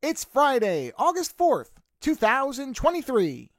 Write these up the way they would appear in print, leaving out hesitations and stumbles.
It's Friday, August 4th, 2023.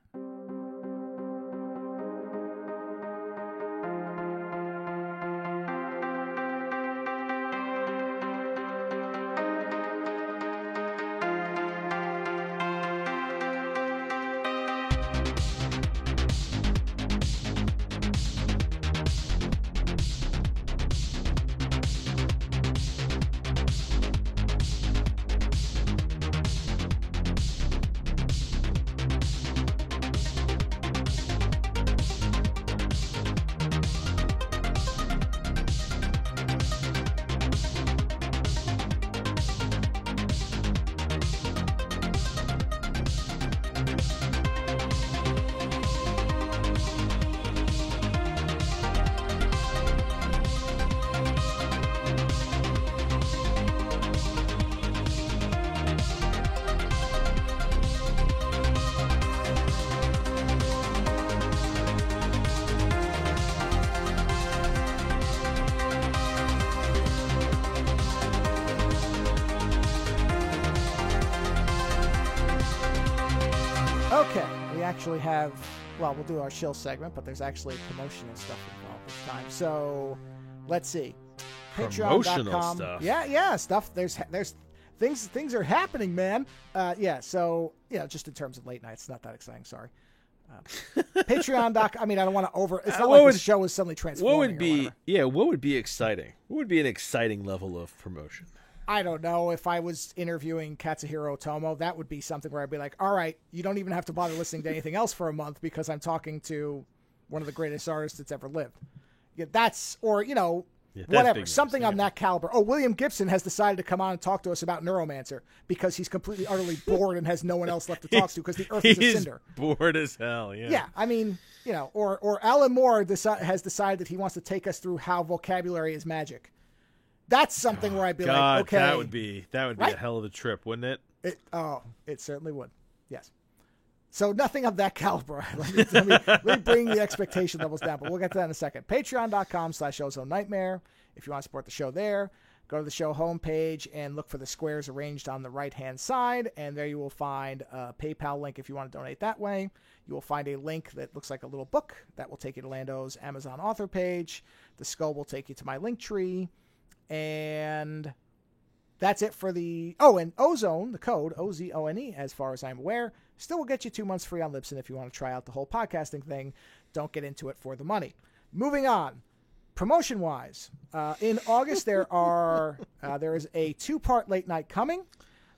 Okay, we actually have, well, we'll do our shill segment, but there's actually promotional stuff involved this time. So, let's see. Promotional stuff. Yeah, stuff. There's things are happening, man. So, just in terms of late nights, not that exciting, sorry. Patreon.com, I don't want to it's not like the show is suddenly transforming. What would be exciting? What would be an exciting level of promotion? I don't know. If I was interviewing Katsuhiro Otomo, that would be something where I'd be like, all right, you don't even have to bother listening to anything else for a month because I'm talking to one of the greatest artists that's ever lived. Yeah, whatever. Something on that caliber. Oh, William Gibson has decided to come on and talk to us about Neuromancer because he's completely, utterly bored and has no one else left to talk to because the earth is a cinder. Bored as hell, yeah. Yeah, or Alan Moore has decided that he wants to take us through how vocabulary is magic. That's something where I'd be like, okay. That would be right? A hell of a trip, wouldn't it? It certainly would. Yes. So nothing of that caliber. let me bring the expectation levels down, but we'll get to that in a second. Patreon.com/Ozone Nightmare. If you want to support the show there, go to the show homepage and look for the squares arranged on the right-hand side, and there you will find a PayPal link if you want to donate that way. You will find a link that looks like a little book that will take you to Lando's Amazon author page. The skull will take you to my link tree. And that's it for and Ozone, the code, OZONE, as far as I'm aware, still will get you 2 months free on Libsyn if you want to try out the whole podcasting thing. Don't get into it for the money. Moving on, promotion-wise, in August there is a 2-part late night coming.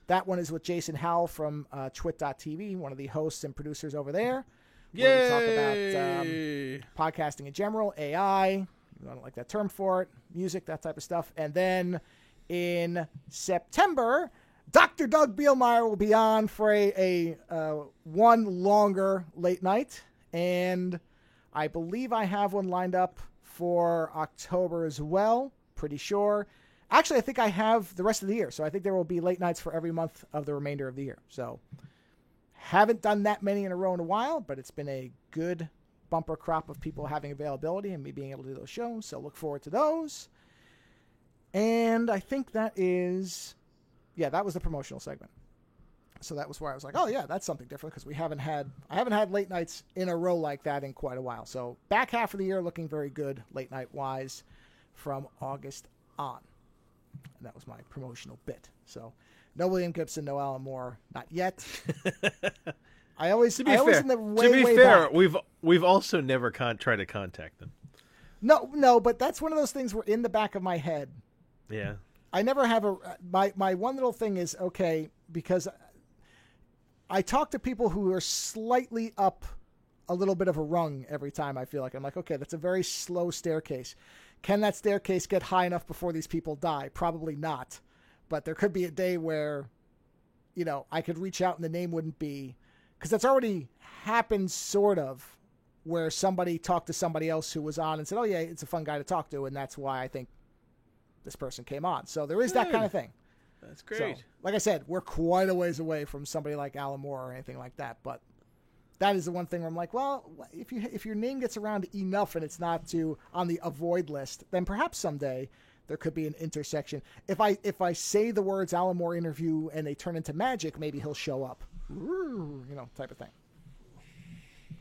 That one is with Jason Howell from Twit.tv, one of the hosts and producers over there. Where we talk about podcasting in general, AI, I don't like that term for it, music, that type of stuff. And then in September, Dr. Doug Bielmeyer will be on for a one longer late night. And I believe I have one lined up for October as well. Pretty sure. Actually, I think I have the rest of the year. So I think there will be late nights for every month of the remainder of the year. So haven't done that many in a row in a while, but it's been a good bumper crop of people having availability and me being able to do those shows. So look forward to those. And I think that was the promotional segment. So that was where I was like, oh yeah, that's something different because I haven't had late nights in a row like that in quite a while. So back half of the year looking very good late night wise from August on. And that was my promotional bit. So no William Gibson, no Alan Moore, not yet. To be fair, we've also never tried to contact them. No, but that's one of those things where in the back of my head. Yeah. I never have my one little thing is, okay, because I talk to people who are slightly up a little bit of a rung every time I feel like. I'm like, okay, that's a very slow staircase. Can that staircase get high enough before these people die? Probably not. But there could be a day where, I could reach out and the name wouldn't be, because that's already happened sort of, where somebody talked to somebody else who was on and said, oh yeah, it's a fun guy to talk to. And that's why I think this person came on. So there is that kind of thing. That's great. So, like I said, we're quite a ways away from somebody like Alan Moore or anything like that. But that is the one thing where I'm like, well, if your name gets around enough and it's not on the avoid list, then perhaps someday there could be an intersection. If I say the words Alan Moore interview and they turn into magic, maybe he'll show up. You know, type of thing.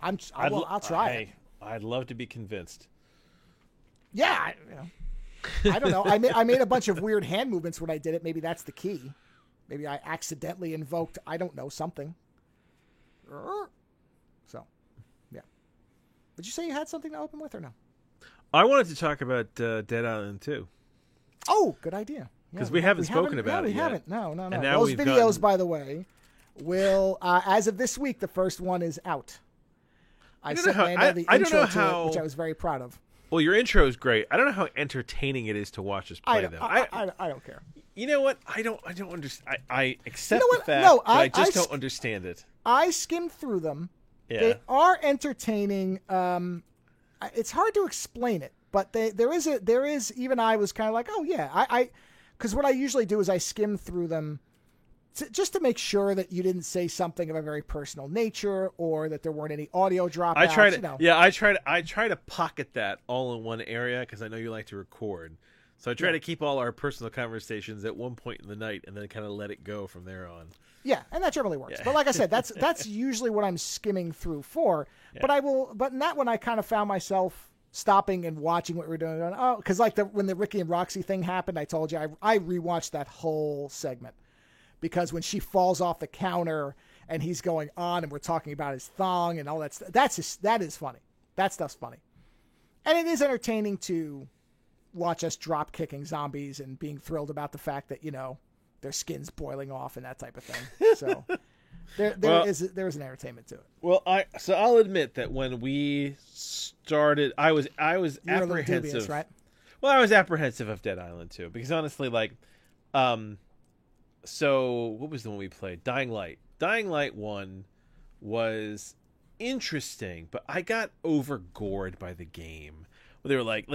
I'll try it. I'd love to be convinced. Yeah, I don't know. I made a bunch of weird hand movements when I did it. Maybe that's the key. Maybe I accidentally invoked, I don't know, something. So, yeah. Did you say you had something to open with or no? I wanted to talk about Dead Island 2. Oh, good idea. Because we haven't spoken about it yet. We haven't. No. And now Those videos, by the way, will, as of this week, the first one is out. I sent Lando the intro to it, which I was very proud of. Well, your intro is great. I don't know how entertaining it is to watch us play them. I don't care. You know what? I don't understand. I accept the fact, but I just don't understand it. I skimmed through them. Yeah. They are entertaining. It's hard to explain it, but there is. Even I was kind of like, oh yeah, because what I usually do is I skim through them just to make sure that you didn't say something of a very personal nature or that there weren't any audio dropouts. I try to pocket that all in one area because I know you like to record. So I try to keep all our personal conversations at one point in the night and then kind of let it go from there on. Yeah, and that generally works. Yeah. But like I said, that's usually what I'm skimming through for. Yeah. But in that one I kind of found myself stopping and watching what we were doing. Oh, because like when the Ricky and Roxy thing happened, I told you I rewatched that whole segment. Because when she falls off the counter and he's going on and we're talking about his thong and all that stuff, that is funny. That stuff's funny. And it is entertaining to watch us drop kicking zombies and being thrilled about the fact that, you know, their skin's boiling off and that type of thing. So there is an entertainment to it. Well, I'll admit that when we started, I was apprehensive. Dubious, right? Well, I was apprehensive of Dead Island 2 because honestly, like, so what was the one we played? Dying Light. Dying Light 1 was interesting, but I got overgored by the game. They were like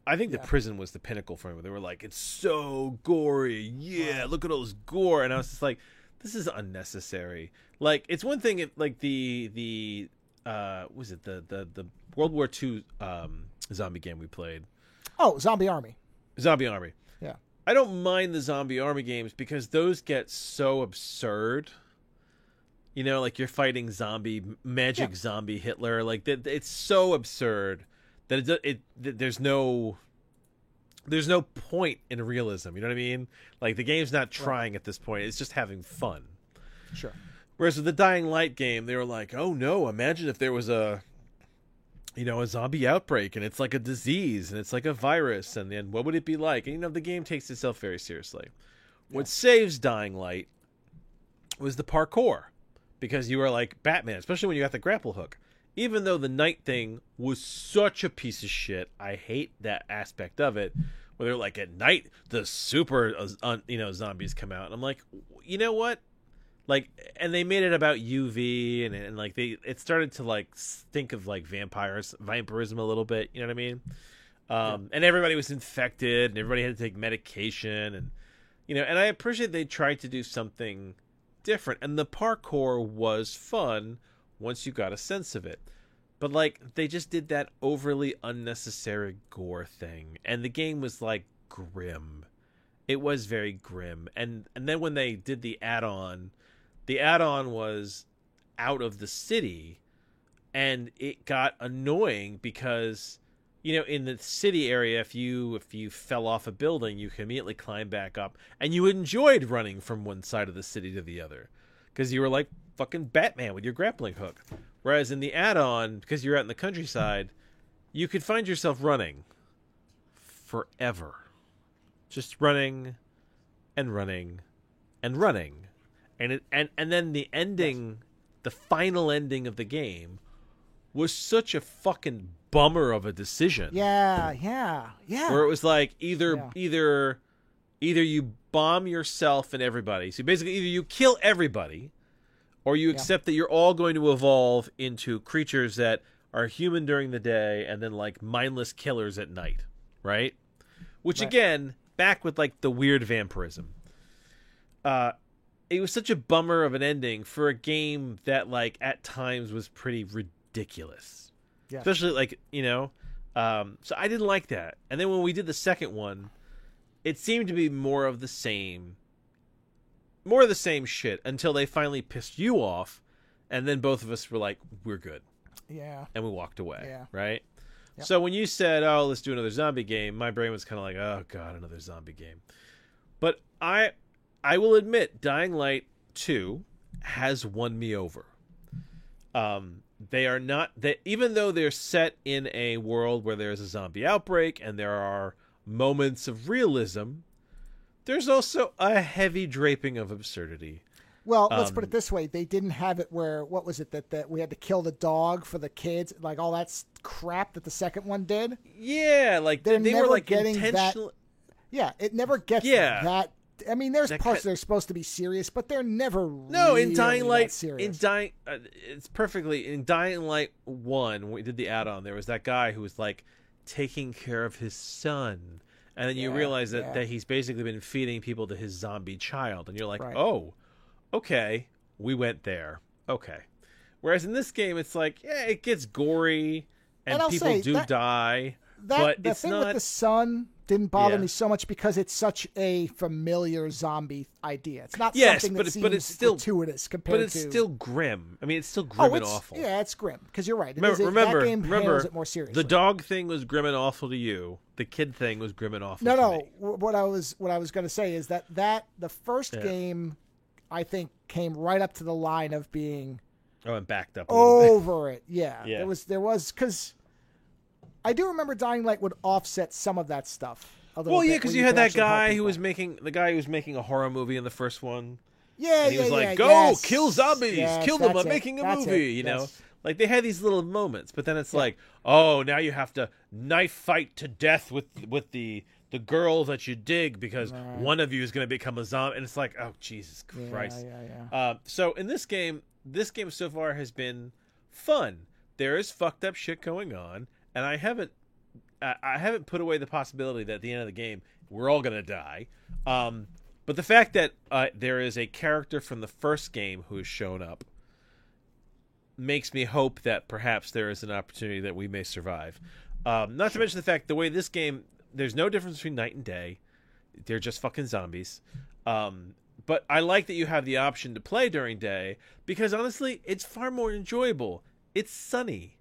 I think the prison was the pinnacle for me. Where they were like, it's so gory. Yeah, look at all this gore. And I was just like, this is unnecessary. Like, it's one thing if like the was it the World War II zombie game we played? Oh, Zombie Army. Zombie Army. Yeah. I don't mind the Zombie Army games because those get so absurd. You know, like you're fighting magic zombie Hitler. Like it's so absurd that there's no point in realism. You know what I mean? Like the game's not trying at this point. It's just having fun. Sure. Whereas with the Dying Light game, they were like, oh no, imagine if there was a zombie outbreak and it's like a disease and it's like a virus and then what would it be like? And, you know, the game takes itself very seriously. Yeah. What saves Dying Light was the parkour because you were like Batman, especially when you got the grapple hook. Even though the night thing was such a piece of shit, I hate that aspect of it. Where they're like, at night, the super, zombies come out. And I'm like, you know what? Like, and they made it about UV and like it started to like think of like vampirism a little bit. You know what I mean? And everybody was infected and everybody had to take medication and, you know, and I appreciate they tried to do something different. And the parkour was fun once you got a sense of it. But like, they just did that overly unnecessary gore thing. And the game was like grim. It was very grim. And then when they did the add-on was out of the city, and it got annoying because, you know, in the city area, if you fell off a building, you could immediately climb back up, and you enjoyed running from one side of the city to the other because you were like fucking Batman with your grappling hook. Whereas in the add-on, because you're out in the countryside, you could find yourself running forever, just running and running and running. And then the ending, the final ending of the game, was such a fucking bummer of a decision. Yeah. Where it was like either you bomb yourself and everybody. So basically, either you kill everybody, or you accept that you're all going to evolve into creatures that are human during the day and then like mindless killers at night, right? Which again, back with like the weird vampirism. It was such a bummer of an ending for a game that, like, at times was pretty ridiculous. Yeah. Especially, like, you know. So I didn't like that. And then when we did the second one, it seemed to be more of the same shit until they finally pissed you off, and then both of us were like, we're good. Yeah. And we walked away. Yeah. Right? Yep. So when you said, oh, let's do another zombie game, my brain was kind of like, oh, God, another zombie game. But I will admit, Dying Light 2 has won me over. They are not... even though they're set in a world where there's a zombie outbreak and there are moments of realism, there's also a heavy draping of absurdity. Well, let's put it this way. They didn't have it where, what was it, that we had to kill the dog for the kids? Like all that crap that the second one did? Yeah, like they were like getting intentional. Yeah, it never gets that. I mean, there's parts that are supposed to be serious, but they're never in Dying Light, serious. It's perfectly, in Dying Light 1, when we did the add-on, there was that guy who was like taking care of his son. And then you realize that he's basically been feeding people to his zombie child. And you're like, oh, okay, we went there. Okay. Whereas in this game, it's like, yeah, it gets gory and people die. But the thing with the son didn't bother me so much because it's such a familiar zombie idea. It's not something that seems it's still gratuitous compared to... But it's still grim. I mean, it's still grim and awful. Yeah, it's grim, because you're right. Remember, that game handles it more seriously. The dog thing was grim and awful to you. The kid thing was grim and awful to me. What I was going to say is that the first game, I think, came right up to the line of being... Oh, and backed up over it. Yeah. There was, because... I do remember Dying Light would offset some of that stuff. Well, yeah, because you had that guy who was making a horror movie in the first one. Yeah, and he was like, "Go kill zombies, kill them. I'm making a movie." You know, like they had these little moments, but then it's like, "Oh, now you have to knife fight to death with the girl that you dig because one of you is going to become a zombie," and it's like, "Oh, Jesus Christ!" So in this game so far has been fun. There is fucked up shit going on. And I haven't put away the possibility that at the end of the game we're all gonna die. But the fact that there is a character from the first game who has shown up makes me hope that perhaps there is an opportunity that we may survive. Not to mention the fact the way this game, there's no difference between night and day. They're just fucking zombies. But I like that you have the option to play during day because honestly, it's far more enjoyable. It's sunny.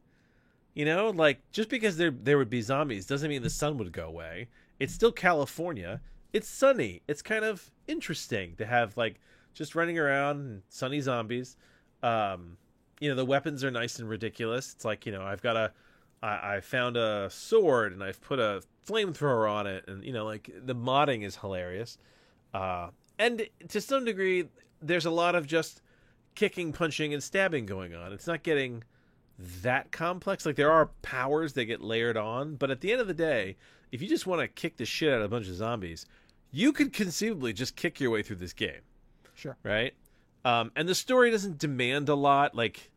You know, like, just because there would be zombies doesn't mean the sun would go away. It's still California. It's sunny. It's kind of interesting to have, like, just running around and sunny zombies. You know, the weapons are nice and ridiculous. It's like, you know, I found a sword and I've put a flamethrower on it. And, you know, like, the modding is hilarious. And to some degree, there's a lot of just kicking, punching, and stabbing going on. It's not getting... that complex. Like there are powers that get layered on, but at the end of the day, if you just want to kick the shit out of a bunch of zombies, you could conceivably just kick your way through this game. Sure. Right? And the story doesn't demand a lot. Like,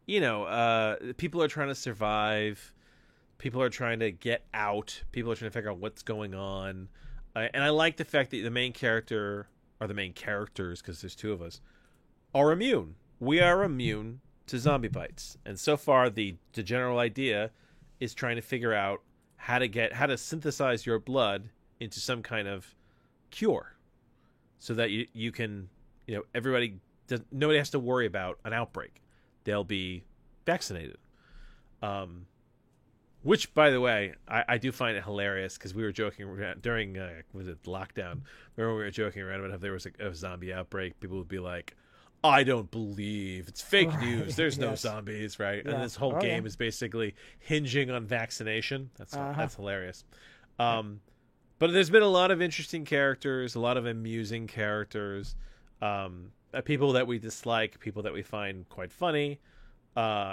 you know, people are trying to survive. People are trying to get out. People are trying to figure out what's going on. And I like the fact that the main character, or the main characters, because there's two of us, are immune. We are immune to zombie bites, and so far the general idea is trying to figure out how to synthesize your blood into some kind of cure, so that you can, you know, nobody has to worry about an outbreak. They'll be vaccinated. Which, by the way, I do find it hilarious because we were joking during was it lockdown? Remember we were joking around about if there was a zombie outbreak, people would be like, I don't believe it's fake news. There's no zombies, right? Yeah. And this whole game is basically hinging on vaccination. That's hilarious. But there's been a lot of interesting characters, a lot of amusing characters, people that we dislike, people that we find quite funny.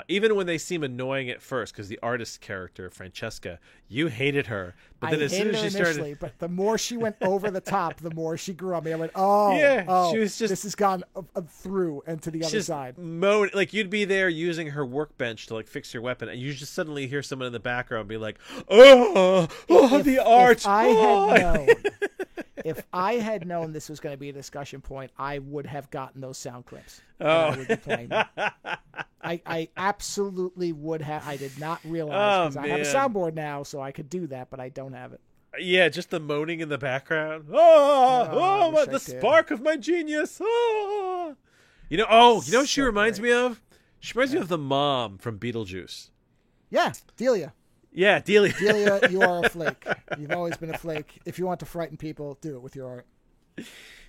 Even when they seem annoying at first, because the artist character Francesca, you hated her, but then as soon as she started, but the more she went over the top, the more she grew on me. I went, she was just, this has gone through and to the other side. Like you'd be there using her workbench to like fix your weapon, and you just suddenly hear someone in the background be like, the art. If I had known this was going to be a discussion point, I would have gotten those sound clips. I would be playing them. I absolutely would have. I did not realize because I have a soundboard now, so I could do that, but I don't have it. Yeah, just the moaning in the background. I wish I The did. spark of my genius. Oh, you know what she So reminds great. me of? She reminds me of the mom from Beetlejuice. Yeah, Delia. Yeah, Delia. Delia, you are a flake. You've always been a flake. If you want to frighten people, do it with your art.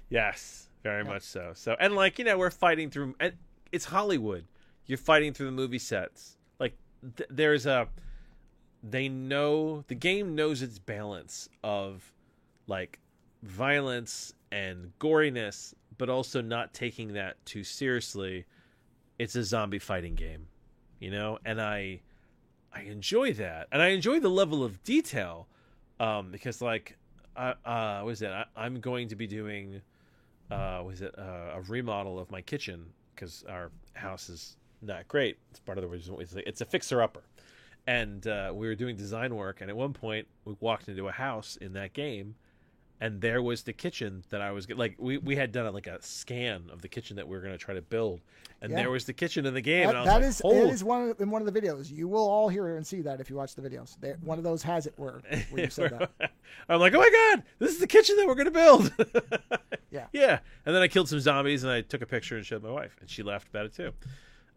Yes, very much so. So, and like, we're fighting through, and it's Hollywood. You're fighting through the movie sets. Like, the game knows its balance of like violence and goriness, but also not taking that too seriously. It's a zombie fighting game, and I enjoy that, and I enjoy the level of detail, because like, I'm going to be doing, a remodel of my kitchen because our house is not great. It's part of the reason it's a fixer-upper. And we were doing design work, and at one point we walked into a house in that game, and there was the kitchen that I was like, we had done like a scan of the kitchen that we were going to try to build, and there was the kitchen in the game. That is in one of the videos. You will all hear and see that if you watch the videos. One of those has it where you said that. I'm like, oh my god, this is the kitchen that we're going to build. Yeah. And then I killed some zombies, and I took a picture and showed my wife, and she laughed about it too.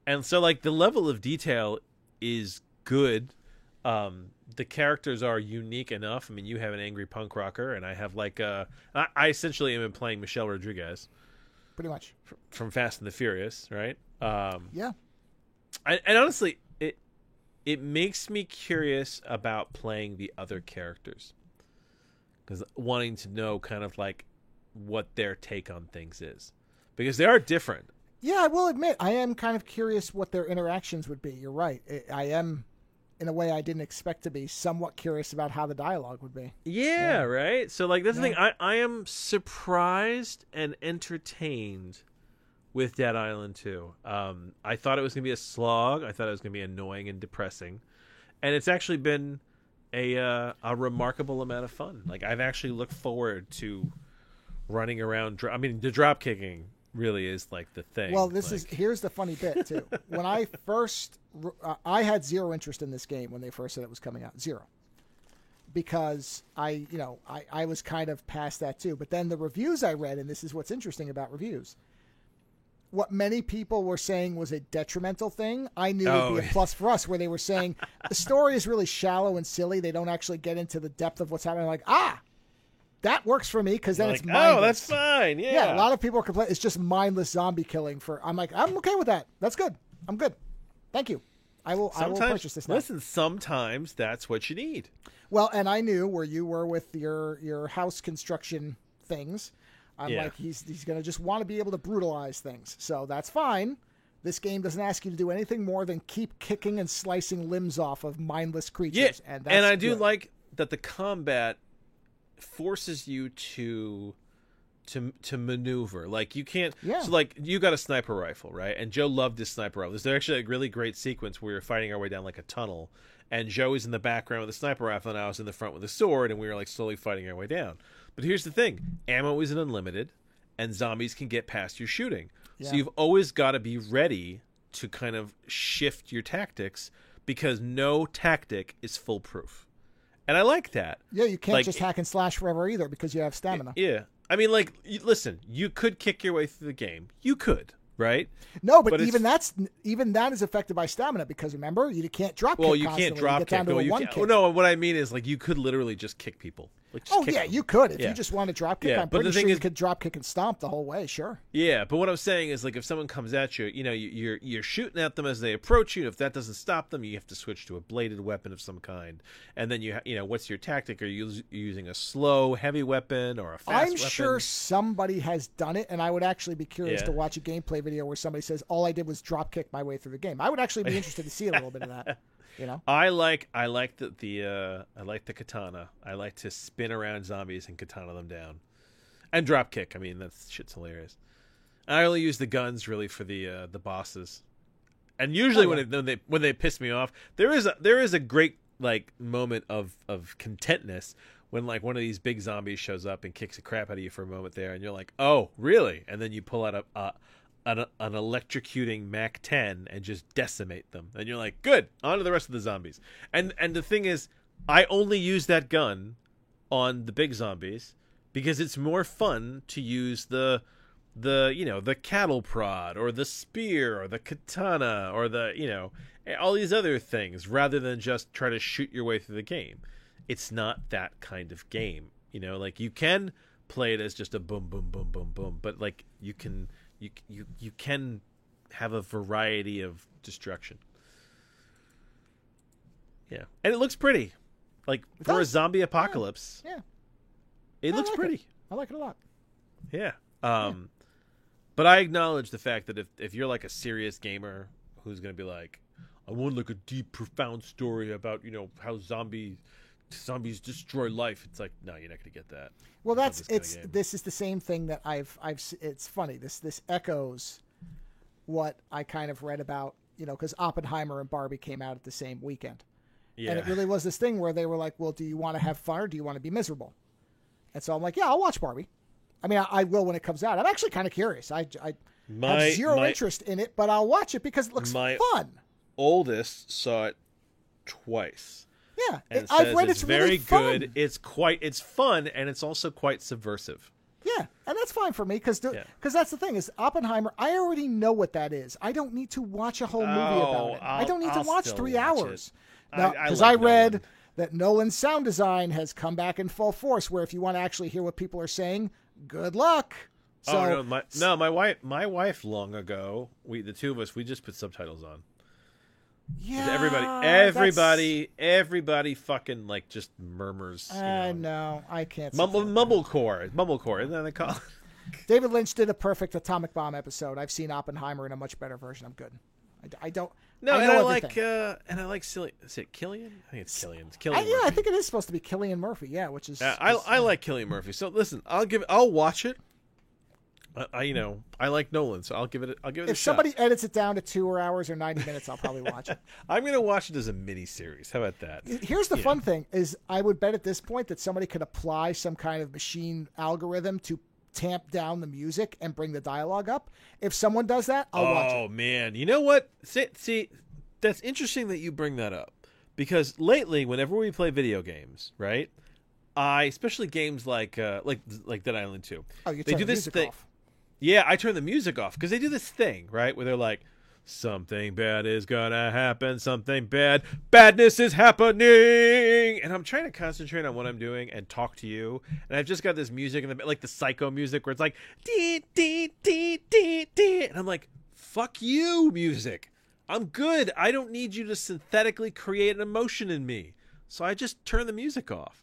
And so like the level of detail is good. The characters are unique enough. I mean, you have an angry punk rocker, and I have like I essentially am playing Michelle Rodriguez, pretty much from Fast and the Furious, right? Yeah. And honestly, it makes me curious about playing the other characters, because wanting to know kind of like what their take on things is, because they are different. Yeah, I will admit, I am kind of curious what their interactions would be. You're right. I am, in a way I didn't expect to be, somewhat curious about how the dialogue would be. Yeah. Right? So, like, that's the thing. I am surprised and entertained with Dead Island 2. I thought it was going to be a slog. I thought it was going to be annoying and depressing. And it's actually been a remarkable amount of fun. Like, I've actually looked forward to running around. I mean, the drop kicking really is like the thing. Well, here's the funny bit too. When I first, I had zero interest in this game when they first said it was coming out, zero, because I was kind of past that too. But then the reviews I read, and this is what's interesting about reviews, what many people were saying was a detrimental thing, I knew would be a plus for us, where they were saying the story is really shallow and silly. They don't actually get into the depth of what's happening. Like, that works for me, because then it's mindless. Oh, that's fine. Yeah, a lot of people are complaining. It's just mindless zombie killing. I'm like, I'm okay with that. That's good. I'm good. Thank you. I will purchase this now. Listen, sometimes that's what you need. Well, and I knew where you were with your house construction things. I'm like, he's going to just want to be able to brutalize things. So that's fine. This game doesn't ask you to do anything more than keep kicking and slicing limbs off of mindless creatures. Yeah, and I do like that the combat forces you to maneuver. Like, you can't. So like, you got a sniper rifle, right? And Joe loved this sniper rifle. There's actually a really great sequence where we were fighting our way down like a tunnel, and Joe is in the background with a sniper rifle, and I was in the front with a sword, and we were like slowly fighting our way down. But here's the thing: ammo isn't unlimited, and zombies can get past your shooting. So you've always got to be ready to kind of shift your tactics, because no tactic is foolproof. And I like that. Yeah, you can't just hack and slash forever either, because you have stamina. Yeah. I mean, like, listen, you could kick your way through the game. You could, right? No, but even that is affected by stamina, because remember, you can't drop kick. Well, you can't drop kick. No, what I mean is, like, you could literally just kick people. Like, just kick them. You could. If you just want to drop kick, I'm pretty sure you could drop kick and stomp the whole way, sure. Yeah, but what I'm saying is, like, if someone comes at you, you're shooting at them as they approach you. If that doesn't stop them, you have to switch to a bladed weapon of some kind. And then what's your tactic? Are you using a slow, heavy weapon or a fast weapon? I'm sure somebody has done it, and I would actually be curious to watch a gameplay video where somebody says, all I did was drop kick my way through the game. I would actually be interested to see a little bit of that. I like the katana. I like to spin around zombies and katana them down, and drop kick. I mean, that shit's hilarious. I only use the guns really for the bosses, and usually when they piss me off, there is a great like moment of contentness when like one of these big zombies shows up and kicks the crap out of you for a moment there, and you're like, oh really? And then you pull out an electrocuting MAC-10 and just decimate them, and you're like, good, on to the rest of the zombies. And the thing is, I only use that gun on the big zombies because it's more fun to use the cattle prod or the spear or the katana or all these other things rather than just try to shoot your way through the game. It's not that kind of game. Like you can play it as just a boom, boom, boom, boom, boom, but like you can have a variety of destruction. Yeah, and it looks pretty. Like for a zombie apocalypse, it looks pretty. I like it a lot. Yeah. But I acknowledge the fact that if you're like a serious gamer who's going to be like, I want like a deep, profound story about how zombies destroy life. It's like, no, you're not going to get that. Well, this is the same thing that I've. It's funny. This echoes what I kind of read about, because Oppenheimer and Barbie came out at the same weekend. Yeah. And it really was this thing where they were like, well, do you want to have fun or do you want to be miserable? And so I'm like, yeah, I'll watch Barbie. I mean, I will when it comes out. I'm actually kind of curious. I have zero interest in it, but I'll watch it because it looks fun. Oldest saw it twice. Yeah, I've read it's very really good. Fun. It's fun, and it's also quite subversive. Yeah, and that's fine for me because that's the thing is Oppenheimer. I already know what that is. I don't need to watch a whole movie about it. I don't need to watch 3 hours. Because I read that Nolan's sound design has come back in full force. Where if you want to actually hear what people are saying, good luck. So, my wife long ago, the two of us, we just put subtitles on. Yeah, everybody fucking like just murmurs. No, I can't. Mumblecore, isn't that they call it? David Lynch did a perfect Atomic Bomb episode. I've seen Oppenheimer in a much better version. I'm good. I don't. No, I like silly. Is it Cillian? I think it's Cillian. It's Cillian. I think it is supposed to be Cillian Murphy. Yeah, which is. I like Cillian Murphy. So listen, I'll watch it. I like Nolan, so I'll give it a shot. If somebody edits it down to 2 hours or 90 minutes, I'll probably watch it. I'm gonna watch it as a mini series. How about that? Here's the fun thing: is I would bet at this point that somebody could apply some kind of machine algorithm to tamp down the music and bring the dialogue up. If someone does that, I'll watch it. Oh man, you know what? See, that's interesting that you bring that up because lately, whenever we play video games, right? Especially games like Dead Island 2. Oh, you turn the music off. Yeah, I turn the music off because they do this thing, right, where they're like, something bad is gonna happen, something badness is happening, and I'm trying to concentrate on what I'm doing and talk to you, and I've just got this music, like the Psycho music, where it's like, dee, dee, dee, dee, dee, and I'm like, fuck you, music. I'm good. I don't need you to synthetically create an emotion in me. So I just turn the music off.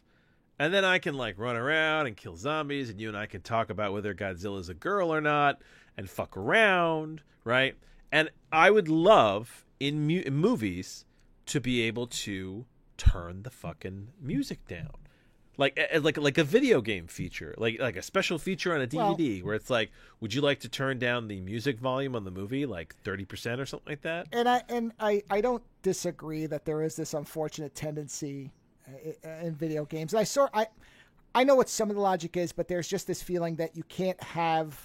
And then I can like run around and kill zombies, and you and I can talk about whether Godzilla's a girl or not, and fuck around, right? And I would love in movies to be able to turn the fucking music down, like a video game feature, like a special feature on a DVD where it's like, would you like to turn down the music volume on the movie like 30% or something like that? And I don't disagree that there is this unfortunate tendency in video games. I know what some of the logic is, but there's just this feeling that you can't have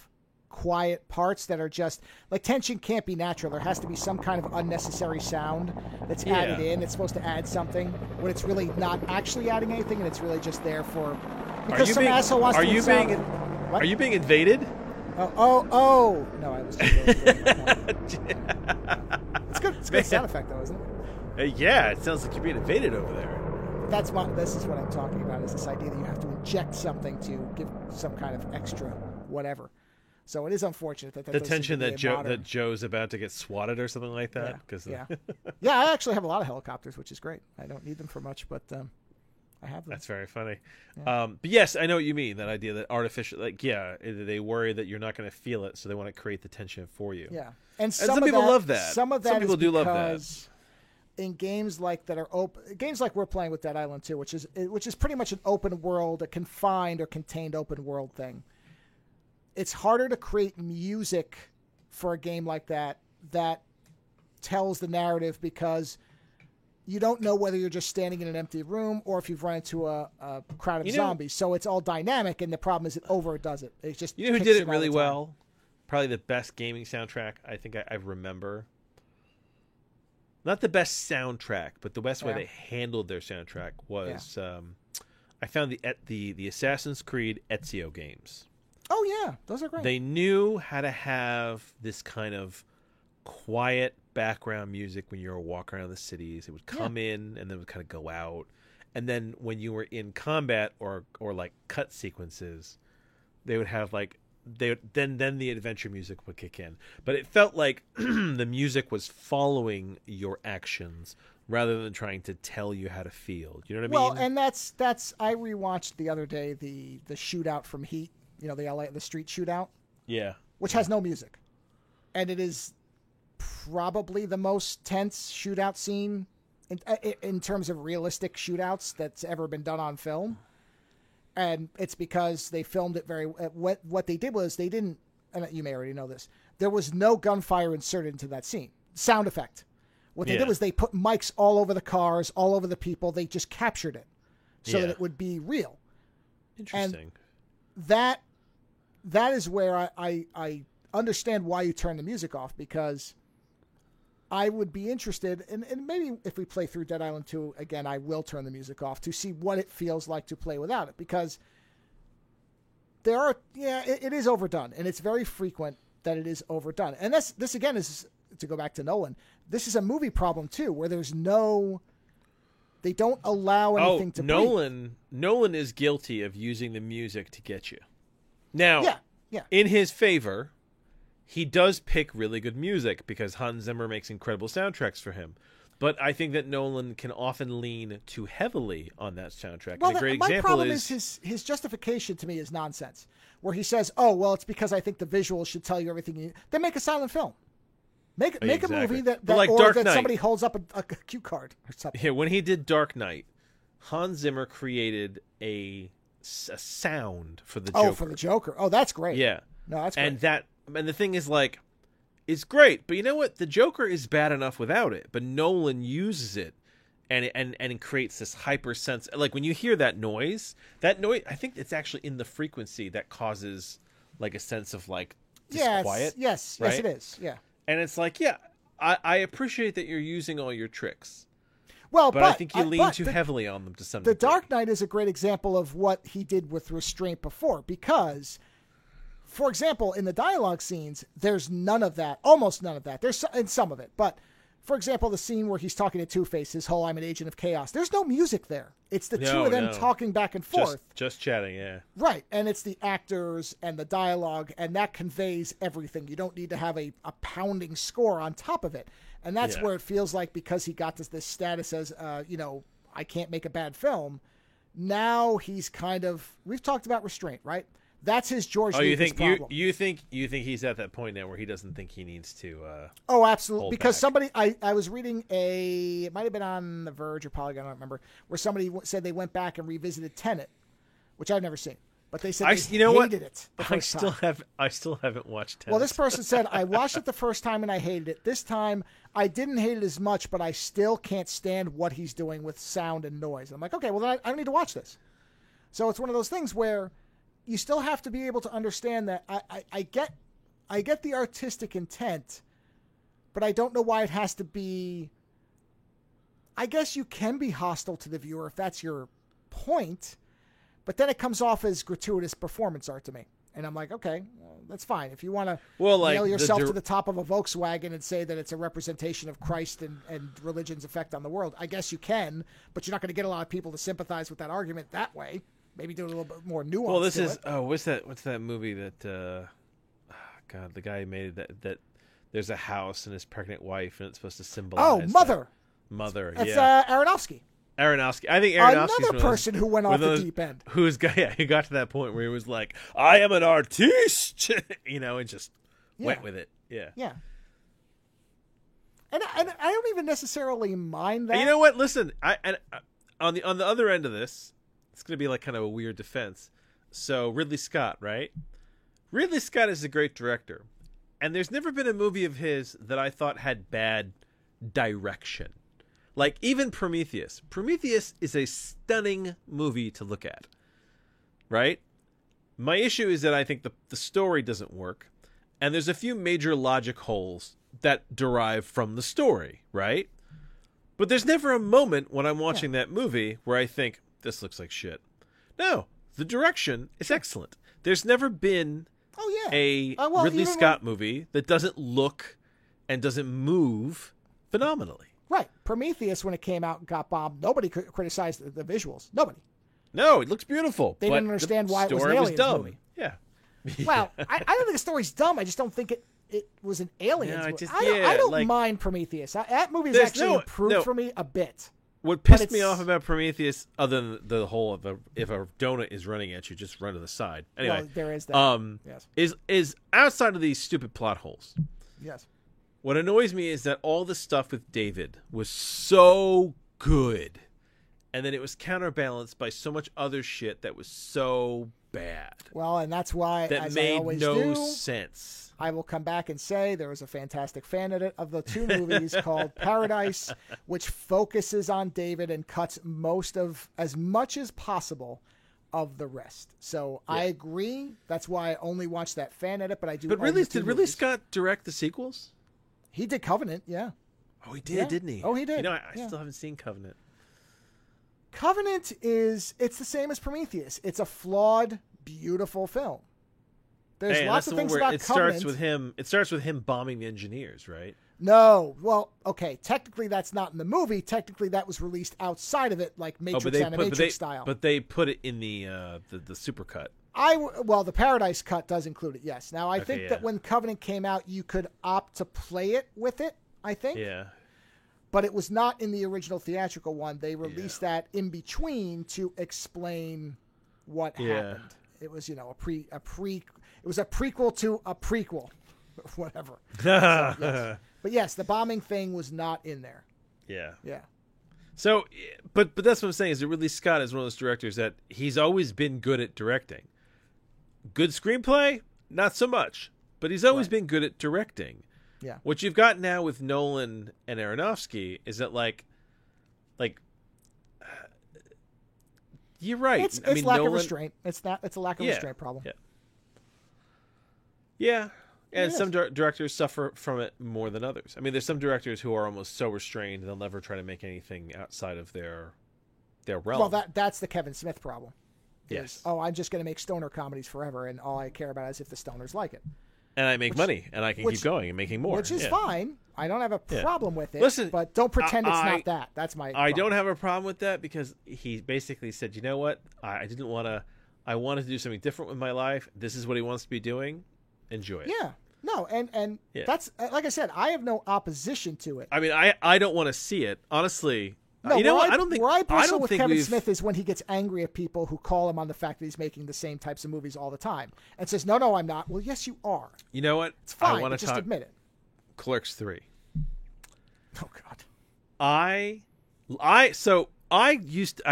quiet parts that are just like tension can't be natural. There has to be some kind of unnecessary sound that's added in. It's supposed to add something when it's really not actually adding anything, and it's really just there for because some asshole wants to. Are you being invaded? Oh! No, I was. It's good. It's a good sound effect, though, isn't it? Yeah, it sounds like you're being invaded over there. This is what I'm talking about, is this idea that you have to inject something to give some kind of extra whatever. So it is unfortunate that the tension that Joe's about to get swatted or something like that. Yeah, I actually have a lot of helicopters, which is great. I don't need them for much, but I have them. That's very funny. Yeah. But yes, I know what you mean. That idea that artificial, they worry that you're not going to feel it, so they want to create the tension for you. Yeah, and some people love that. Some people do love that. In games like that are open, games like we're playing with Dead Island 2, which is pretty much an open world, a confined or contained open world thing. It's harder to create music for a game like that tells the narrative because you don't know whether you're just standing in an empty room or if you've run into a crowd of zombies. So it's all dynamic, and the problem is it overdoes it. It just who did it really well? Probably the best gaming soundtrack I think I remember. Not the best soundtrack, but the best way they handled their soundtrack was I found the Assassin's Creed Ezio games. Oh yeah, those are great. They knew how to have this kind of quiet background music when you were walking around the cities. It would come in and then it would kind of go out. And then when you were in combat or like cut sequences, they would have like then the adventure music would kick in. But it felt like the music was following your actions rather than trying to tell you how to feel. You know what I mean? Well, and that's I rewatched the other day the shootout from Heat. You know, the street shootout. Yeah. Which has no music, and it is probably the most tense shootout scene in terms of realistic shootouts that's ever been done on film. And it's because they filmed it very. What they did was they didn't. And you may already know this. There was no gunfire inserted into that scene. Sound effect. What they did was they put mics all over the cars, all over the people. They just captured it so that it would be real. Interesting. And that is where I understand why you turn the music off, because I would be interested, and maybe if we play through Dead Island 2 again, I will turn the music off to see what it feels like to play without it, because it is overdone, and it's very frequent that it is overdone. And this again is, to go back to Nolan, this is a movie problem too, where they don't allow anything to breathe. Nolan is guilty of using the music to get you. Now, yeah. In his favor, he does pick really good music because Hans Zimmer makes incredible soundtracks for him. But I think that Nolan can often lean too heavily on that soundtrack. Well, and a great my example problem is his justification to me is nonsense, where he says, "Oh, well, it's because I think the visuals should tell you everything you need." Then make a silent film. Make a movie that like or Dark that Knight. Somebody holds up a cue card or something. Yeah, when he did Dark Knight, Hans Zimmer created a sound for the Joker. Oh, for the Joker. Oh, that's great. Yeah. No, that's great. And the thing is, like, it's great, but you know what? The Joker is bad enough without it, but Nolan uses it and creates this hyper sense. Like, when you hear that noise, I think it's actually in the frequency that causes, like, a sense of, like, disquiet. Yes, right? Yes, it is. Yeah. And it's like, yeah, I appreciate that you're using all your tricks. Well, but I think you lean too heavily on them to some degree. The Dark Knight is a great example of what he did with restraint before, because, for example, in the dialogue scenes, there's none of that, almost none of that. There's in some of it, but for example, the scene where he's talking to Two-Face, his whole "I'm an agent of chaos," there's no music there. It's the two of them talking back and forth. Just chatting, yeah. Right, and it's the actors and the dialogue, and that conveys everything. You don't need to have a pounding score on top of it. And that's where it feels like, because he got this status as, I can't make a bad film, now he's kind of, we've talked about restraint, right? That's his George Lucas problem. You think he's at that point now where he doesn't think he needs to Oh, absolutely. Because back. somebody, I was reading it might have been on The Verge or Polygon, I don't remember, where somebody said they went back and revisited Tenet, which I've never seen. But they said they hated it the first time. I still haven't watched Tenet. Well, this person said, I watched it the first time and I hated it. This time, I didn't hate it as much, but I still can't stand what he's doing with sound and noise. I'm like, okay, well, then I don't need to watch this. So it's one of those things where you still have to be able to understand that I get the artistic intent, but I don't know why it has to be. I guess you can be hostile to the viewer if that's your point, but then it comes off as gratuitous performance art to me. And I'm like, okay, well, that's fine. If you want to nail yourself to the top of a Volkswagen and say that it's a representation of Christ and religion's effect on the world, I guess you can, but you're not going to get a lot of people to sympathize with that argument that way. Maybe do a little bit more nuance. Well, this is what's that movie that the guy made that there's a house and his pregnant wife and it's supposed to symbolize Mother. That's Aronofsky. Aronofsky. I think Aronofsky's another person who went off the deep end. He got to that point where he was like, "I am an artiste," and just went with it. Yeah. Yeah. And I don't even necessarily mind that. And you know what? Listen, on the other end of this, it's going to be like kind of a weird defense. So Ridley Scott, right? Ridley Scott is a great director, and there's never been a movie of his that I thought had bad direction. Like, even Prometheus. Prometheus is a stunning movie to look at, right? My issue is that I think the story doesn't work, and there's a few major logic holes that derive from the story, right? But there's never a moment when I'm watching that movie where I think, this looks like shit. No, the direction is excellent. There's never been Oh yeah. a Ridley Scott movie that doesn't look and doesn't move phenomenally. Right. Prometheus, when it came out and got bombed, nobody criticized the visuals. Nobody. No, it looks beautiful. They didn't understand why it was an aliens dumb. movie. Yeah. Well, I don't think the story's dumb. I just don't think it was an aliens movie. I don't mind Prometheus. That movie has actually improved for me a bit. What pissed me off about Prometheus, other than the whole of if a donut is running at you, just run to the side. Anyway, well, there is that. Yes. is outside of these stupid plot holes. Yes. What annoys me is that all the stuff with David was so good, and then it was counterbalanced by so much other shit that was so bad. Well, and that's why that as made I always no do, sense. I will come back and say there was a fantastic fan edit of the two movies called Paradise, which focuses on David and cuts as much as possible of the rest. So yeah. I agree. That's why I only watched that fan edit, but I do. But did Ridley Scott direct the sequels? He did Covenant, yeah. Oh, he did, didn't he? Oh, he did. You know, I still haven't seen Covenant. Covenant it's the same as Prometheus. It's a flawed, beautiful film. There's lots of things about Covenant. It starts with him bombing the engineers, right? No. Well, okay. Technically, that's not in the movie. Technically, that was released outside of it, like Matrix Animatrix style. But they put it in the supercut. The Paradise cut does include it, yes. Now, I think that when Covenant came out, you could opt to play it with it, I think. Yeah. But it was not in the original theatrical one. They released that in between to explain what happened. It was, it was a prequel to a prequel, whatever. So, yes. But yes, the bombing thing was not in there. Yeah. Yeah. So, but that's what I'm saying is that Ridley Scott is one of those directors that he's always been good at directing. Good screenplay, not so much, but he's always been good at directing. Yeah. What you've got now with Nolan and Aronofsky is that like you're right. It's lack of restraint. It's a lack of restraint problem. Yeah. Yeah. And some directors suffer from it more than others. I mean, there's some directors who are almost so restrained they'll never try to make anything outside of their realm. Well, that's the Kevin Smith problem. Yes. I'm just going to make stoner comedies forever, and all I care about is if the stoners like it. And I make money, and I can keep going and making more. Which is fine. I don't have a problem with it. Listen, but don't pretend it's not that. That's my problem. I don't have a problem with that because he basically said, you know what? I didn't want to. I wanted to do something different with my life. This is what he wants to be doing. Enjoy it. Yeah. No, and that's like I said, I have no opposition to it. I mean, I don't want to see it, honestly. No, you know what? I don't think. Where I bristle with Kevin Smith is when he gets angry at people who call him on the fact that he's making the same types of movies all the time, and says, "No, I'm not." Well, yes, you are. You know what? It's fine. I want to just admit it. Clerks 3. Oh God. I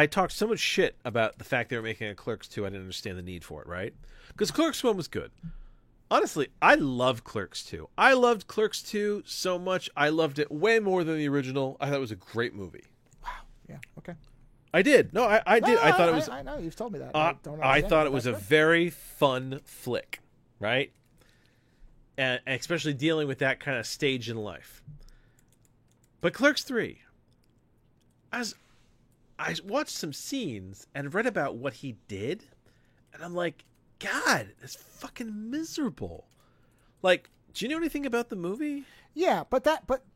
talked so much shit about the fact they were making a Clerks 2. I didn't understand the need for it, right? Because Clerks 1 was good. Honestly, I loved Clerks 2. I loved Clerks 2 so much. I loved it way more than the original. I thought it was a great movie. Wow. Yeah. Okay. I did. No, I did. I thought it was. I know you've told me that. I thought it was a very fun flick, right? And especially dealing with that kind of stage in life. But Clerks 3, as I watched some scenes and read about what he did, and I'm like, God, it's fucking miserable. Like, do you know anything about the movie? Yeah, but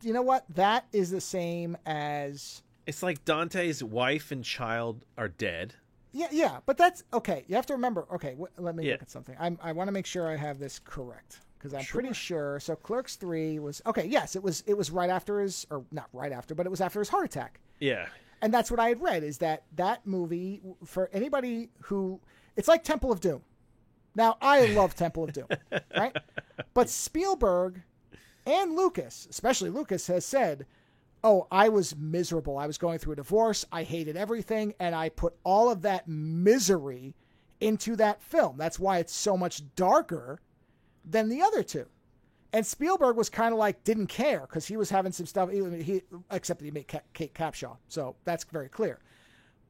you know what? That is the same as... It's like Dante's wife and child are dead. Yeah, but that's... Okay, you have to remember... Okay, let me look at something. I want to make sure I have this correct, because I'm pretty sure... So Clerks 3 was... Okay, yes, it was right after his... Or not right after, but it was after his heart attack. Yeah. And that's what I had read, is that movie, for anybody who... It's like Temple of Doom. Now, I love Temple of Doom, right? But Spielberg and Lucas, especially Lucas, has said, oh, I was miserable. I was going through a divorce. I hated everything. And I put all of that misery into that film. That's why it's so much darker than the other two. And Spielberg was kind of like, didn't care because he was having some stuff, except that he made Kate Capshaw. So that's very clear.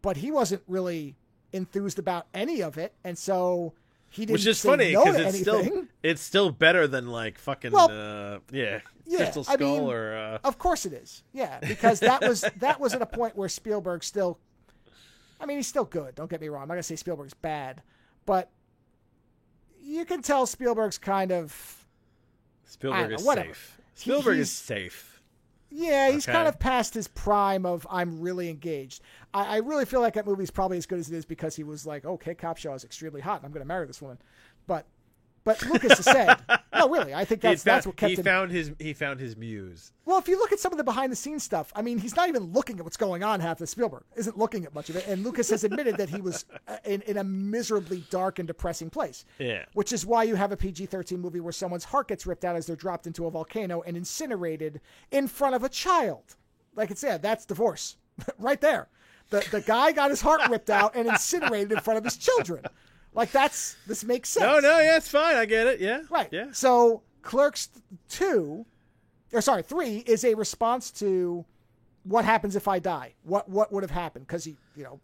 But he wasn't really enthused about any of it. And so... Which is funny because it's still better than like fucking Crystal Skull or of course it is, yeah, because that was at a point where Spielberg still I mean, he's still good. Don't get me wrong. I'm not gonna say Spielberg's bad, but you can tell Spielberg's kind of. Spielberg is whatever. safe. Spielberg is safe. Yeah, he's Okay. kind of past his prime of I'm really engaged. I really feel like that movie is probably as good as it is because he was like, okay, Cop Show is extremely hot and I'm going to marry this woman. But Lucas has said, no, really, I think that's what kept him. He found his muse. Well, if you look at some of the behind the scenes stuff, I mean, he's not even looking at what's going on half of Spielberg. Isn't looking at much of it. And Lucas has admitted that he was in a miserably dark and depressing place. Yeah. Which is why you have a PG-13 movie where someone's heart gets ripped out as they're dropped into a volcano and incinerated in front of a child. Like it's that's divorce. Right there. The guy got his heart ripped out and incinerated in front of his children. Like this makes sense. No, yeah, it's fine. I get it. Yeah. Right. Yeah. So Clerks 3 is a response to what happens if I die. What would have happened? Because he,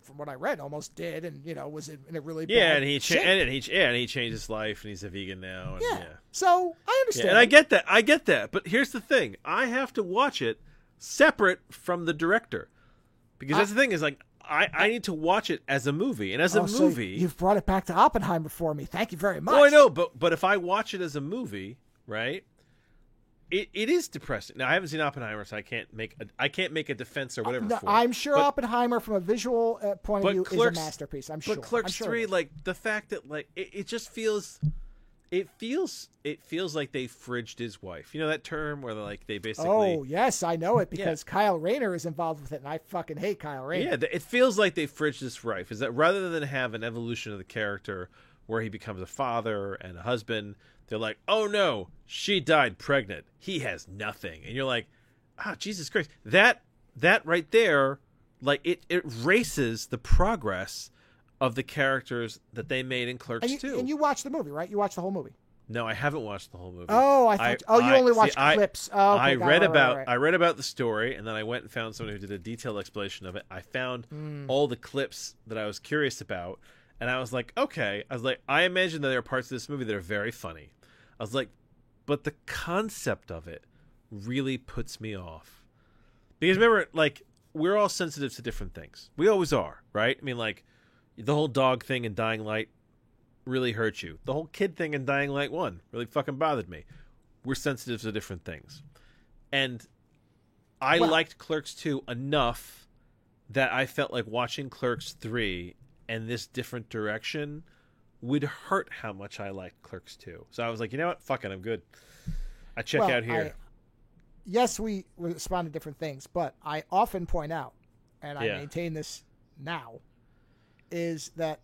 from what I read, almost did, and was in a really bad shape. and he changed his life, and he's a vegan now. And, yeah. So I understand. Yeah, and I get that. But here's the thing: I have to watch it separate from the director, because that's the thing is like. I need to watch it as a movie, and as a movie, so you've brought it back to Oppenheimer for me. Thank you very much. Oh, I know, but if I watch it as a movie, right, it is depressing. Now I haven't seen Oppenheimer, so I can't make a defense or whatever. I'm sure Oppenheimer, from a visual point of view, is a masterpiece. I'm sure. But Clerks 3, like the fact that like it just feels. It feels like they fridged his wife. You know that term where they basically. Oh yes, I know it because Kyle Rayner is involved with it, and I fucking hate Kyle Rayner. Yeah, it feels like they fridged his wife. Is that rather than have an evolution of the character where he becomes a father and a husband, they're like, oh no, she died pregnant. He has nothing, and you're like, Jesus Christ, that right there, like it erases the progress of the characters that they made in Clerks 2. And you watched the movie, right? You watched the whole movie. No, I haven't watched the whole movie. Oh, I thought. You only watched clips. Oh, okay, I read about the story, and then I went and found someone who did a detailed explanation of it. I found all the clips that I was curious about, and I was like, okay. I imagine that there are parts of this movie that are very funny. I was like, but the concept of it really puts me off. Because remember, like, we're all sensitive to different things. We always are, right? I mean, like, the whole dog thing in Dying Light really hurt you. The whole kid thing in Dying Light 1 really fucking bothered me. We're sensitive to different things. And I liked Clerks 2 enough that I felt like watching Clerks 3 and this different direction would hurt how much I liked Clerks 2. So I was like, you know what? Fuck it, I'm good. I check out here. Yes, we respond to different things, but I often point out, and I maintain this now, is that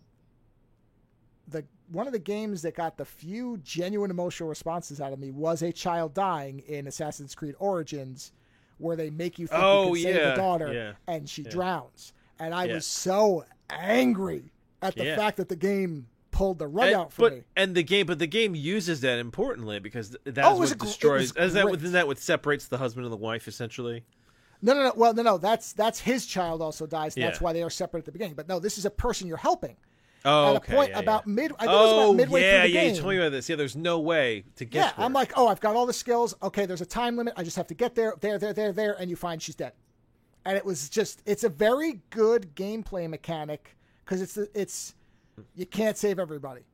one of the games that got the few genuine emotional responses out of me was a child dying in Assassin's Creed Origins, where they make you think you can save the daughter and she drowns. And I was so angry at the fact that the game pulled the rug out for me. But the game uses that importantly because that's what destroys. Isn't that what separates the husband and the wife essentially? No. Well, no. That's his child also dies. And that's why they are separate at the beginning. But no, this is a person you're helping. Oh, at a point about midway through the game. You told me about this. Yeah, there's no way to get there. I'm like, I've got all the skills. Okay, there's a time limit. I just have to get there, and you find she's dead. And it was it's a very good gameplay mechanic because it's you can't save everybody.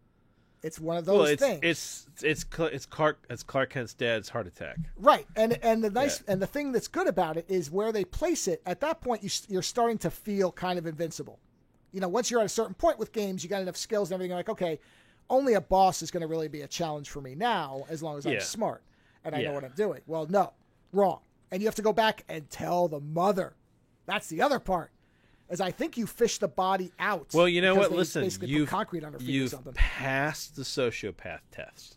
It's one of those things. It's Clark Kent's dad's heart attack. Right, and the thing that's good about it is where they place it. At that point, you're starting to feel kind of invincible. Once you're at a certain point with games, you got enough skills and everything. You're like, okay, only a boss is going to really be a challenge for me now, as long as I'm smart and I know what I'm doing. Well, no, wrong. And you have to go back and tell the mother. That's the other part. As I think you fish the body out. Well, you know what? Listen, you've put concrete on her feet or something. Passed the sociopath test.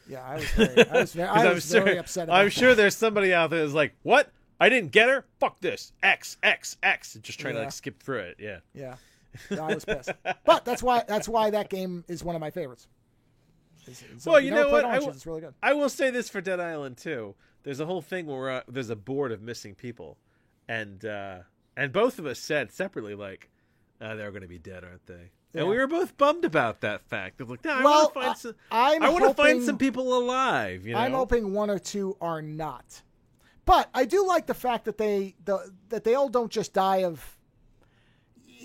Yeah, I was very upset about I'm sure there's somebody out there that's like, what? I didn't get her? Fuck this. X. Just trying to skip through it. Yeah. Yeah. I was pissed. But that's why that game is one of my favorites. Well, you know what? It's really good. I will say this for Dead Island 2. There's a whole thing where there's a board of missing people. And both of us said separately, like, they're going to be dead, aren't they? Yeah. And we were both bummed about that fact. Of like, no, I want to find some people alive. I'm hoping one or two are not. But I do like the fact that they all don't just die of.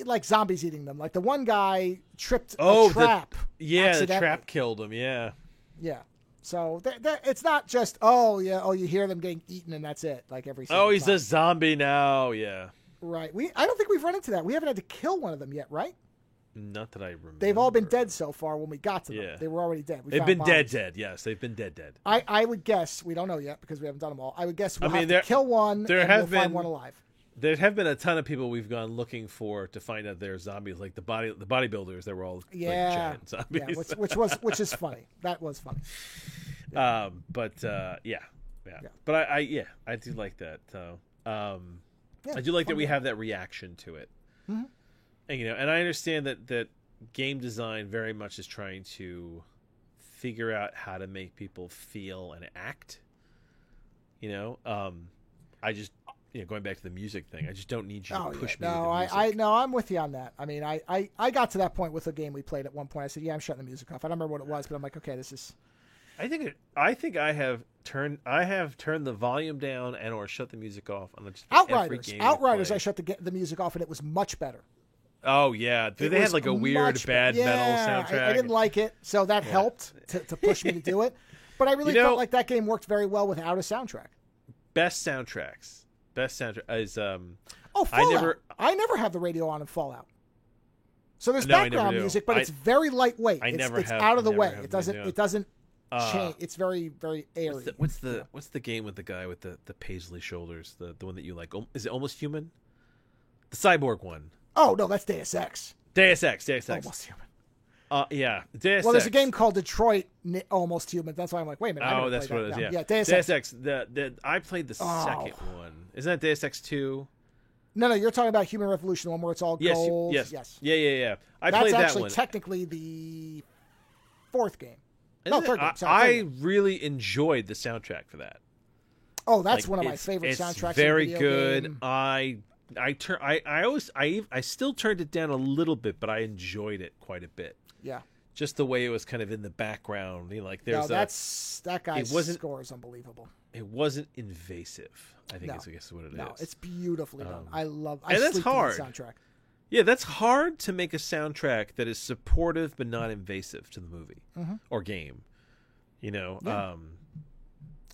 like zombies eating them. Like the one guy tripped Oh, a trap. the accidentally. trap killed him. Yeah. Yeah. So it's not just you hear them getting eaten and that's it. Like every single Oh, he's time. a zombie now. Yeah. Right. I don't think we've run into that. We haven't had to kill one of them yet, right? Not that I remember. They've all been dead so far when we got to them. Yeah. They were already dead. They've been dead. Yes, they've been dead. I would guess, we don't know yet because we haven't done them all. I would guess we'll have to there- kill one there and have we'll find been- one alive. There have been a ton of people we've gone looking for to find out they're zombies, like the bodybuilders. They were all like, giant zombies. Yeah, which is funny. That was funny. Yeah. But I do like that. So, I do like that we have that reaction to it. Mm-hmm. And and I understand that game design very much is trying to figure out how to make people feel and act. I just going back to the music thing, I just don't need you to push me. No, I'm with you on that. I mean, I got to that point with a game we played at one point. I said, I'm shutting the music off. I don't remember what it was, but I'm like, okay, this is. I think I have turned the volume down and or shut the music off on just Outriders. every game Outriders, I I shut the music off and it was much better. Oh yeah, they had like a weird bad metal soundtrack. I didn't like it, so that helped to push me to do it. But I really felt like that game worked very well without a soundtrack. Best soundtrack is Fallout. I never have the radio on in Fallout. So there's No, I never background do. music, but it's very lightweight. It's out of the way. It doesn't change. It's very, very airy. What's the game with the guy with the paisley shoulders? The one that you like? Is it Almost Human? The cyborg one. Oh no, that's Deus Ex. Deus Ex. Almost Human. Yeah. Deus Well, there's Ex. a game called Detroit Almost Human. That's why I'm like, wait a minute. Oh, that's what it is. No. Yeah, Deus Deus Ex. Ex. I played the second one. Isn't that Deus Ex 2? No, you're talking about Human Revolution, the one where it's all gold. Yes. Yeah. I That's played that actually one. technically the fourth game. Isn't Third it? game. Sorry, I third game. really enjoyed the soundtrack for that. Oh, that's Like, one of my favorite soundtracks. Very in a video good. Game. I still turned it down a little bit, but I enjoyed it quite a bit. Yeah. Just the way it was kind of in the background. Like there's that guy's score is unbelievable. It wasn't invasive. I think I guess is what it is. No, it's beautifully done. I and sleep that's hard. to the soundtrack. Yeah, that's hard to make a soundtrack that is supportive but not invasive to the movie or game. Yeah. I'm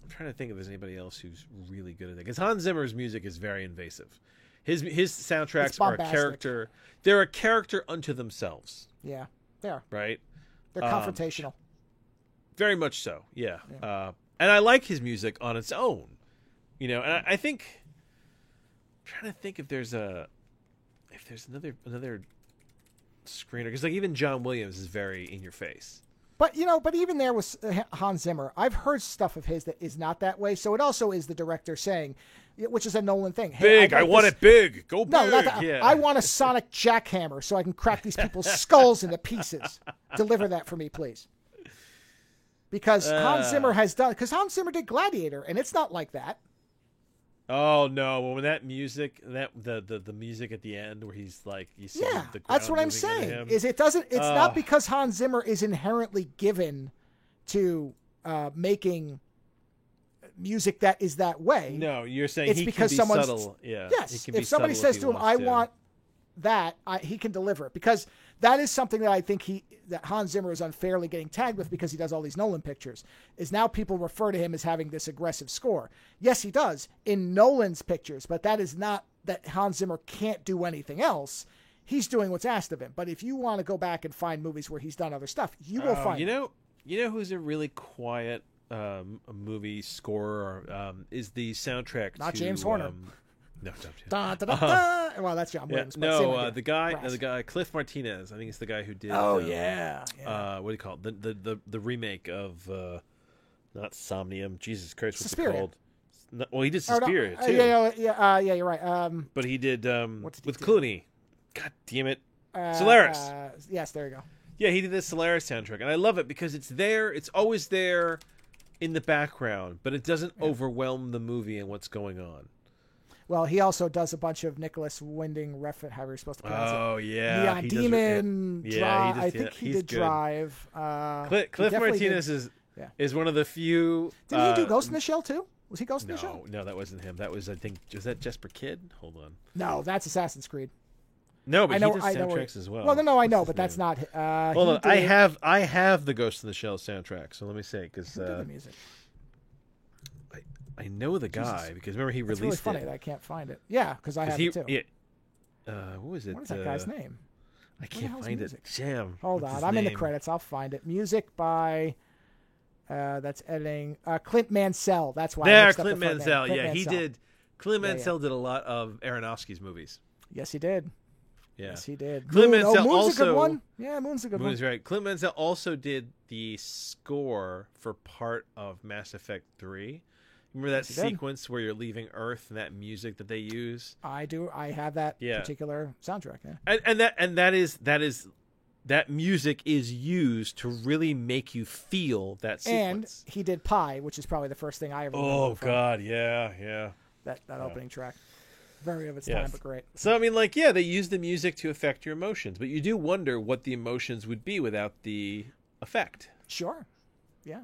trying to think if there's anybody else who's really good at it. Because Hans Zimmer's music is very invasive. His soundtracks are a character. They're a character unto themselves. Yeah, they are. Right? They're confrontational. Very much so. Yeah. And I like his music on its own. And I think I'm trying to think if there's another screener, because like even John Williams is very in your face. But even there with Hans Zimmer, I've heard stuff of his that is not that way. So it also is the director saying, which is a Nolan thing. Hey, Big, I want it big. Go big. No, not that. Yeah. I want a sonic jackhammer so I can crack these people's skulls into pieces. Deliver that for me, please. Because Hans Zimmer Hans Zimmer did Gladiator, and it's not like that. Oh no! When that music, the music at the end where he's like, you see the ground that's what I'm moving into saying. him. Is it doesn't? It's not because Hans Zimmer is inherently given to making music that is that way. No, you're saying it's he because can be someone's subtle. Yeah. Yes. If somebody says to him, "I want that," he can deliver it, because that is something that I think that Hans Zimmer is unfairly getting tagged with, because he does all these Nolan pictures, is now people refer to him as having this aggressive score. Yes, he does in Nolan's pictures, but that is not that Hans Zimmer can't do anything else. He's doing what's asked of him. But if you want to go back and find movies where he's done other stuff, you will find You know who's a really quiet movie scorer is the soundtrack Not to James Horner. No, Da, da, da, da. Well, that's John Williams. But same idea. the guy Cliff Martinez. I think it's the guy who did. Oh yeah. What do you call it? The remake of not Somnium. Jesus Christ, what's Suspiria. it called? Well, he did Suspiria too. Yeah, you're right. But he did what did he with do? Clooney. God damn it, Solaris. Yes, there you go. Yeah, he did the Solaris soundtrack, and I love it because it's there. It's always there in the background, but it doesn't overwhelm the movie and what's going on. Well, he also does a bunch of Nicholas Winding Refn, however you're supposed to pronounce it. Oh yeah, Neon Demon. Drive. I think he did good. Drive. Cliff Martinez is one of the few. Did he do Ghost in the Shell too? Was he Ghost in the Shell? No, that wasn't him. That was, I think, was that Jesper Kidd? Hold on. No, that's Assassin's Creed. No, but I know, he does I know soundtracks as well. Well, no, I What's know, his but that's name? not. Hold he on, I did- have the Ghost in the Shell soundtrack. So let me say, because Who did the music? I know the Jesus. guy because remember he It's really released funny it. that I can't find it. Yeah, because I 'Cause have he, it too. what was it? What is that guy's name? I the can't hell's find it. music? Jam. Hold What's on, his I'm in the name? credits. I'll find it. Music by. That's editing. Clint Mansell. That's why. I There, mixed up the Clint front name. Mansell. Clint Yeah, he Mansell. did. Clint Yeah, yeah. Mansell did a lot of Aronofsky's movies. Yes, he did. Yeah. Yes, he did. Clint Moon. Mansell Moon's a good also- one. Yeah, Moon's a good Moon's right. Clint Mansell also did the score for part of Mass Effect 3. Remember that Yes, he did. sequence where you're leaving Earth and that music that they use? one. I do. I have that Yeah. particular soundtrack. Yeah. And that music is used to really make you feel that And sequence. he did Pie, which is probably the first thing I ever. Oh remember from God, yeah. that opening track. Very of its Yes. time, but great. So I mean, like, yeah, they use the music to affect your emotions, but you do wonder what the emotions would be without the effect. Sure. Yeah.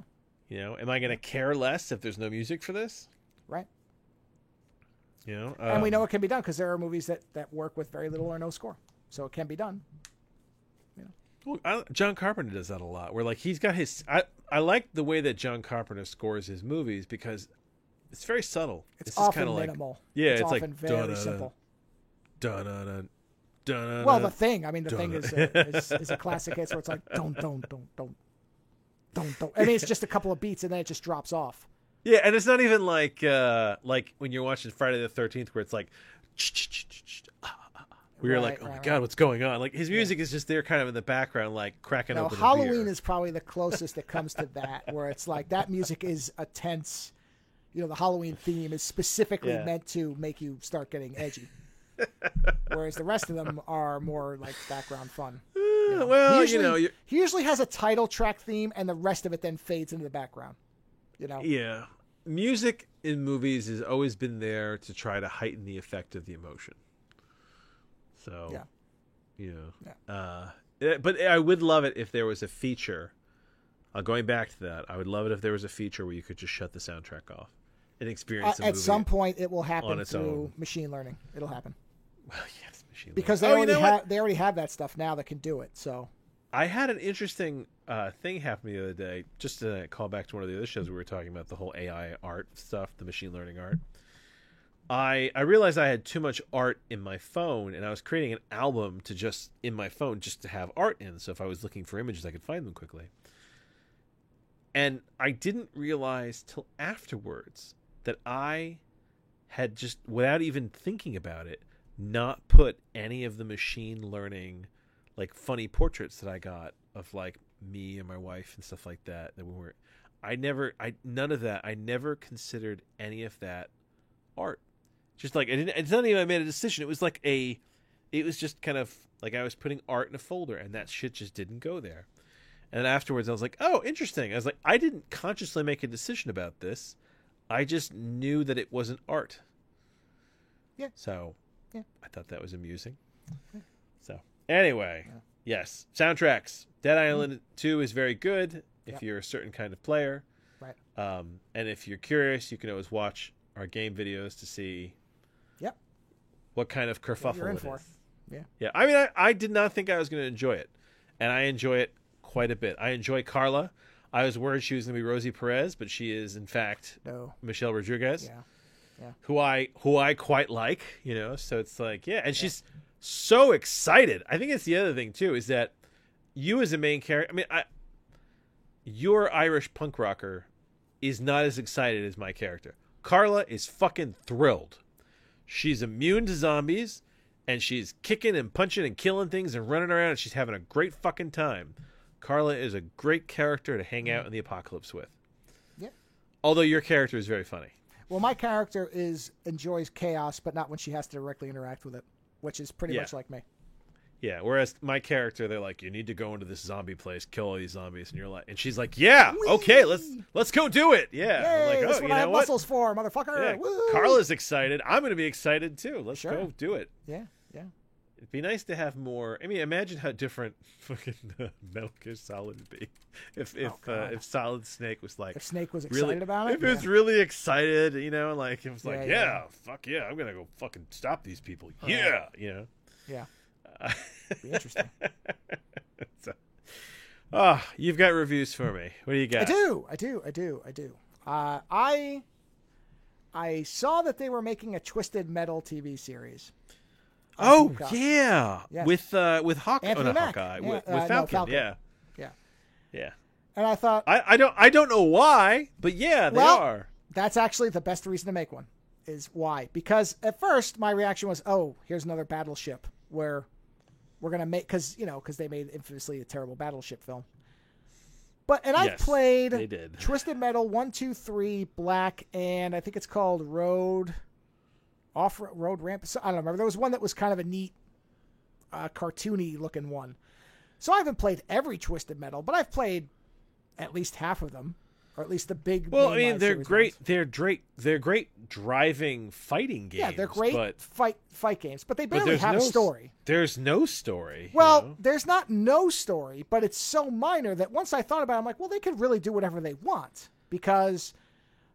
You know, am I going to care less if there's no music for this? Right. You know, And we know it can be done because there are movies that work with very little or no score, so it can be done. Well, John Carpenter does that a lot. Where like he's got his. I like the way that John Carpenter scores his movies because it's very subtle. It's just often kinda like, minimal. yeah, it's it's like often very simple. dun-dun-dun, Well, The Thing. I mean, The Thing dun-dun. is a classic hit where it's like don't. I mean, it's just a couple of beats and then it just drops off. Yeah, and it's not even like when you're watching Friday the 13th where it's like where you're like, oh my God, what's going on? Like his music is just there kind of in the background, like cracking No, open a Halloween beer. is probably the closest it comes to that, where it's like that music is a tense. You know, the Halloween theme is specifically Yeah. meant to make you start getting edgy. Whereas the rest of them are more like background fun. Well, He usually has a title track theme, and the rest of it then fades into the background. You know, yeah. Music in movies has always been there to try to heighten the effect of the emotion. So, Yeah. you know, but I would love it if there was a feature. Going back to that, I would love it if there was a feature where you could just shut the soundtrack off and experience the at movie some point it will on happen its through own. machine learning. It'll happen Well, yes, machine because learning. You know what? they already have that stuff now that can do it. So I had an interesting thing happen the other day, just to call back to one of the other shows we were talking about, the whole AI art stuff, the machine learning art. I realized I had too much art in my phone, and I was creating an album to just in my phone just to have art in, so if I was looking for images, I could find them quickly. And I didn't realize till afterwards that I had just, without even thinking about it, not put any of the machine learning like funny portraits that I got of like me and my wife and stuff like that we were none of that. I never considered any of that art. Just like it's not even I made a decision. It was like it was just kind of like I was putting art in a folder and that shit just didn't go there. And afterwards I was like, oh, interesting. I was like, I didn't consciously make a decision about this. I just knew that it wasn't art. Yeah. So yeah. I thought that was amusing. Yeah. So anyway, yeah. Yes, soundtracks. Dead Island 2 is very good if Yep. you're a certain kind of player. Right. And if you're curious, you can always watch our game videos to see Yep. what kind of kerfuffle you're in it for. is. Yeah. Yeah. I mean, I did not think I was going to enjoy it. And I enjoy it quite a bit. I enjoy Carla. I was worried she was going to be Rosie Perez, but she is, in fact, No. Michelle Rodriguez. Yeah. Yeah. Who I quite like, you know. So it's like, yeah, and she's so excited. I think it's the other thing too is that you as a main character. I mean, your Irish punk rocker is not as excited as my character. Carla is fucking thrilled. She's immune to zombies, and she's kicking and punching and killing things and running around, and she's having a great fucking time. Carla is a great character to hang out in the apocalypse with. Yeah. Although your character is very funny. Well, my character enjoys chaos, but not when she has to directly interact with it, which is pretty much like me. Yeah, whereas my character, they're like, you need to go into this zombie place, kill all these zombies, and you're like, and she's like, yeah, Whee! okay, let's go do it. Yeah, Yay, I'm like, that's oh, what you I know have what? muscles for, motherfucker. Yeah, Woo! Carla's excited. I'm going to be excited too. Let's Sure. go do it. Yeah, yeah. It'd be nice to have more. I mean, imagine how different fucking Metal Gear Solid would be if God. if Solid Snake was like If Snake was excited really about it, If it was really excited, you know, like it was like, Yeah, yeah, fuck yeah, I'm gonna go fucking stop these people. Yeah, you know. Yeah. Be interesting. You've got reviews for me. What do you got? I do. I saw that they were making a Twisted Metal TV series. Oh yeah, yes. with Hawk, Anthony Mack. Hawkeye, Yeah, with no, Falcon. Falcon. Yeah. And I thought, I don't know why, but yeah, they are. That's actually the best reason to make one. Is why? Because at first my reaction was, oh, here's another Battleship where we're gonna make because they made infamously a terrible Battleship film. I've played they did. Twisted Metal 1, 2, 3, Black, and I think it's called Road Ramp. I don't remember. There was one that was kind of a neat, cartoony looking one. So I haven't played every Twisted Metal, but I've played at least half of them, or at least the big. Well, I mean, they're great. Ones. They're great driving fighting games. Yeah, they're great fight games, but they barely have a story. There's no story. Well, there's not no story, but it's so minor that once I thought about it, I'm like, well, they could really do whatever they want because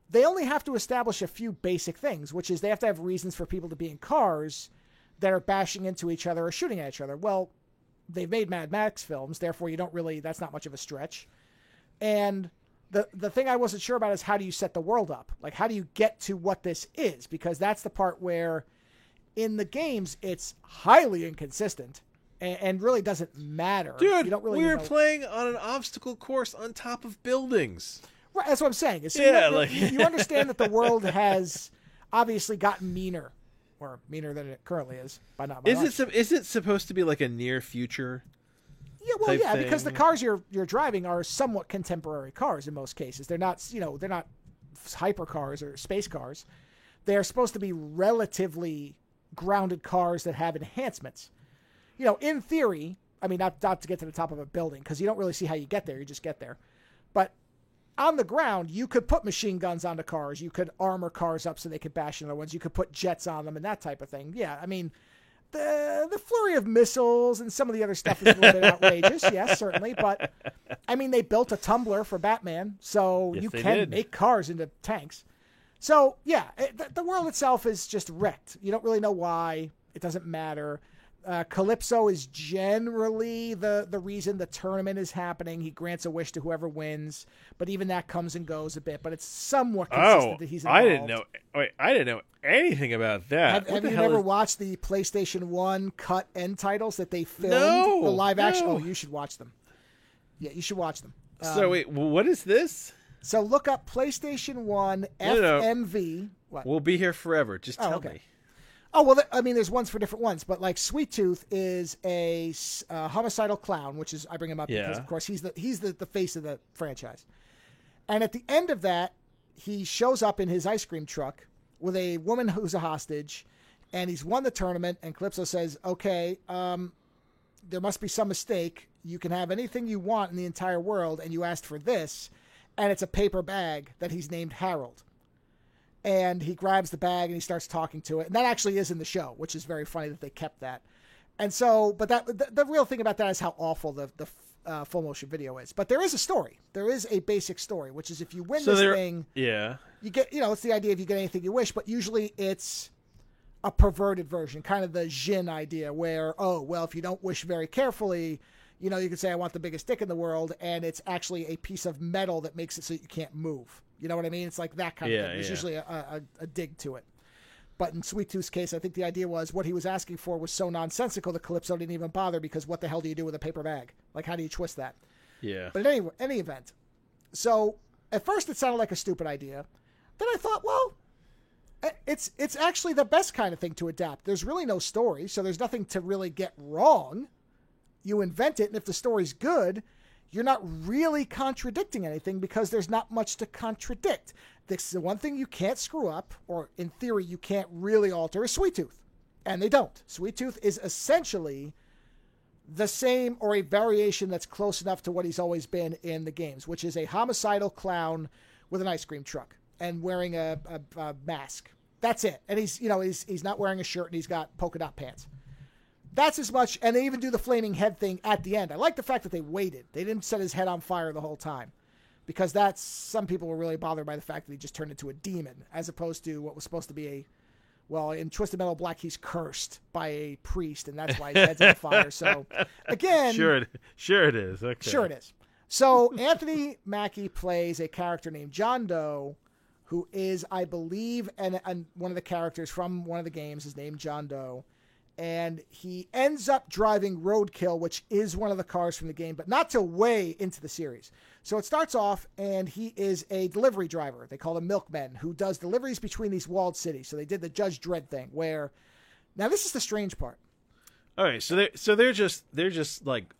they only have to establish a few basic things, which is they have to have reasons for people to be in cars that are bashing into each other or shooting at each other. Well, they've made Mad Max films, therefore that's not much of a stretch. And the thing I wasn't sure about is how do you set the world up? Like, how do you get to what this is? Because that's the part where in the games, it's highly inconsistent and really doesn't matter. Dude, you don't really we were playing on an obstacle course on top of buildings. Right, that's what I'm saying. So you understand that the world has obviously gotten meaner, or meaner than it currently is, by not by much. Is it supposed to be like a near future? Yeah, because the cars you're driving are somewhat contemporary cars in most cases. They're not hypercars or space cars. They're supposed to be relatively grounded cars that have enhancements. In theory, I mean, not to get to the top of a building because you don't really see how you get there. You just get there. But on the ground, you could put machine guns onto cars. You could armor cars up so they could bash other ones. You could put jets on them and that type of thing. Yeah, I mean, the flurry of missiles and some of the other stuff is a little bit outrageous. Yes, certainly. But, I mean, they built a tumbler for Batman, so you can make cars into tanks. So, yeah, the world itself is just wrecked. You don't really know why. It doesn't matter. Calypso is generally the reason the tournament is happening. He grants a wish to whoever wins, but even that comes and goes a bit. But it's somewhat consistent that he's involved. I didn't know anything about that. Have you never watched the PlayStation 1 cut end titles that they filmed? The live action? Oh, you should watch them. Yeah, you should watch them. So wait, what is this? So look up PlayStation 1 FMV. What? We'll be here forever. Just tell me. Oh, well, I mean, there's ones for different ones, but like Sweet Tooth is a homicidal clown, which is, I bring him up because, of course, he's the face of the franchise. And at the end of that, he shows up in his ice cream truck with a woman who's a hostage, and he's won the tournament, and Calypso says, okay, there must be some mistake. You can have anything you want in the entire world, and you asked for this, and it's a paper bag that he's named Harold. And he grabs the bag and he starts talking to it. And that actually is in the show, which is very funny that they kept that. And so, but the real thing about that is how awful the full motion video is. But there is a story. There is a basic story, which is if you win this thing, you get, it's the idea of you get anything you wish, but usually it's a perverted version, kind of the Jin idea where, oh, well, if you don't wish very carefully, you can say, I want the biggest dick in the world. And it's actually a piece of metal that makes it so you can't move. You know what I mean? It's like that kind of thing. There's usually a dig to it. But in Sweet Tooth's case, I think the idea was what he was asking for was so nonsensical that Calypso didn't even bother because what the hell do you do with a paper bag? Like, how do you twist that? Yeah. But in any event, so at first it sounded like a stupid idea. Then I thought, well, it's actually the best kind of thing to adapt. There's really no story, so there's nothing to really get wrong. You invent it, and if the story's good, you're not really contradicting anything because there's not much to contradict. This is the one thing you can't screw up, or in theory you can't really alter, is Sweet Tooth. And they don't. Sweet Tooth is essentially the same or a variation that's close enough to what he's always been in the games, which is a homicidal clown with an ice cream truck and wearing a mask. That's it. And he's not wearing a shirt and he's got polka dot pants. That's as much, and they even do the flaming head thing at the end. I like the fact that they waited. They didn't set his head on fire the whole time. Because some people were really bothered by the fact that he just turned into a demon, as opposed to what was supposed to be Well, in Twisted Metal Black, he's cursed by a priest, and that's why his head's on fire. So, again... Sure it is. Okay. Sure it is. So, Anthony Mackie plays a character named John Doe, who is, I believe, and one of the characters from one of the games is named John Doe. And he ends up driving Roadkill, which is one of the cars from the game, but not till way into the series. So it starts off, and he is a delivery driver. They call him Milkman, who does deliveries between these walled cities. So they did the Judge Dredd thing, where now this is the strange part. All right, so they're just like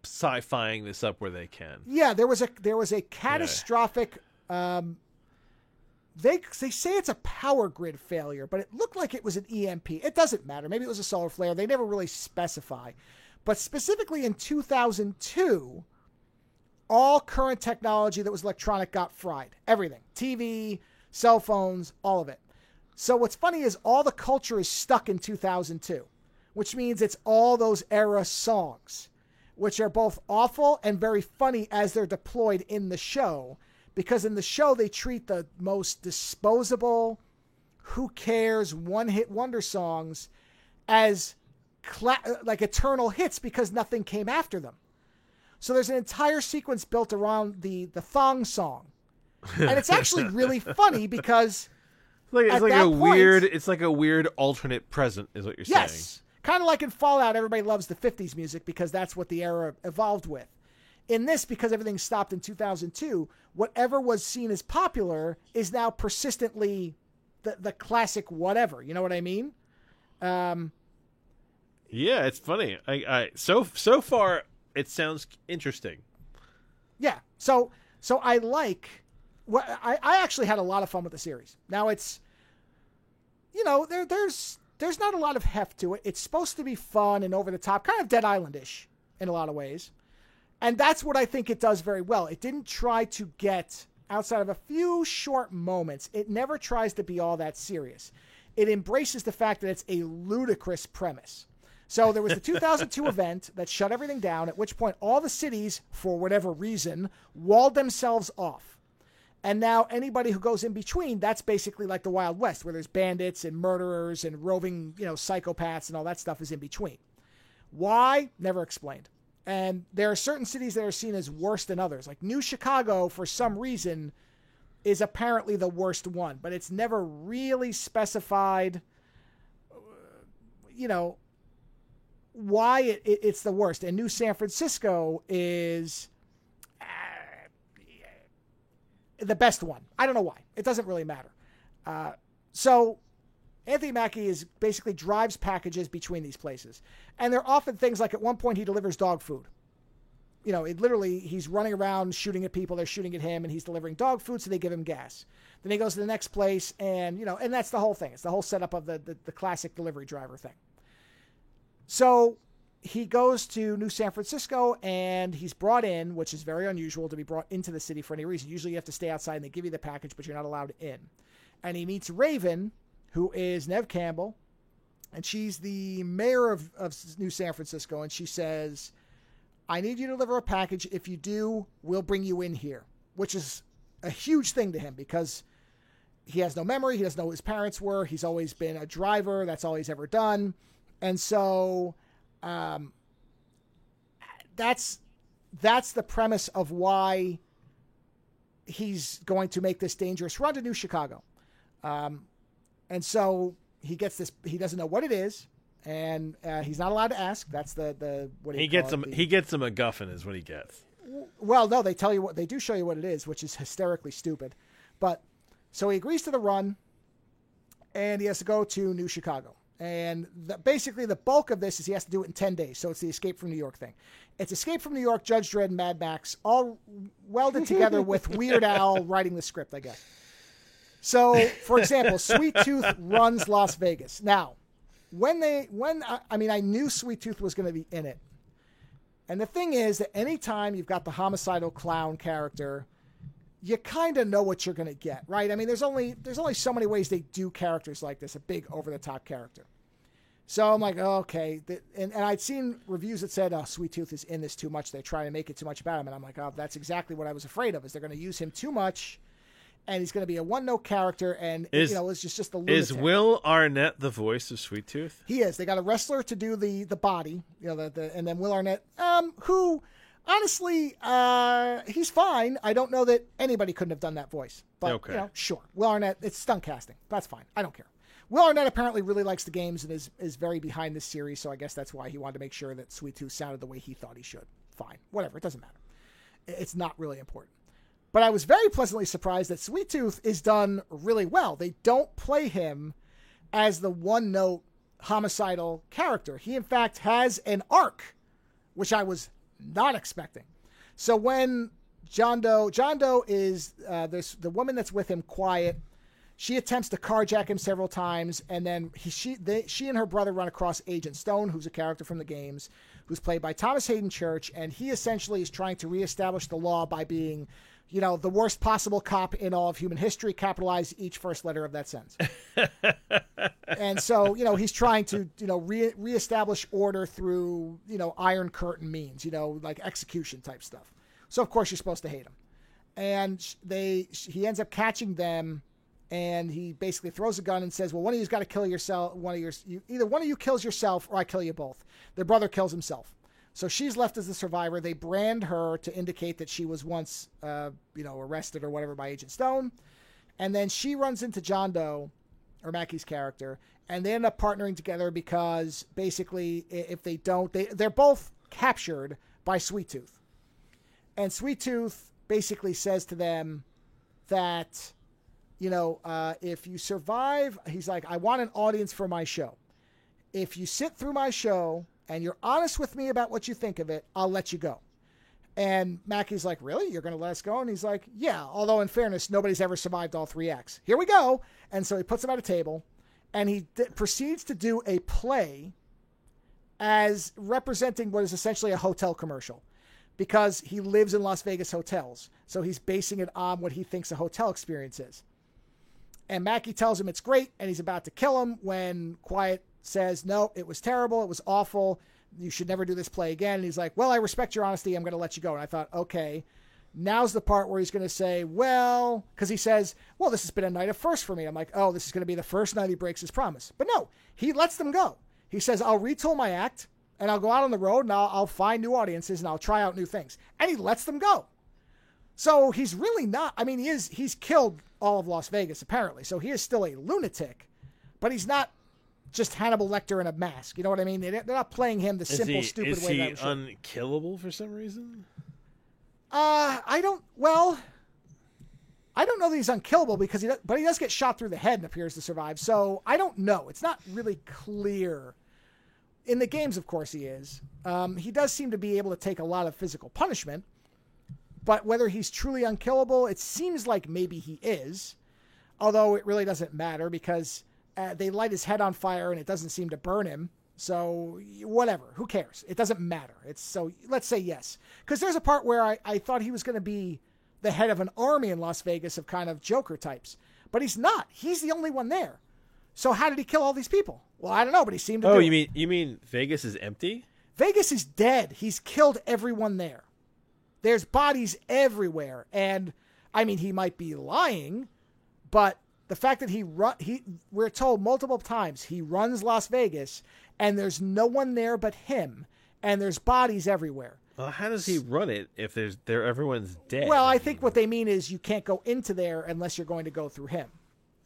sci-fiing this up where they can. Yeah, there was a catastrophic. They say it's a power grid failure, but it looked like it was an EMP. It doesn't matter. Maybe it was a solar flare. They never really specify. But specifically in 2002, all current technology that was electronic got fried. Everything. TV, cell phones, all of it. So what's funny is all the culture is stuck in 2002, which means it's all those era songs, which are both awful and very funny as they're deployed in the show. Because in the show, they treat the most disposable, who cares, one-hit wonder songs as like eternal hits because nothing came after them. So there's an entire sequence built around the thong song. And it's actually really funny because it's like a weird alternate present is what you're saying. Yes. Kind of like in Fallout, everybody loves the 50s music because that's what the era evolved with. In this, because everything stopped in 2002, whatever was seen as popular is now persistently the classic whatever. You know what I mean? Yeah, it's funny. So far it sounds interesting. Yeah. So I like what I actually had a lot of fun with the series. Now it's, there's not a lot of heft to it. It's supposed to be fun and over the top, kind of Dead Island-ish in a lot of ways. And that's what I think it does very well. It didn't try to get, outside of a few short moments, it never tries to be all that serious. It embraces the fact that it's a ludicrous premise. So there was the 2002 event that shut everything down, at which point all the cities, for whatever reason, walled themselves off. And now anybody who goes in between, that's basically like the Wild West, where there's bandits and murderers and roving, psychopaths and all that stuff is in between. Why? Never explained. And there are certain cities that are seen as worse than others. Like New Chicago, for some reason, is apparently the worst one. But it's never really specified, why it's the worst. And New San Francisco is the best one. I don't know why. It doesn't really matter. So Anthony Mackie basically drives packages between these places. And they're often things like at one point he delivers dog food. He's running around shooting at people. They're shooting at him and he's delivering dog food. So they give him gas. Then he goes to the next place and, and that's the whole thing. It's the whole setup of the classic delivery driver thing. So he goes to New San Francisco and he's brought in, which is very unusual to be brought into the city for any reason. Usually you have to stay outside and they give you the package, but you're not allowed in. And he meets Raven, who is Neve Campbell, and she's the mayor of New San Francisco, and she says, I need you to deliver a package. If you do, we'll bring you in here, which is a huge thing to him because he has no memory. He doesn't know who his parents were. He's always been a driver. That's all he's ever done. And so that's the premise of why he's going to make this dangerous run to New Chicago. And so he gets this. He doesn't know what it is, and he's not allowed to ask. That's the what he gets him. He gets a MacGuffin, is what he gets. Well, no, they tell you what they do. Show you what it is, which is hysterically stupid. But so he agrees to the run, and he has to go to New Chicago. And basically, the bulk of this is he has to do it in 10 days. So it's the Escape from New York thing. It's Escape from New York, Judge Dredd, and Mad Max, all welded together with Weird Al writing the script, I guess. So, for example, Sweet Tooth runs Las Vegas. Now, I knew Sweet Tooth was going to be in it. And the thing is that anytime you've got the homicidal clown character, you kind of know what you're going to get, right? I mean, there's only so many ways they do characters like this, a big over-the-top character. So I'm like, oh, okay. And I'd seen reviews that said, oh, Sweet Tooth is in this too much. They're trying to make it too much about him. And I'm like, oh, that's exactly what I was afraid of, is they're going to use him too much. and he's going to be a one-note character, and it's just a lunatic. Is Will Arnett the voice of Sweet Tooth? He is. They got a wrestler to do the body, and then Will Arnett, who honestly, he's fine. I don't know that anybody couldn't have done that voice, but sure. Will Arnett, it's stunt casting. That's fine. I don't care. Will Arnett apparently really likes the games and is very behind this series, so I guess that's why he wanted to make sure that Sweet Tooth sounded the way he thought he should. Fine. Whatever. It doesn't matter. It's not really important. But I was very pleasantly surprised that Sweet Tooth is done really well. They don't play him as the one-note homicidal character. He, in fact, has an arc, which I was not expecting. So when John Doe is the woman that's with him, Quiet. She attempts to carjack him several times, and then she and her brother run across Agent Stone, who's a character from the games, who's played by Thomas Hayden Church, and he essentially is trying to reestablish the law by being, the worst possible cop in all of human history, capitalize each first letter of that sentence. And so, he's trying to, reestablish order through, Iron Curtain means, like execution type stuff. So, of course, you're supposed to hate him. And he ends up catching them. And he basically throws a gun and says, well, one of you's got to kill yourself. Either one of you kills yourself or I kill you both. Their brother kills himself. So she's left as the survivor. They brand her to indicate that she was once, arrested or whatever by Agent Stone. And then she runs into John Doe, or Mackey's character, and they end up partnering together because basically if they don't, they're both captured by Sweet Tooth. And Sweet Tooth basically says to them that, if you survive, he's like, I want an audience for my show. If you sit through my show and you're honest with me about what you think of it, I'll let you go. And Mackey's like, really? You're going to let us go? And he's like, yeah, although in fairness, nobody's ever survived all 3 acts. Here we go. And so he puts him at a table and he proceeds to do a play as representing what is essentially a hotel commercial because he lives in Las Vegas hotels. So he's basing it on what he thinks a hotel experience is. And Mackey tells him it's great, and he's about to kill him when Quiet says, no, it was terrible. It was awful. You should never do this play again. And he's like, well, I respect your honesty. I'm going to let you go. And I thought, okay, now's the part where he's going to say, well, because he says, well, this has been a night of first for me. I'm like, oh, this is going to be the first night he breaks his promise. But no, he lets them go. He says, I'll retool my act, and I'll go out on the road, and I'll find new audiences, and I'll try out new things. And he lets them go. So he's really not, he's killed all of Las Vegas, apparently. So he is still a lunatic, but he's not just Hannibal Lecter in a mask. You know what I mean? They're not playing him the simple, stupid way that Is he unkillable for some reason? I don't know that he's unkillable because he does get shot through the head and appears to survive. So I don't know. It's not really clear. In the games, of course, he is. He does seem to be able to take a lot of physical punishment. But whether he's truly unkillable, it seems like maybe he is. Although it really doesn't matter because they light his head on fire and it doesn't seem to burn him. So whatever, who cares? It doesn't matter. So let's say yes. Because there's a part where I thought he was going to be the head of an army in Las Vegas of kind of Joker types. But he's not. He's the only one there. So how did he kill all these people? Well, I don't know, but he seemed to do it. You mean Vegas is empty? Vegas is dead. He's killed everyone there. There's bodies everywhere. And, he might be lying, but the fact that we're told multiple times he runs Las Vegas, and there's no one there but him, and there's bodies everywhere. Well, how does he run it if everyone's dead? Well, I think what they mean is you can't go into there unless you're going to go through him.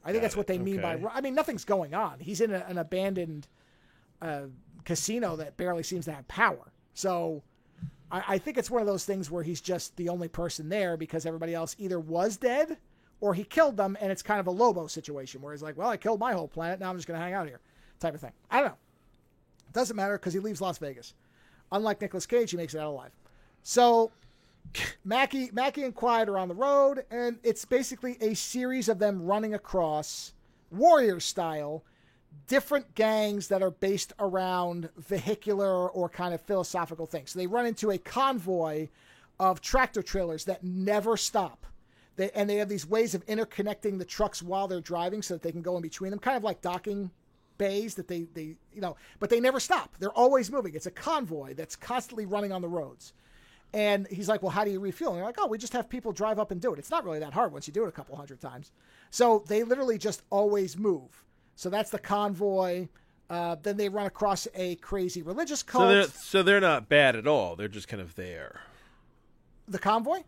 I think that's what they mean by... nothing's going on. He's in an abandoned casino that barely seems to have power. So... I think it's one of those things where he's just the only person there because everybody else either was dead or he killed them, and it's kind of a Lobo situation where he's like, well, I killed my whole planet, now I'm just going to hang out here type of thing. I don't know. It doesn't matter because he leaves Las Vegas. Unlike Nicolas Cage, he makes it out alive. So Mackey and Quiet are on the road, and it's basically a series of them running across, warrior style, different gangs that are based around vehicular or kind of philosophical things. So they run into a convoy of tractor trailers that never stop. They have these ways of interconnecting the trucks while they're driving so that they can go in between them, kind of like docking bays that they but they never stop. They're always moving. It's a convoy that's constantly running on the roads. And he's like, well, how do you refuel? And they're like, oh, we just have people drive up and do it. It's not really that hard once you do it a couple hundred times. So they literally just always move. So that's the convoy. Then they run across a crazy religious cult. So they're not bad at all. They're just kind of there. The convoy?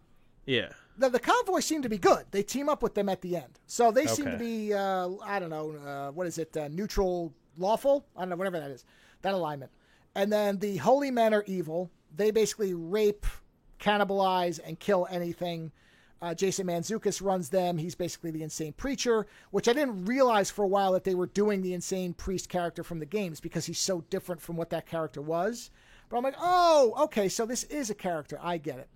Yeah. The convoy seem to be good. They team up with them at the end. So they seem to be, I don't know, what is it, neutral, lawful? I don't know, whatever that is. That alignment. And then the holy men are evil. They basically rape, cannibalize, and kill anything. Jason Mantzoukas runs them. He's basically the insane preacher, which I didn't realize for a while that they were doing the insane priest character from the games because he's so different from what that character was. But I'm like, oh, okay, so this is a character. I get it.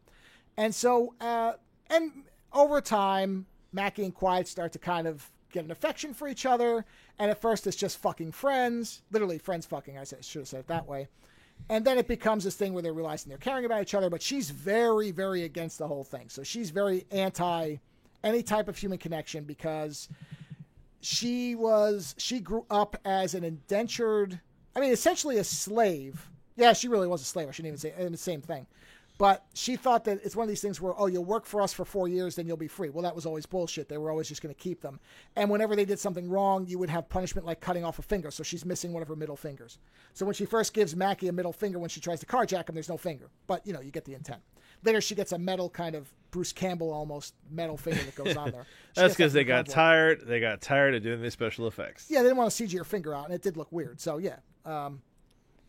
And so, and over time, Mackie and Quiet start to kind of get an affection for each other. And at first, it's just fucking friends. Literally, friends fucking. I should have said it that way. And then it becomes this thing where they're realizing they're caring about each other, but she's very, very against the whole thing. So she's very anti any type of human connection because she grew up as an indentured, essentially a slave. Yeah, she really was a slave. I shouldn't even say the same thing. But she thought that it's one of these things where, oh, you'll work for us for 4 years, then you'll be free. Well, that was always bullshit. They were always just going to keep them. And whenever they did something wrong, you would have punishment like cutting off a finger. So she's missing one of her middle fingers. So when she first gives Mackie a middle finger when she tries to carjack him, there's no finger. But, you get the intent. Later, she gets a metal kind of Bruce Campbell almost metal finger that goes on there. That's because they got tired. They got tired of doing the special effects. Yeah, they didn't want to CG her finger out, and it did look weird. So, yeah. And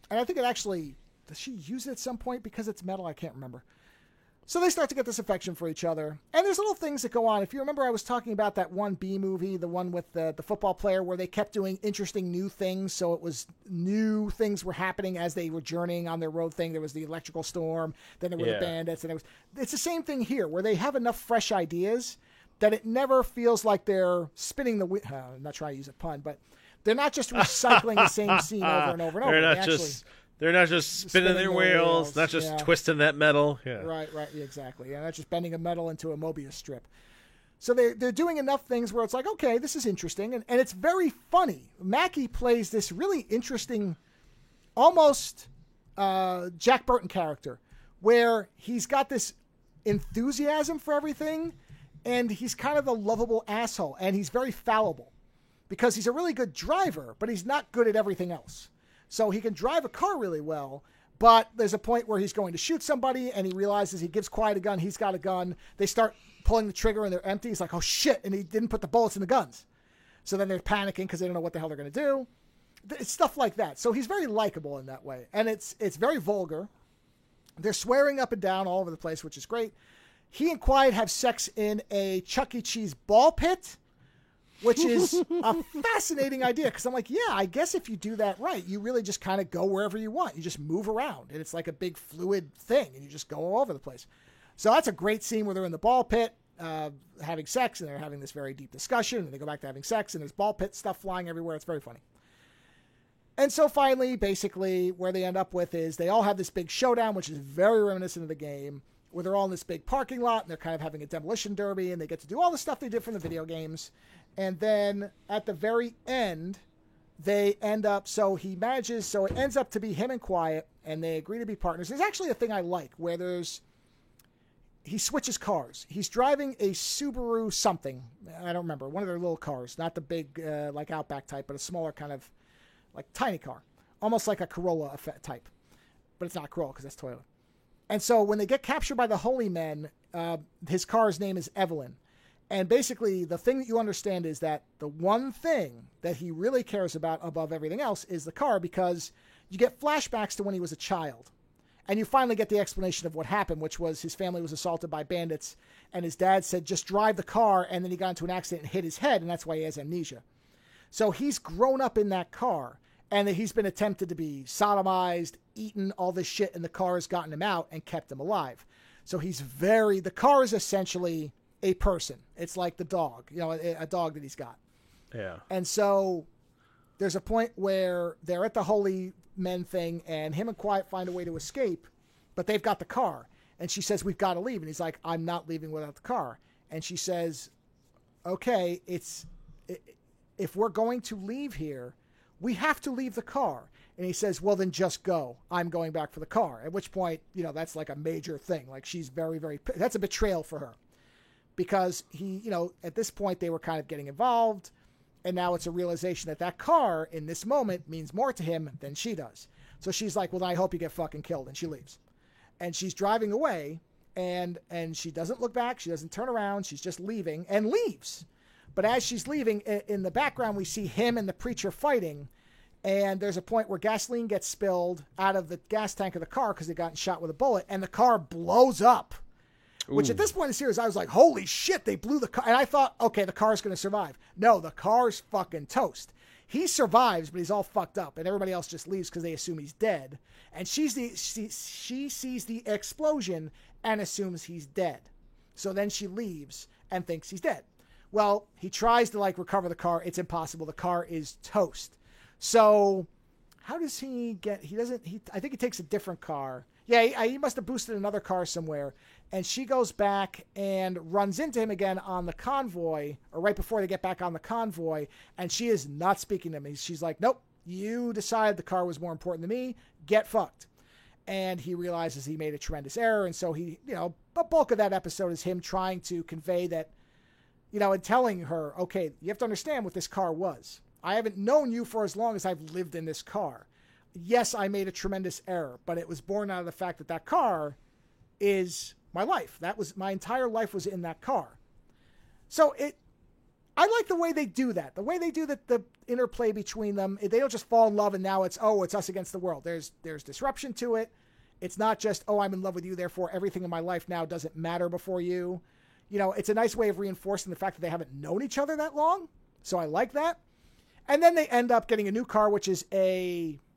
I think it actually... Does she use it at some point because it's metal? I can't remember. So they start to get this affection for each other. And there's little things that go on. If you remember, I was talking about that one B movie, the one with the football player, where they kept doing interesting new things. So it was new things were happening as they were journeying on their road thing. There was the electrical storm. Then there were the bandits. And it's the same thing here, where they have enough fresh ideas that it never feels like they're spinning the wheel. I'm not trying to use a pun, but they're not just recycling the same scene over and over and over. They're not just spinning their wheels, not just twisting that metal. Yeah. Right, exactly. Yeah, not just bending a metal into a Mobius strip. So they're doing enough things where it's like, okay, this is interesting. And it's very funny. Mackie plays this really interesting, almost Jack Burton character, where he's got this enthusiasm for everything, and he's kind of a lovable asshole, and he's very fallible because he's a really good driver, but he's not good at everything else. So he can drive a car really well, but there's a point where he's going to shoot somebody, and he realizes he gives Quiet a gun. He's got a gun. They start pulling the trigger, and they're empty. He's like, oh, shit, and he didn't put the bullets in the guns. So then they're panicking because they don't know what the hell they're going to do. It's stuff like that. So he's very likable in that way, and it's very vulgar. They're swearing up and down all over the place, which is great. He and Quiet have sex in a Chuck E. Cheese ball pit, which is a fascinating idea because I'm like, yeah, I guess if you do that right, you really just kind of go wherever you want. You just move around, and it's like a big fluid thing, and you just go all over the place. So that's a great scene where they're in the ball pit having sex, and they're having this very deep discussion, and they go back to having sex, and there's ball pit stuff flying everywhere. It's very funny. And so finally, basically, where they end up with is they all have this big showdown, which is very reminiscent of the game, where they're all in this big parking lot, and they're kind of having a demolition derby, and they get to do all the stuff they did from the video games. And then at the very end, they end up, so it ends up to be him and Quiet, and they agree to be partners. There's actually a thing I like where he switches cars. He's driving a Subaru something. I don't remember. One of their little cars, not the big, like Outback type, but a smaller kind of, like tiny car. Almost like a Corolla type. But it's not a Corolla because that's Toyota. And so when they get captured by the Holy Men, his car's name is Evelyn. And basically, the thing that you understand is that the one thing that he really cares about above everything else is the car, because you get flashbacks to when he was a child. And you finally get the explanation of what happened, which was his family was assaulted by bandits, and his dad said, just drive the car, and then he got into an accident and hit his head, and that's why he has amnesia. So he's grown up in that car, and that he's been attempted to be sodomized, eaten, all this shit, and the car has gotten him out and kept him alive. So the car is essentially a person. It's like the dog, a dog that he's got. Yeah. And so there's a point where they're at the Holy Men thing, and him and Quiet find a way to escape, but they've got the car. And she says, we've got to leave. And he's like, I'm not leaving without the car. And she says, okay, if we're going to leave here, we have to leave the car. And he says, well, then just go. I'm going back for the car. At which point, that's like a major thing. Like she's very, very, that's a betrayal for her. Because he, at this point they were kind of getting involved. And now it's a realization that car in this moment means more to him than she does. So she's like, well, I hope you get fucking killed. And she leaves. And she's driving away and she doesn't look back. She doesn't turn around. She's just leaving and leaves. But as she's leaving, in the background, we see him and the preacher fighting. And there's a point where gasoline gets spilled out of the gas tank of the car because they gotten shot with a bullet, and the car blows up. Ooh. Which at this point in the series, I was like, holy shit, they blew the car. And I thought, okay, the car's going to survive. No, the car's fucking toast. He survives, but he's all fucked up, and everybody else just leaves because they assume he's dead. And she sees the explosion and assumes he's dead. So then she leaves and thinks he's dead. Well, he tries to recover the car. It's impossible. The car is toast. So how does he get, I think he takes a different car. Yeah, he must have boosted another car somewhere. And she goes back and runs into him again on the convoy, or right before they get back on the convoy. And she is not speaking to him. She's like, nope, you decided the car was more important than me. Get fucked. And he realizes he made a tremendous error. And so he, a bulk of that episode is him trying to convey that, and telling her, okay, you have to understand what this car was. I haven't known you for as long as I've lived in this car. Yes, I made a tremendous error, but it was born out of the fact that car is my life. That was my entire life was in that car. So I like the way they do that. The way they do that, the interplay between them. They don't just fall in love and now it's us against the world. There's disruption to it. It's not just, I'm in love with you, therefore everything in my life now doesn't matter before you. It's a nice way of reinforcing the fact that they haven't known each other that long. So I like that. And then they end up getting a new car, which is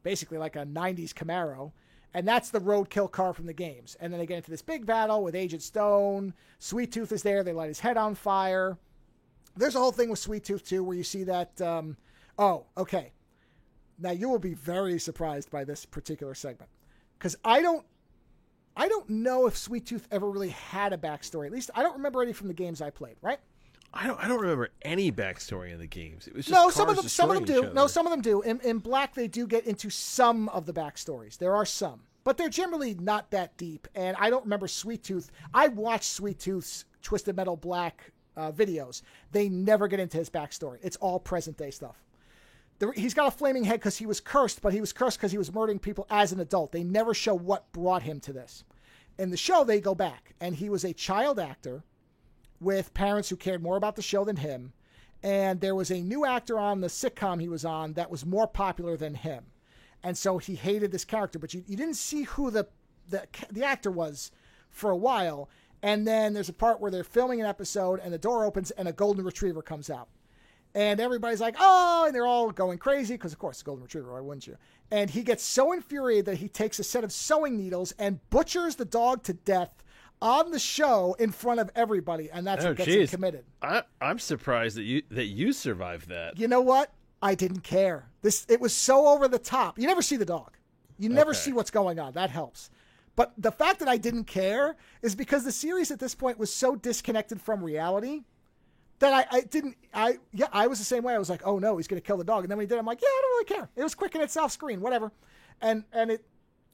basically like a 90s Camaro. And that's the roadkill car from the games. And then they get into this big battle with Agent Stone. Sweet Tooth is there. They light his head on fire. There's a whole thing with Sweet Tooth, too, where you see that. Okay. Now, you will be very surprised by this particular segment. Because I don't know if Sweet Tooth ever really had a backstory. At least I don't remember any from the games I played, right? I don't remember any backstory in the games. It was just some of them do. No, some of them do. In Black, they do get into some of the backstories. There are some, but they're generally not that deep. And I don't remember Sweet Tooth. I watched Sweet Tooth's Twisted Metal Black videos. They never get into his backstory. It's all present day stuff. He's got a flaming head because he was cursed, but he was cursed because he was murdering people as an adult. They never show what brought him to this. In the show, they go back, and he was a child actor with parents who cared more about the show than him. And there was a new actor on the sitcom he was on that was more popular than him. And so he hated this character, but you didn't see who the actor was for a while. And then there's a part where they're filming an episode and the door opens and a golden retriever comes out. And everybody's like, oh, and they're all going crazy because, of course, it's a golden retriever, why wouldn't you? And he gets so infuriated that he takes a set of sewing needles and butchers the dog to death on the show in front of everybody, and that's what gets him committed. I'm surprised that you survived that. You know what? I didn't care. It was so over the top. You never see the dog. You never see what's going on. That helps. But the fact that I didn't care is because the series at this point was so disconnected from reality that I was the same way. I was like, oh no, he's going to kill the dog. And then when he did, I'm like, yeah, I don't really care. It was quick and it's off screen, whatever. And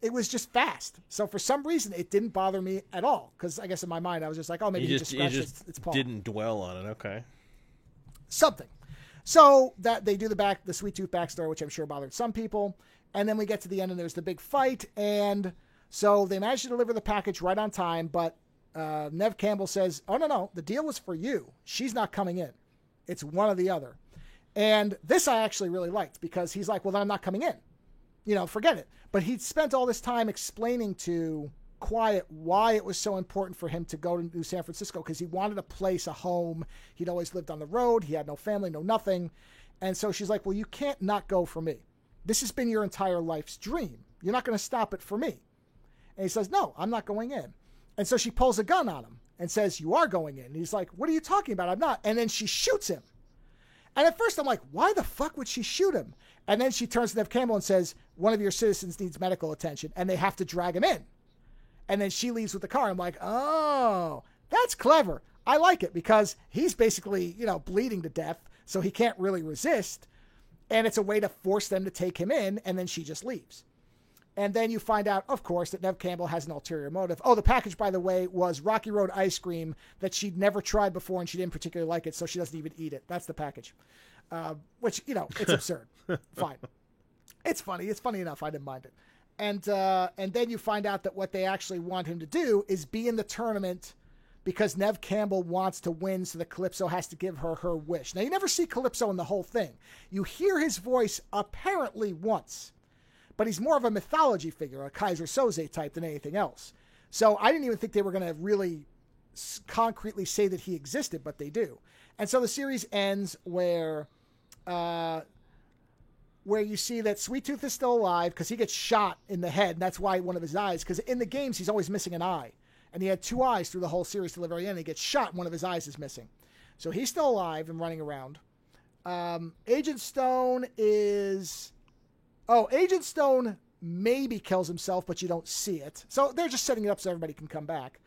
it was just fast. So for some reason, it didn't bother me at all. Because I guess in my mind, I was just like, oh, maybe he just scratched its paw. Didn't dwell on it. Okay. Something. So that they do the Sweet Tooth backstory, which I'm sure bothered some people. And then we get to the end and there's the big fight. And so they managed to deliver the package right on time. But Nev Campbell says, oh, no, the deal was for you. She's not coming in. It's one or the other. And this I actually really liked because he's like, well, then I'm not coming in. Forget it. But he'd spent all this time explaining to Quiet why it was so important for him to go to New San Francisco because he wanted a place, a home. He'd always lived on the road. He had no family, no nothing. And so she's like, well, you can't not go for me. This has been your entire life's dream. You're not going to stop it for me. And he says, no, I'm not going in. And so she pulls a gun on him and says, you are going in. And he's like, what are you talking about? I'm not. And then she shoots him. And at first I'm like, why the fuck would she shoot him? And then she turns to Nev Campbell and says, one of your citizens needs medical attention, and they have to drag him in. And then she leaves with the car. I'm like, oh, that's clever. I like it because he's basically, bleeding to death, so he can't really resist. And it's a way to force them to take him in, and then she just leaves. And then you find out, of course, that Nev Campbell has an ulterior motive. Oh, the package, by the way, was Rocky Road ice cream that she'd never tried before, and she didn't particularly like it, so she doesn't even eat it. That's the package. Which, it's absurd. Fine. It's funny. It's funny enough. I didn't mind it. And then you find out that what they actually want him to do is be in the tournament because Nev Campbell wants to win, so that Calypso has to give her her wish. Now, you never see Calypso in the whole thing. You hear his voice apparently once, but he's more of a mythology figure, a Kaiser Soze type than anything else. So I didn't even think they were going to really concretely say that he existed, but they do. And so the series ends where you see that Sweet Tooth is still alive because he gets shot in the head, and that's why one of his eyes, because in the games he's always missing an eye. And he had 2 eyes through the whole series to the very end. He gets shot, and one of his eyes is missing. So he's still alive and running around. Agent Stone maybe kills himself, but you don't see it. So they're just setting it up so everybody can come back.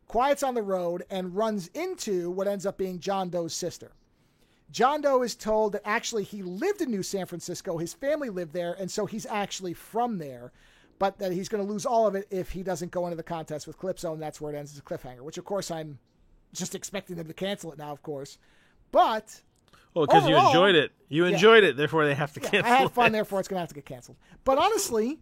Quiet's on the road and runs into what ends up being John Doe's sister. John Doe is told that actually he lived in New San Francisco. His family lived there, and so he's actually from there. But that he's going to lose all of it if he doesn't go into the contest with Calypso, and that's where it ends as a cliffhanger, which, of course, I'm just expecting them to cancel it now, of course. But well, because you enjoyed it. You enjoyed it, therefore they have to cancel it. I had fun, therefore it's going to have to get canceled. But honestly,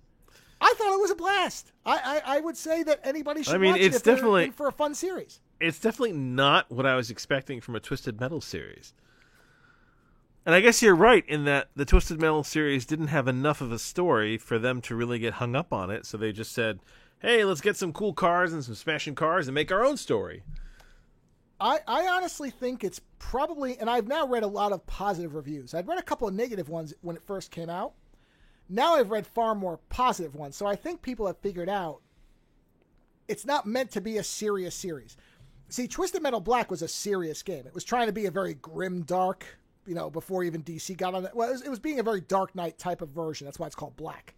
I thought it was a blast. I would say that anybody should watch it if they're in for a fun series. It's definitely not what I was expecting from a Twisted Metal series. And I guess you're right in that the Twisted Metal series didn't have enough of a story for them to really get hung up on it. So they just said, hey, let's get some cool cars and some smashing cars and make our own story. I honestly think it's probably, and I've now read a lot of positive reviews. I'd read a couple of negative ones when it first came out. Now I've read far more positive ones. So I think people have figured out it's not meant to be a serious series. See, Twisted Metal Black was a serious game. It was trying to be a very grim, dark, before even DC got on that. Well, it was being a very Dark Knight type of version. That's why it's called Black.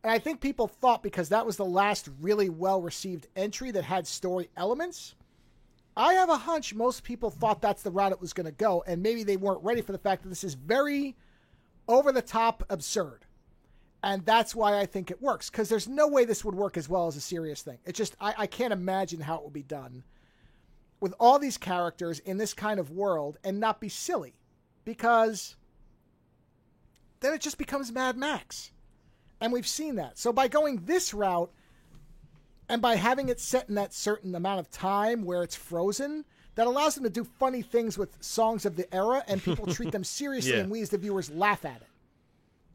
And I think people thought because that was the last really well-received entry that had story elements, I have a hunch most people thought that's the route it was going to go, and maybe they weren't ready for the fact that this is very over-the-top absurd. And that's why I think it works, because there's no way this would work as well as a serious thing. It's just, I can't imagine how it would be done with all these characters in this kind of world and not be silly, because then it just becomes Mad Max. And we've seen that. So by going this route and by having it set in that certain amount of time where it's frozen, that allows them to do funny things with songs of the era and people treat them seriously and we as the viewers laugh at it.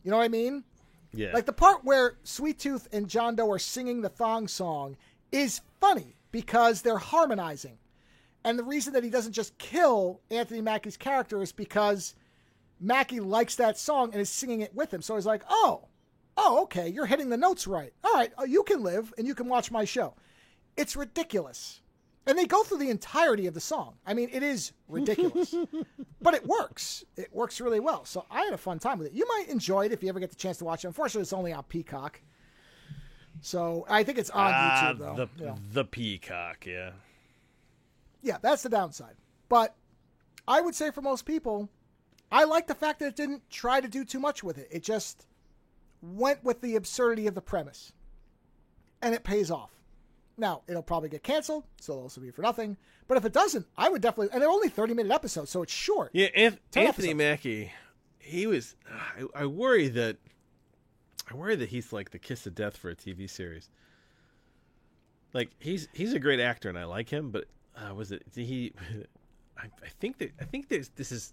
You know what I mean? Yeah. Like the part where Sweet Tooth and John Doe are singing the thong song is funny because they're harmonizing. And the reason that he doesn't just kill Anthony Mackie's character is because Mackie likes that song and is singing it with him. So he's like, oh, okay, you're hitting the notes right. All right, you can live and you can watch my show. It's ridiculous. And they go through the entirety of the song. I mean, it is ridiculous. But it works. It works really well. So I had a fun time with it. You might enjoy it if you ever get the chance to watch it. Unfortunately, it's only on Peacock. So I think it's on YouTube, though. The Peacock, yeah. Yeah, that's the downside. But I would say for most people, I like the fact that it didn't try to do too much with it. It just went with the absurdity of the premise. And it pays off. Now, it'll probably get canceled, so it'll also be for nothing. But if it doesn't, I would definitely... And they're only 30-minute episodes, so it's short. Yeah, Anthony Mackie, he was... I worry that he's like the kiss of death for a TV series. Like, he's a great actor, and I like him, but was it... I think this is...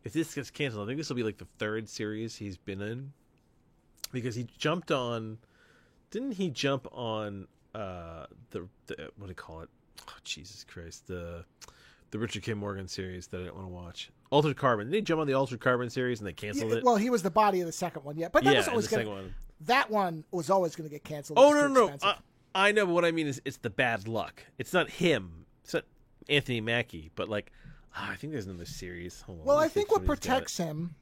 If this gets canceled, I think this will be like the third series he's been in. Because he jumped on... Didn't he jump on... the what do you call it? Oh, Jesus Christ! The Richard K. Morgan series that I didn't want to watch. Altered Carbon. Did they jump on the Altered Carbon series and they canceled it? Well, he was the body of the second one, but that was always that one was always going to get canceled. Oh no! I know, but what I mean is it's the bad luck. It's not him. It's not Anthony Mackie, but like I think there's another series. Hold on, I think what protects him.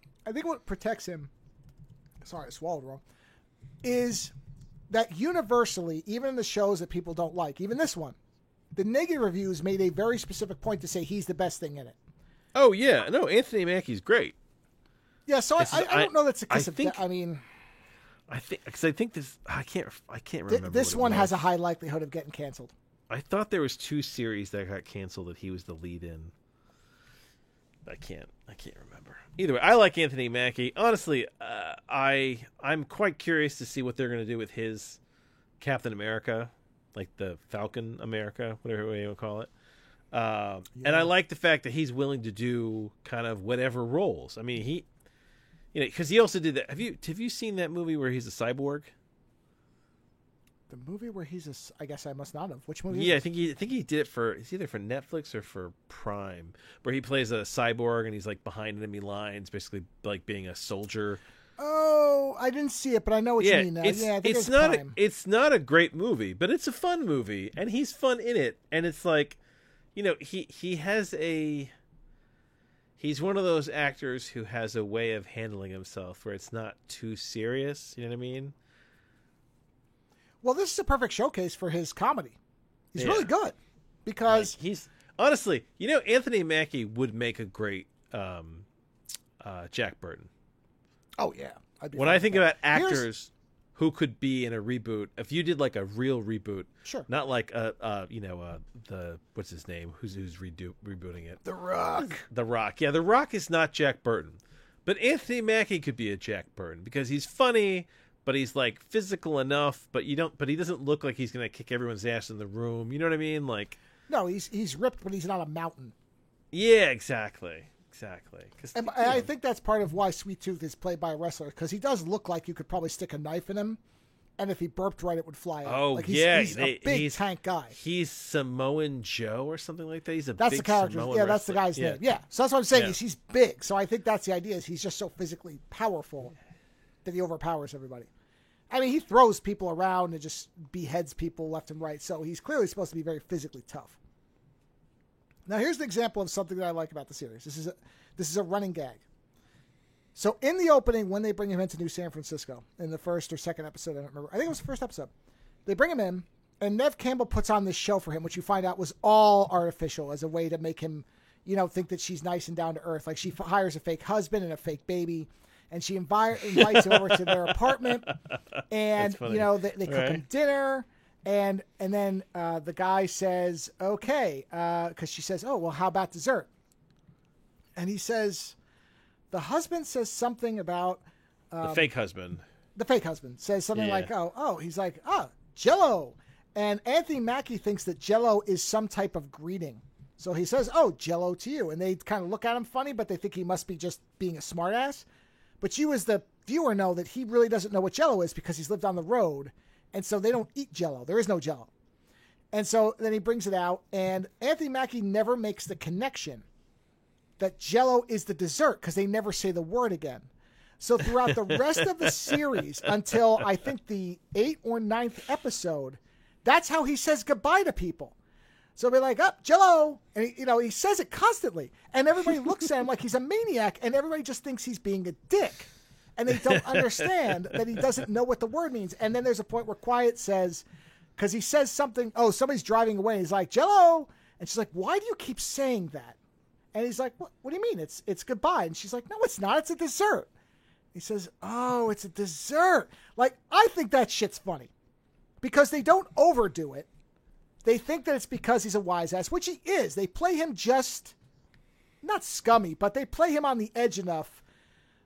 Sorry, I swallowed wrong. Is that universally, even in the shows that people don't like, even this one, the negative reviews made a very specific point to say he's the best thing in it. Oh, yeah. No, Anthony Mackie's great. Yeah, so I don't know that's because I of think, that. I mean, I think this. I can't remember. this what it one was. has a high likelihood of getting canceled. I thought there was 2 series that got canceled that he was the lead in. I can't remember. Either way, I like Anthony Mackie. Honestly, I'm quite curious to see what they're going to do with his Captain America, like the Falcon America, whatever way you want to call it. And I like the fact that he's willing to do kind of whatever roles. I mean, he, because he also did that. Have you seen that movie where he's a cyborg? The movie where I guess I must not have. Which movie? Yeah, I think he did it it's either for Netflix or for Prime, where he plays a cyborg and he's like behind enemy lines, basically like being a soldier. Oh, I didn't see it, but I know what you mean now. Yeah, I think it's not a great movie, but it's a fun movie, and he's fun in it. And it's like, he's one of those actors who has a way of handling himself where it's not too serious. You know what I mean? Well, this is a perfect showcase for his comedy. He's really good because he's honestly, Anthony Mackie would make a great Jack Burton. Oh yeah. When I think about actors who could be in a reboot, if you did like a real reboot, sure, not like the what's his name, who's rebooting it, The Rock. The Rock, yeah, The Rock is not Jack Burton, but Anthony Mackie could be a Jack Burton because he's funny. But he's like physical enough, but he doesn't look like he's gonna kick everyone's ass in the room. You know what I mean? Like, no, he's ripped, but he's not a mountain. Yeah, exactly. And I think that's part of why Sweet Tooth is played by a wrestler, because he does look like you could probably stick a knife in him, and if he burped right, it would fly out. Oh, like he's a big tank guy. He's Samoan Joe or something like that. That's big the character. Samoan Yeah, that's the wrestler. guy's name. Yeah, so that's what I'm saying. Is he's big. So I think that's the idea. Is he's just so physically powerful that he overpowers everybody. I mean, he throws people around and just beheads people left and right. So he's clearly supposed to be very physically tough. Now, here's an example of something that I like about the series. This is a running gag. So in the opening, when they bring him into New San Francisco, in the first or second episode, I don't remember. I think it was the first episode. They bring him in, and Neve Campbell puts on this show for him, which you find out was all artificial as a way to make him, think that she's nice and down to earth. Like, she hires a fake husband and a fake baby. And she invites him over to their apartment, and they cook him dinner, and then the guy says, "Okay," because she says, "Oh, well, how about dessert?" And he says, the husband says something about the fake husband. The fake husband says something like, he's like, Jell-O, and Anthony Mackie thinks that Jell-O is some type of greeting, so he says, "Oh, Jell-O to you," and they kind of look at him funny, but they think he must be just being a smartass. But you as the viewer know that he really doesn't know what Jell-O is because he's lived on the road. And so they don't eat Jell-O. There is no Jell-O. And so then he brings it out. And Anthony Mackie never makes the connection that Jell-O is the dessert because they never say the word again. So throughout the rest of the series until I think the 8th or 9th episode, that's how he says goodbye to people. So they'll be like, Jell-O. And, he says it constantly. And everybody looks at him like he's a maniac. And everybody just thinks he's being a dick. And they don't understand that he doesn't know what the word means. And then there's a point where Quiet says, because he says something, somebody's driving away. He's like, Jell-O. And she's like, why do you keep saying that? And he's like, what do you mean? It's goodbye. And she's like, no, it's not. It's a dessert. He says, oh, it's a dessert. Like, I think that shit's funny. Because they don't overdo it. They think that it's because he's a wise ass, which he is. They play him just, not scummy, but they play him on the edge enough.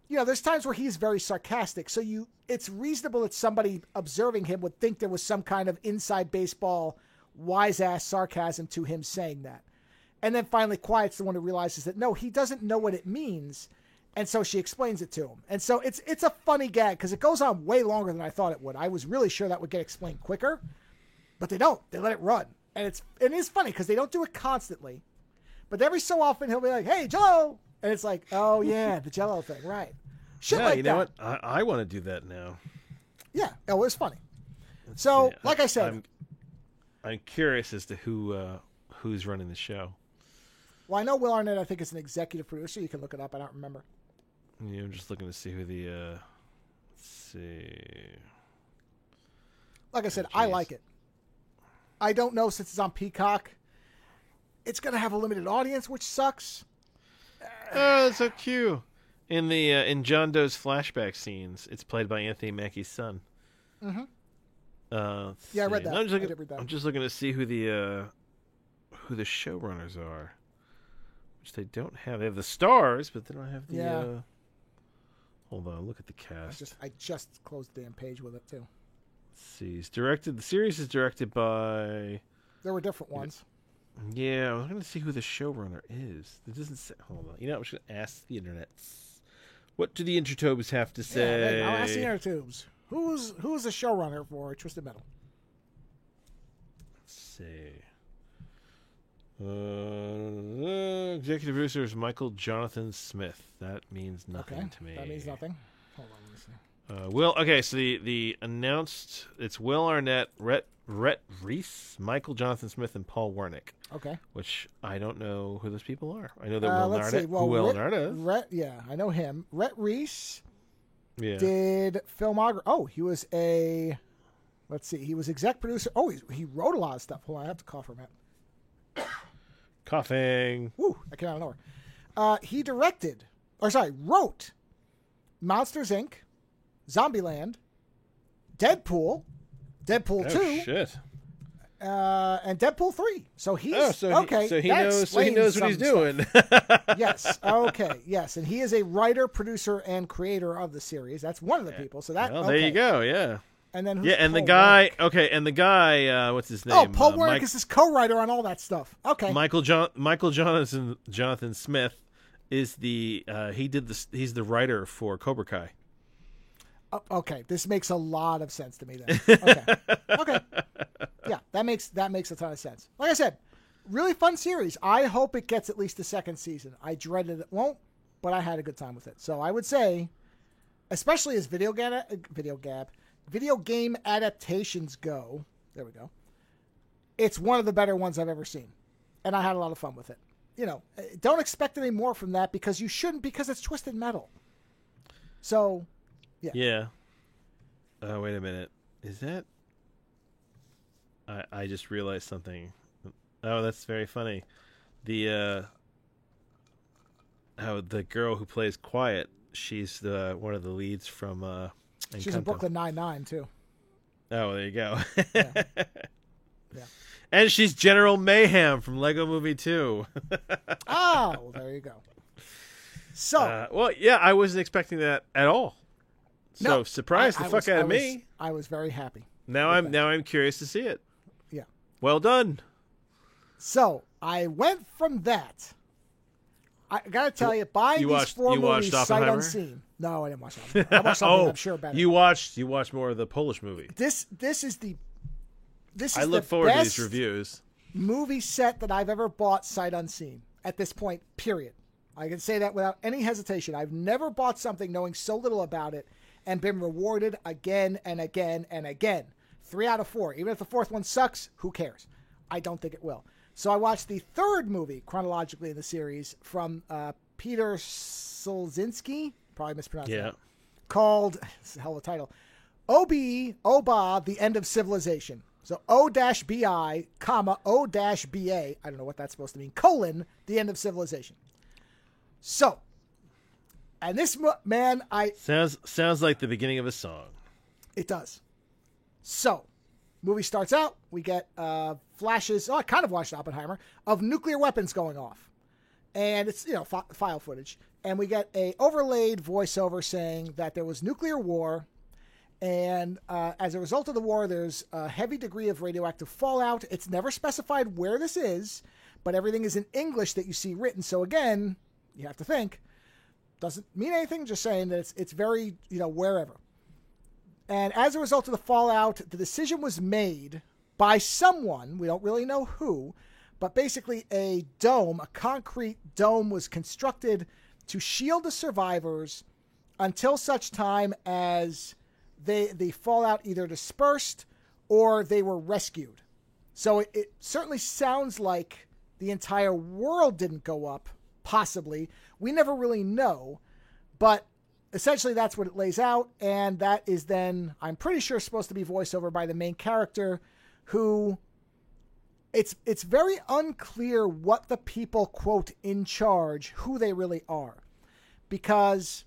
There's times where he's very sarcastic. So it's reasonable that somebody observing him would think there was some kind of inside baseball wise ass sarcasm to him saying that. And then finally Quiet's the one who realizes that no, he doesn't know what it means. And so she explains it to him. And so it's a funny gag because it goes on way longer than I thought it would. I was really sure that would get explained quicker. But they don't. They let it run. And it is funny because they don't do it constantly. But every so often he'll be like, hey, Jell-O. And it's like, oh, yeah, the Jell-O thing. Right. Shit like that. You know what? I want to do that now. Yeah. Oh, it's funny. So, like I said. I'm curious as to who's running the show. Well, I know Will Arnett, I think, is an executive producer. You can look it up. I don't remember. Yeah, I'm just looking to see who the... let's see. Like I said, I like it. I don't know, since it's on Peacock, it's going to have a limited audience, which sucks. Oh, that's so cute. in John Doe's flashback scenes, it's played by Anthony Mackie's son. Mm-hmm. Yeah, I read that. I'm just, I did read that. I'm just looking to see who the showrunners are, which they don't have. They have the stars, but they don't have the. Yeah. Hold on, look at the cast. I just closed the damn page with it too. Let's see. The series is directed by. There were different ones. Yeah, I'm going to see who the showrunner is. It doesn't say. Hold on. You know, I'm just going to ask the internet. What do the Intertobes have to say? Yeah, I'll ask the Intertubes. Who's the showrunner for Twisted Metal? Let's see. Executive producer is Michael Jonathan Smith. That means nothing to me. That means nothing. Hold on, let me see. So the announced, it's Will Arnett, Rhett Reese, Michael Jonathan Smith, and Paul Wernick. Okay. Which I don't know who those people are. I know that Will let's Arnett. see. Well, Will Arnett is. Yeah, I know him. Rhett Reese Yeah. did filmography. Oh, he was a. Let's see. He was exec producer. Oh, he wrote a lot of stuff. Hold on, I have to cough for a minute. Coughing. Woo! I came out of nowhere. He wrote Monsters Inc., Zombieland, Deadpool 2, Shit. and Deadpool 3. So he's okay. So he knows what he's doing. Yes. Okay. Yes, and he is a writer, producer, and creator of the series. That's one of the people. So that. Well, okay. there you go. Yeah. And then and the Paul guy. Wernick? Okay, and the guy. What's his name? Oh, Paul Wernick is his co-writer on all that stuff. Okay. Michael Jonathan Smith is the he's the writer for Cobra Kai. Okay, this makes a lot of sense to me then. Okay. Yeah, that makes a ton of sense. Like I said, really fun series. I hope it gets at least a second season. I dreaded it won't, but I had a good time with it. So I would say, especially as video game adaptations go, there we go. It's one of the better ones I've ever seen, and I had a lot of fun with it. You know, don't expect any more from that because you shouldn't, because it's Twisted Metal. So. Yeah. Oh, wait a minute. Is that? I just realized something. Oh, that's very funny. The girl who plays Quiet, she's one of the leads from Encanto. She's in Brooklyn Nine-Nine too. Oh, there you go. Yeah. And she's General Mayhem from Lego Movie 2. Oh, well, there you go. So, well, yeah, I wasn't expecting that at all. So no, surprised the fuck out of me. I was very happy. Now I'm curious to see it. Yeah. Well done. So I went from that. I gotta tell you, buying these four movies sight unseen. No, I didn't watch Oppenheimer. I watched something I'm sure better. You watched more of the Polish movie. This is the I look forward to these reviews. Movie set that I've ever bought sight unseen at this point. Period. I can say that without any hesitation. I've never bought something knowing so little about it and been rewarded again and again and again. 3 out of 4. Even if the fourth one sucks, who cares? I don't think it will. So I watched the third movie chronologically in the series from Peter Solzinski, probably mispronounced that, called, it's a hell of a title, Oba, The End of Civilization. So O-BI, comma, O-BA, I don't know what that's supposed to mean, colon, The End of Civilization. So, and this, man, Sounds like the beginning of a song. It does. So, movie starts out, we get flashes, I kind of watched Oppenheimer, of nuclear weapons going off. And it's, file footage. And we get a overlaid voiceover saying that there was nuclear war, and as a result of the war, there's a heavy degree of radioactive fallout. It's never specified where this is, but everything is in English that you see written. So again, you have to think, doesn't mean anything, just saying that it's very, wherever. And as a result of the fallout, the decision was made by someone, we don't really know who, but basically a concrete dome was constructed to shield the survivors until such time as the fallout either dispersed or they were rescued. So it certainly sounds like the entire world didn't go up, possibly. We never really know, but essentially that's what it lays out, and that is then, I'm pretty sure, supposed to be voiceover by the main character, who it's very unclear what the people, quote, in charge, who they really are. because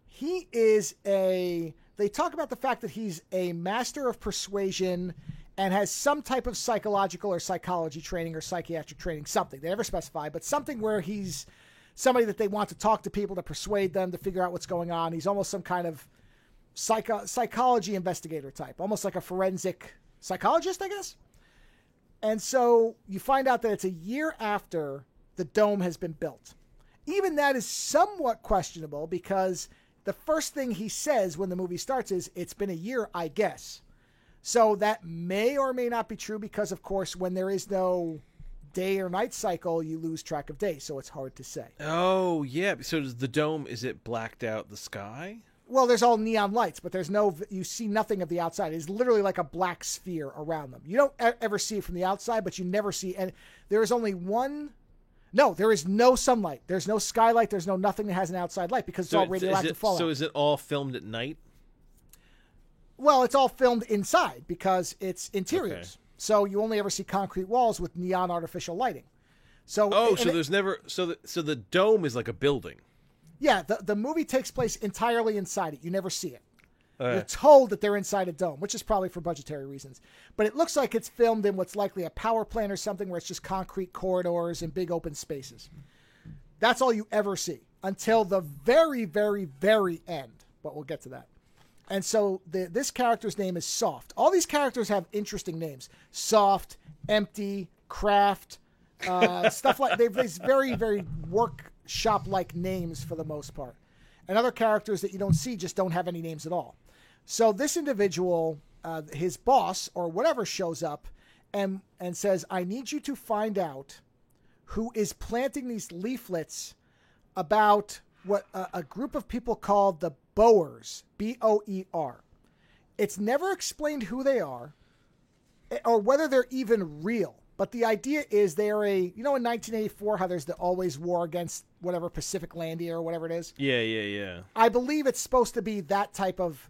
he is they talk about the fact that he's a master of persuasion and has some type of psychological or psychology training or psychiatric training, something. They never specify, but something where he's somebody that they want to talk to people to persuade them to figure out what's going on. He's almost some kind of psychology investigator type, almost like a forensic psychologist, I guess. And so you find out that it's a year after the dome has been built. Even that is somewhat questionable because the first thing he says when the movie starts is, "It's been a year, I guess." So that may or may not be true because, of course, when there is no day or night cycle, you lose track of days, so it's hard to say. Oh, yeah. So does the dome, is it blacked out the sky? Well, there's all neon lights, but you see nothing of the outside. It's literally like a black sphere around them. You don't ever see it from the outside, but you never see, and there is only there is no sunlight. There's no skylight. There's no nothing that has an outside light because it's all radioactive fallout. So is it all filmed at night? Well, it's all filmed inside because it's interiors. Okay. So you only ever see concrete walls with neon artificial lighting. So there's never so the dome is like a building. Yeah, the movie takes place entirely inside it. You never see it. You're told that they're inside a dome, which is probably for budgetary reasons. But it looks like it's filmed in what's likely a power plant or something where it's just concrete corridors and big open spaces. That's all you ever see until the very, very, very end. But we'll get to that. And so this character's name is Soft. All these characters have interesting names. Soft, Empty, Craft, stuff like... They've these very, very workshop-like names for the most part. And other characters that you don't see just don't have any names at all. So this individual, his boss or whatever, shows up and says, "I need you to find out who is planting these leaflets about what a group of people called the Boers, Boer. It's never explained who they are or whether they're even real. But the idea is they're in 1984, how there's the always war against whatever Pacificlandia or whatever it is. Yeah. I believe it's supposed to be that type of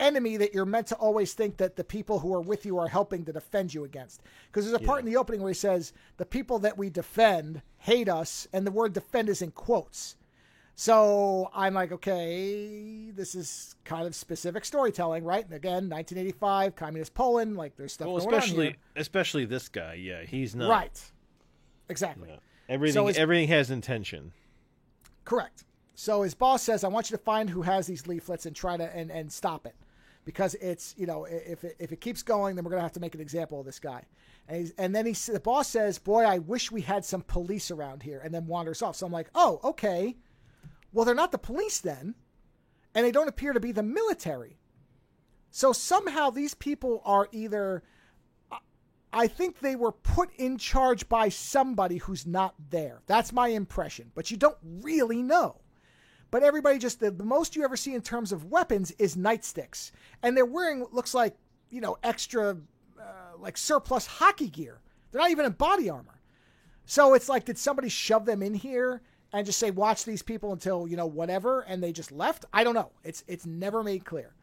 enemy that you're meant to always think that the people who are with you are helping to defend you against. Because there's a part in the opening where he says, "The people that we defend hate us," and the word defend is in quotes. So I'm like, okay, this is kind of specific storytelling, right? And again, 1985, communist Poland, like there's stuff going on here. Especially this guy, yeah, he's not right. Exactly. Yeah. Everything has intention. Correct. So his boss says, "I want you to find who has these leaflets and try to and stop it, because it's if it keeps going, then we're gonna have to make an example of this guy." And then the boss says, "Boy, I wish we had some police around here," and then wanders off. So I'm like, oh, okay. Well, they're not the police then, and they don't appear to be the military. So somehow these people are either, I think they were put in charge by somebody who's not there. That's my impression, but you don't really know. But everybody just, the most you ever see in terms of weapons is nightsticks. And they're wearing what looks like, extra, like surplus hockey gear. They're not even in body armor. So it's like, did somebody shove them in here and just say, watch these people until, whatever, and they just left? I don't know. It's never made clear.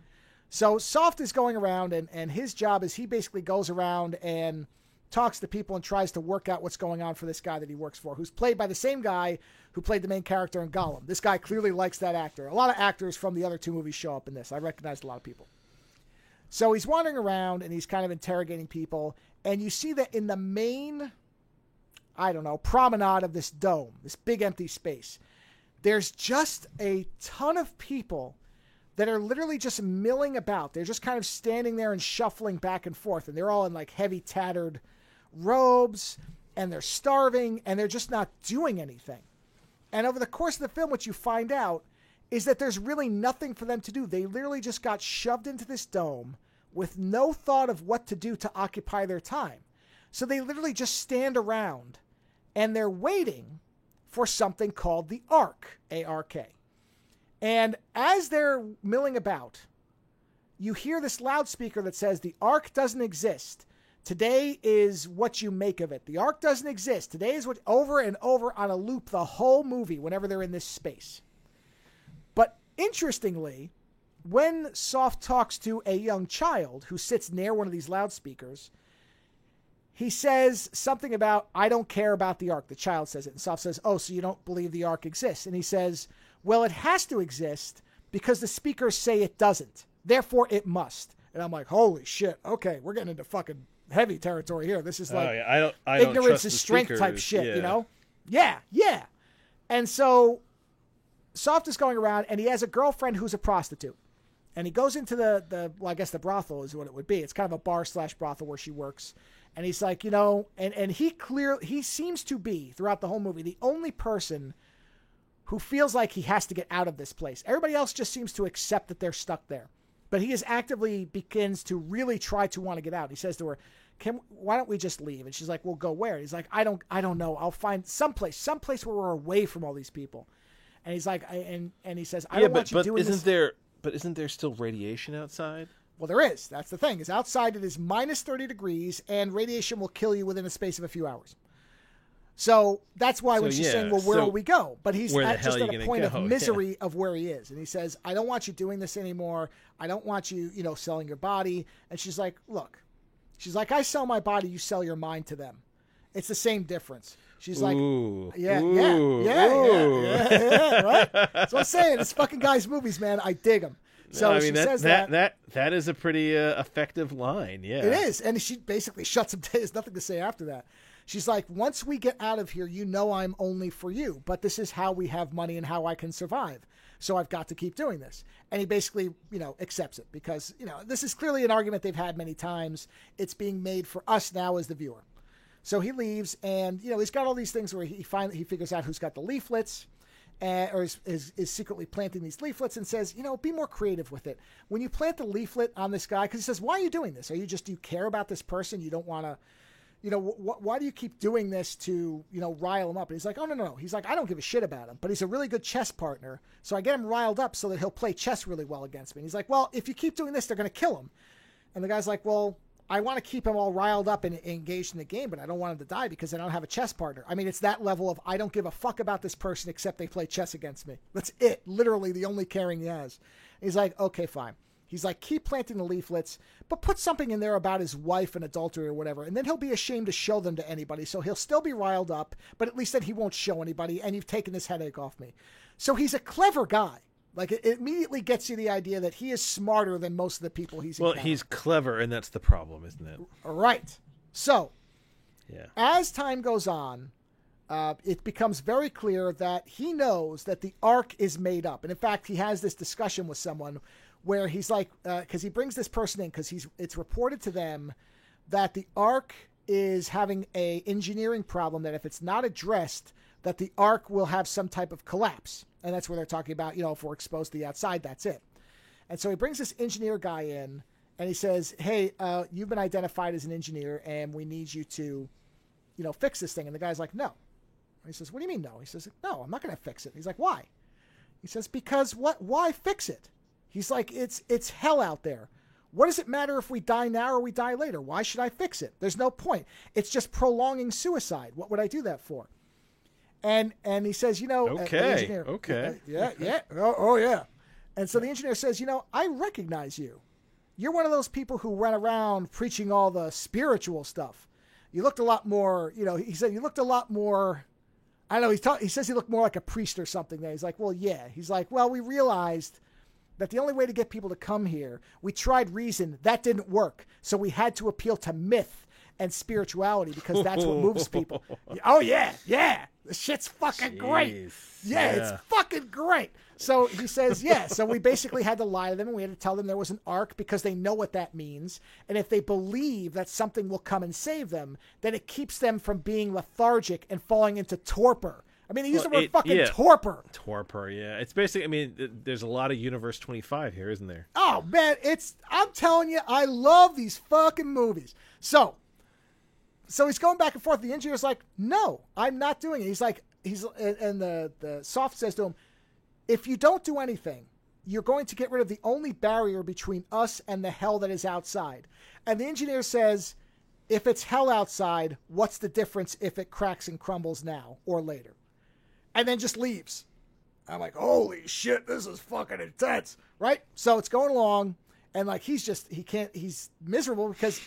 So Soft is going around, and his job is he basically goes around and talks to people and tries to work out what's going on for this guy that he works for, who's played by the same guy who played the main character in Gollum. This guy clearly likes that actor. A lot of actors from the other two movies show up in this. I recognized a lot of people. So he's wandering around, and he's kind of interrogating people, and you see that in the main, promenade of this dome, this big empty space, there's just a ton of people that are literally just milling about. They're just kind of standing there and shuffling back and forth, and they're all in like heavy tattered robes, and they're starving, and they're just not doing anything. And over the course of the film, what you find out is that there's really nothing for them to do. They literally just got shoved into this dome with no thought of what to do to occupy their time. So they literally just stand around, and they're waiting for something called the Ark, A-R-K. And as they're milling about, you hear this loudspeaker that says, "The Ark doesn't exist. Today is what you make of it. The Ark doesn't exist. Today is what," over and over on a loop the whole movie whenever they're in this space. But interestingly, when Soft talks to a young child who sits near one of these loudspeakers, he says something about, "I don't care about the Ark." The child says it, and Soft says, "Oh, so you don't believe the Ark exists?" And he says, Well, it has to exist because the speakers say it doesn't. Therefore, it must. And I'm like, holy shit. Okay, we're getting into fucking heavy territory here. This is like I don't ignorance trust is the strength speakers. type shit, Yeah. you know? Yeah. And so Soft is going around, and he has a girlfriend who's a prostitute. And he goes into well, I guess the brothel is what it would be. It's kind of a bar/brothel where she works. And he's like, and he seems to be, throughout the whole movie, the only person who feels like he has to get out of this place. Everybody else just seems to accept that they're stuck there. But he is actively begins to really try to want to get out. He says to her, why don't we just leave? And she's like, well, go where? And he's like, I don't know. I'll find someplace where we're away from all these people. And he's like, and he says, I don't want you doing this. But isn't there still radiation outside? Well, there is. That's the thing. Is outside it is minus 30 degrees, and radiation will kill you within a space of a few hours. So that's why when she's saying, well, where will we go? But he's just at a point of misery of where he is. And he says, I don't want you doing this anymore. I don't want you, selling your body. And she's like, look. She's like, I sell my body, you sell your mind to them. It's the same difference. She's like, yeah, right? That's what I'm saying. It's fucking guys' movies, man. I dig them. So she says that is a pretty effective line. Yeah, it is. And she basically shuts him down. There's nothing to say after that. She's like, once we get out of here, I'm only for you. But this is how we have money and how I can survive. So I've got to keep doing this. And he basically, accepts it because, this is clearly an argument they've had many times. It's being made for us now as the viewer. So he leaves and, he's got all these things where he figures out who's got the leaflets or is secretly planting these leaflets and says, be more creative with it. When you plant the leaflet on this guy, because he says, why are you doing this? Do you care about this person? You don't want to, why do you keep doing this to, rile him up? And he's like, oh, no. He's like, I don't give a shit about him, but he's a really good chess partner. So I get him riled up so that he'll play chess really well against me. And he's like, well, if you keep doing this, they're going to kill him. And the guy's like, well, I want to keep him all riled up and engaged in the game, but I don't want him to die because I don't have a chess partner. I mean, it's that level of I don't give a fuck about this person except they play chess against me. That's it. Literally the only caring he has. And he's like, okay, fine. He's like, keep planting the leaflets, but put something in there about his wife and adultery or whatever, and then he'll be ashamed to show them to anybody. So he'll still be riled up, but at least then he won't show anybody, and you've taken this headache off me. So he's a clever guy. Like, it immediately gets you the idea that he is smarter than most of the people he's Well, he's clever, and that's the problem, isn't it? Right. So, yeah. As time goes on, it becomes very clear that he knows that the Ark is made up. And in fact, he has this discussion with someone where he's like, because he brings this person in because it's reported to them that the Ark is having a engineering problem that if it's not addressed, that the Ark will have some type of collapse. And that's where they're talking about, if we're exposed to the outside, that's it. And so he brings this engineer guy in and he says, hey, you've been identified as an engineer and we need you to, fix this thing. And the guy's like, no. And he says, what do you mean no? He says, no, I'm not going to fix it. He's like, why? He says, because what? Why fix it? He's like, it's hell out there. What does it matter if we die now or we die later? Why should I fix it? There's no point. It's just prolonging suicide. What would I do that for? And he says, okay. Yeah. Oh, yeah. And so the engineer says, I recognize you. You're one of those people who run around preaching all the spiritual stuff. You looked a lot more, he said, you looked a lot more, I don't know, he says he looked more like a priest or something there. He's like, well, yeah. He's like, well, we realized that the only way to get people to come here, we tried reason. That didn't work. So we had to appeal to myth and spirituality because that's what moves people. Oh, yeah. This shit's fucking great. Yeah, it's fucking great. So he says, yeah. So we basically had to lie to them and we had to tell them there was an Ark because they know what that means. And if they believe that something will come and save them, then it keeps them from being lethargic and falling into torpor. I mean, they use the word torpor. Torpor, yeah. It's basically, there's a lot of Universe 25 here, isn't there? Oh, man, I'm telling you, I love these fucking movies. So he's going back and forth. The engineer's like, no, I'm not doing it. And the Soft says to him, if you don't do anything, you're going to get rid of the only barrier between us and the hell that is outside. And the engineer says, if it's hell outside, what's the difference if it cracks and crumbles now or later? And then just leaves. I'm like, holy shit, this is fucking intense, right? So it's going along. And like, he's miserable because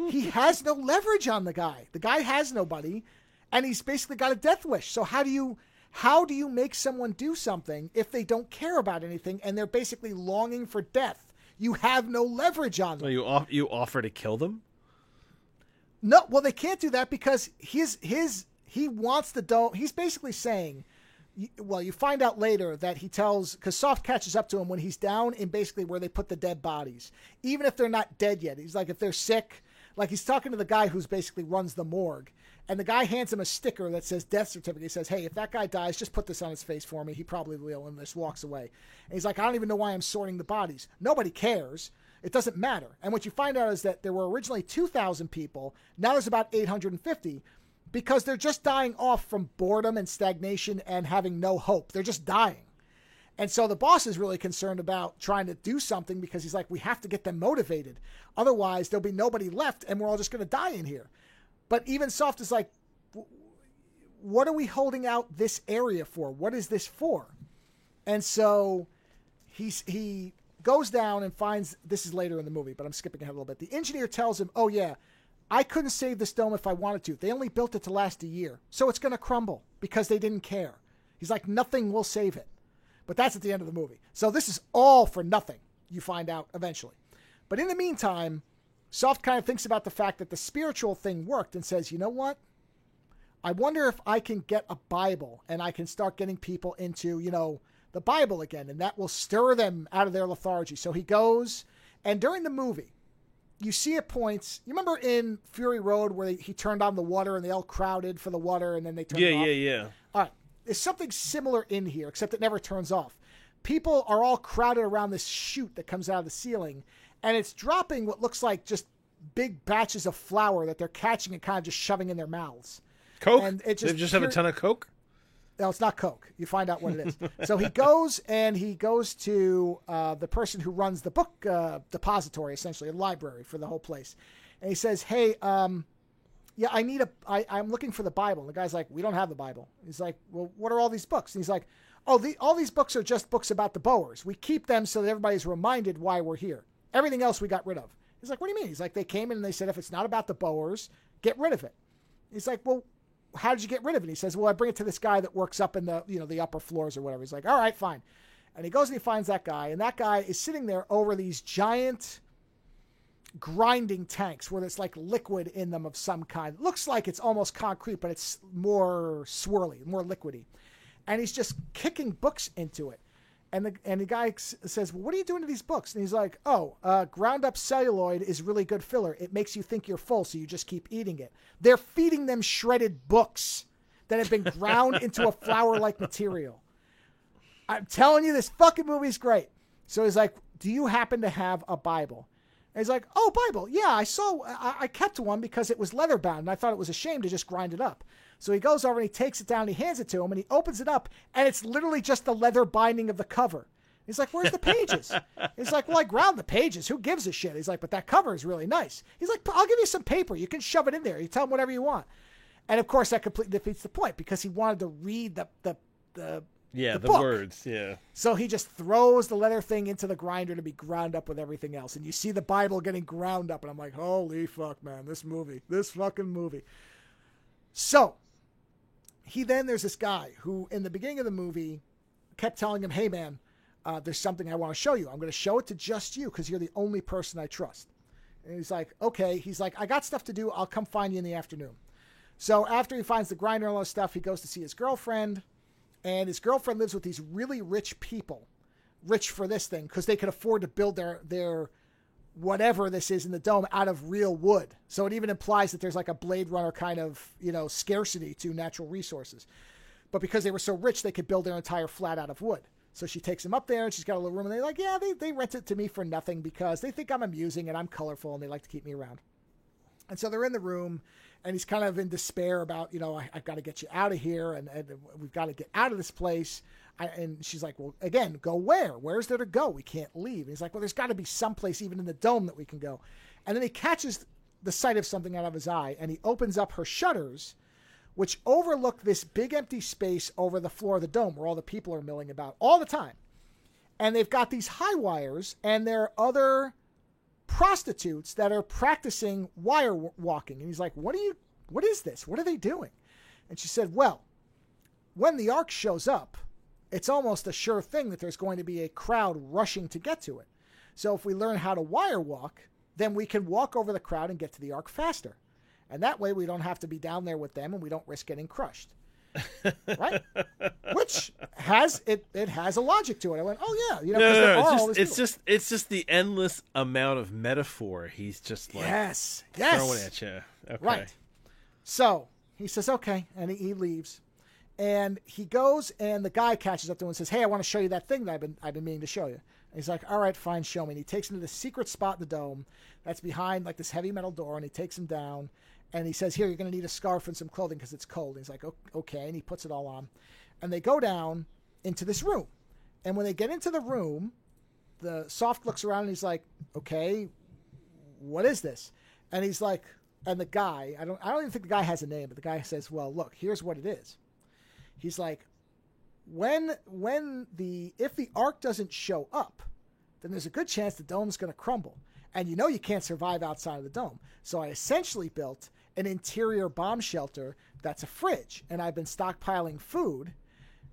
he has no leverage on the guy. The guy has nobody and he's basically got a death wish. So how do you How do you make someone do something if they don't care about anything and they're basically longing for death? You have no leverage on them. Well, you offer to kill them? No, well, they can't do that because he wants the dome. He's basically saying, well, you find out later that he tells, because Soft catches up to him when he's down in basically where they put the dead bodies, even if they're not dead yet. He's like, if they're sick, like he's talking to the guy who's basically runs the morgue, and the guy hands him a sticker that says death certificate. He says, hey, if that guy dies, just put this on his face for me. He probably will, and just walks away. And he's like, I don't even know why I'm sorting the bodies. Nobody cares. It doesn't matter. And what you find out is that there were originally 2,000 people. Now there's about 850 because they're just dying off from boredom and stagnation and having no hope. They're just dying. And so the boss is really concerned about trying to do something because he's like, we have to get them motivated. Otherwise, there'll be nobody left and we're all just going to die in here. But even Soft is like, what are we holding out this area for? What is this for? And so he goes down and finds, this is later in the movie, but I'm skipping ahead a little bit. The engineer tells him, oh yeah, I couldn't save this dome if I wanted to. They only built it to last a year. So it's going to crumble because they didn't care. He's like, nothing will save it. But that's at the end of the movie. So this is all for nothing, you find out eventually. But in the meantime, Soft kind of thinks about the fact that the spiritual thing worked and says, you know what? I wonder if I can get a Bible and I can start getting people into, the Bible again, and that will stir them out of their lethargy. So he goes, and during the movie, you see at points, you remember in Fury Road where he turned on the water and they all crowded for the water and then they turned it off? Yeah. All right. There's something similar in here, except it never turns off. People are all crowded around this chute that comes out of the ceiling, and it's dropping what looks like just big batches of flour that they're catching and kind of just shoving in their mouths. Coke? And it They just have a ton of Coke? No, it's not Coke. You find out what it is. So he goes to the person who runs the book depository, essentially, a library for the whole place. And he says, hey, I'm looking for the Bible. And the guy's like, we don't have the Bible. He's like, well, what are all these books? And he's like, all these books are just books about the Boers. We keep them so that everybody's reminded why we're here. Everything else we got rid of. He's like, what do you mean? He's like, they came in and they said, if it's not about the Boers, get rid of it. He's like, well, how did you get rid of it? He says, well, I bring it to this guy that works up in the, the upper floors or whatever. He's like, all right, fine. And he goes and he finds that guy, and that guy is sitting there over these giant grinding tanks where there's like liquid in them of some kind. It looks like it's almost concrete, but it's more swirly, more liquidy. And he's just kicking books into it. And the guy says, well, what are you doing to these books? And he's like, ground up celluloid is really good filler. It makes you think you're full, so you just keep eating it. They're feeding them shredded books that have been ground into a flour-like material. I'm telling you, this fucking movie's great. So he's like, do you happen to have a Bible? And he's like, oh, Bible. Yeah, I kept one because it was leather bound, and I thought it was a shame to just grind it up. So he goes over and he takes it down and he hands it to him and he opens it up and it's literally just the leather binding of the cover. He's like, where's the pages? He's like, well, I ground the pages. Who gives a shit? He's like, but that cover is really nice. He's like, I'll give you some paper. You can shove it in there. You tell him whatever you want. And of course that completely defeats the point because he wanted to read the book. Words. Yeah. So he just throws the leather thing into the grinder to be ground up with everything else. And you see the Bible getting ground up. And I'm like, holy fuck, man, this fucking movie. So there's this guy who in the beginning of the movie kept telling him, hey man, there's something I want to show you. I'm going to show it to just you because you're the only person I trust. And he's like, okay. He's like, I got stuff to do. I'll come find you in the afternoon. So after he finds the grinder and all this stuff, he goes to see his girlfriend. And his girlfriend lives with these really rich people, rich for this thing, because they can afford to build their whatever this is in the dome out of real wood. So it even implies that there's like a Blade Runner kind of, scarcity to natural resources. But because they were so rich, they could build their entire flat out of wood. So she takes him up there and she's got a little room and they're like, yeah, they rent it to me for nothing because they think I'm amusing and I'm colorful and they like to keep me around. And so they're in the room and he's kind of in despair about, I've got to get you out of here and we've got to get out of this place. And she's like, well, again, go where? Where's there to go? We can't leave. And he's like, well, there's got to be someplace even in the dome that we can go. And then he catches the sight of something out of his eye and he opens up her shutters, which overlook this big empty space over the floor of the dome where all the people are milling about all the time. And they've got these high wires and there are other prostitutes that are practicing wire walking. And he's like, what is this? What are they doing? And she said, well, when the Ark shows up, it's almost a sure thing that there's going to be a crowd rushing to get to it. So if we learn how to wire walk, then we can walk over the crowd and get to the Ark faster. And that way we don't have to be down there with them and we don't risk getting crushed. Right? Which has it has a logic to it. I went, oh yeah, it's just the endless amount of metaphor he's just like throwing at you. Okay. Right. So he says, okay, and he leaves. And he goes, and the guy catches up to him and says, hey, I want to show you that thing that I've been meaning to show you. And he's like, all right, fine, show me. And he takes him to the secret spot in the dome that's behind like this heavy metal door, and he takes him down. And he says, here, you're going to need a scarf and some clothing because it's cold. And he's like, okay. And he puts it all on. And they go down into this room. And when they get into the room, the Soft looks around and he's like, okay, what is this? And he's like, and the guy, I don't even think the guy has a name, but the guy says, well, look, here's what it is. He's like, if the Ark doesn't show up, then there's a good chance the dome's going to crumble. And you can't survive outside of the dome. So I essentially built an interior bomb shelter that's a fridge. And I've been stockpiling food.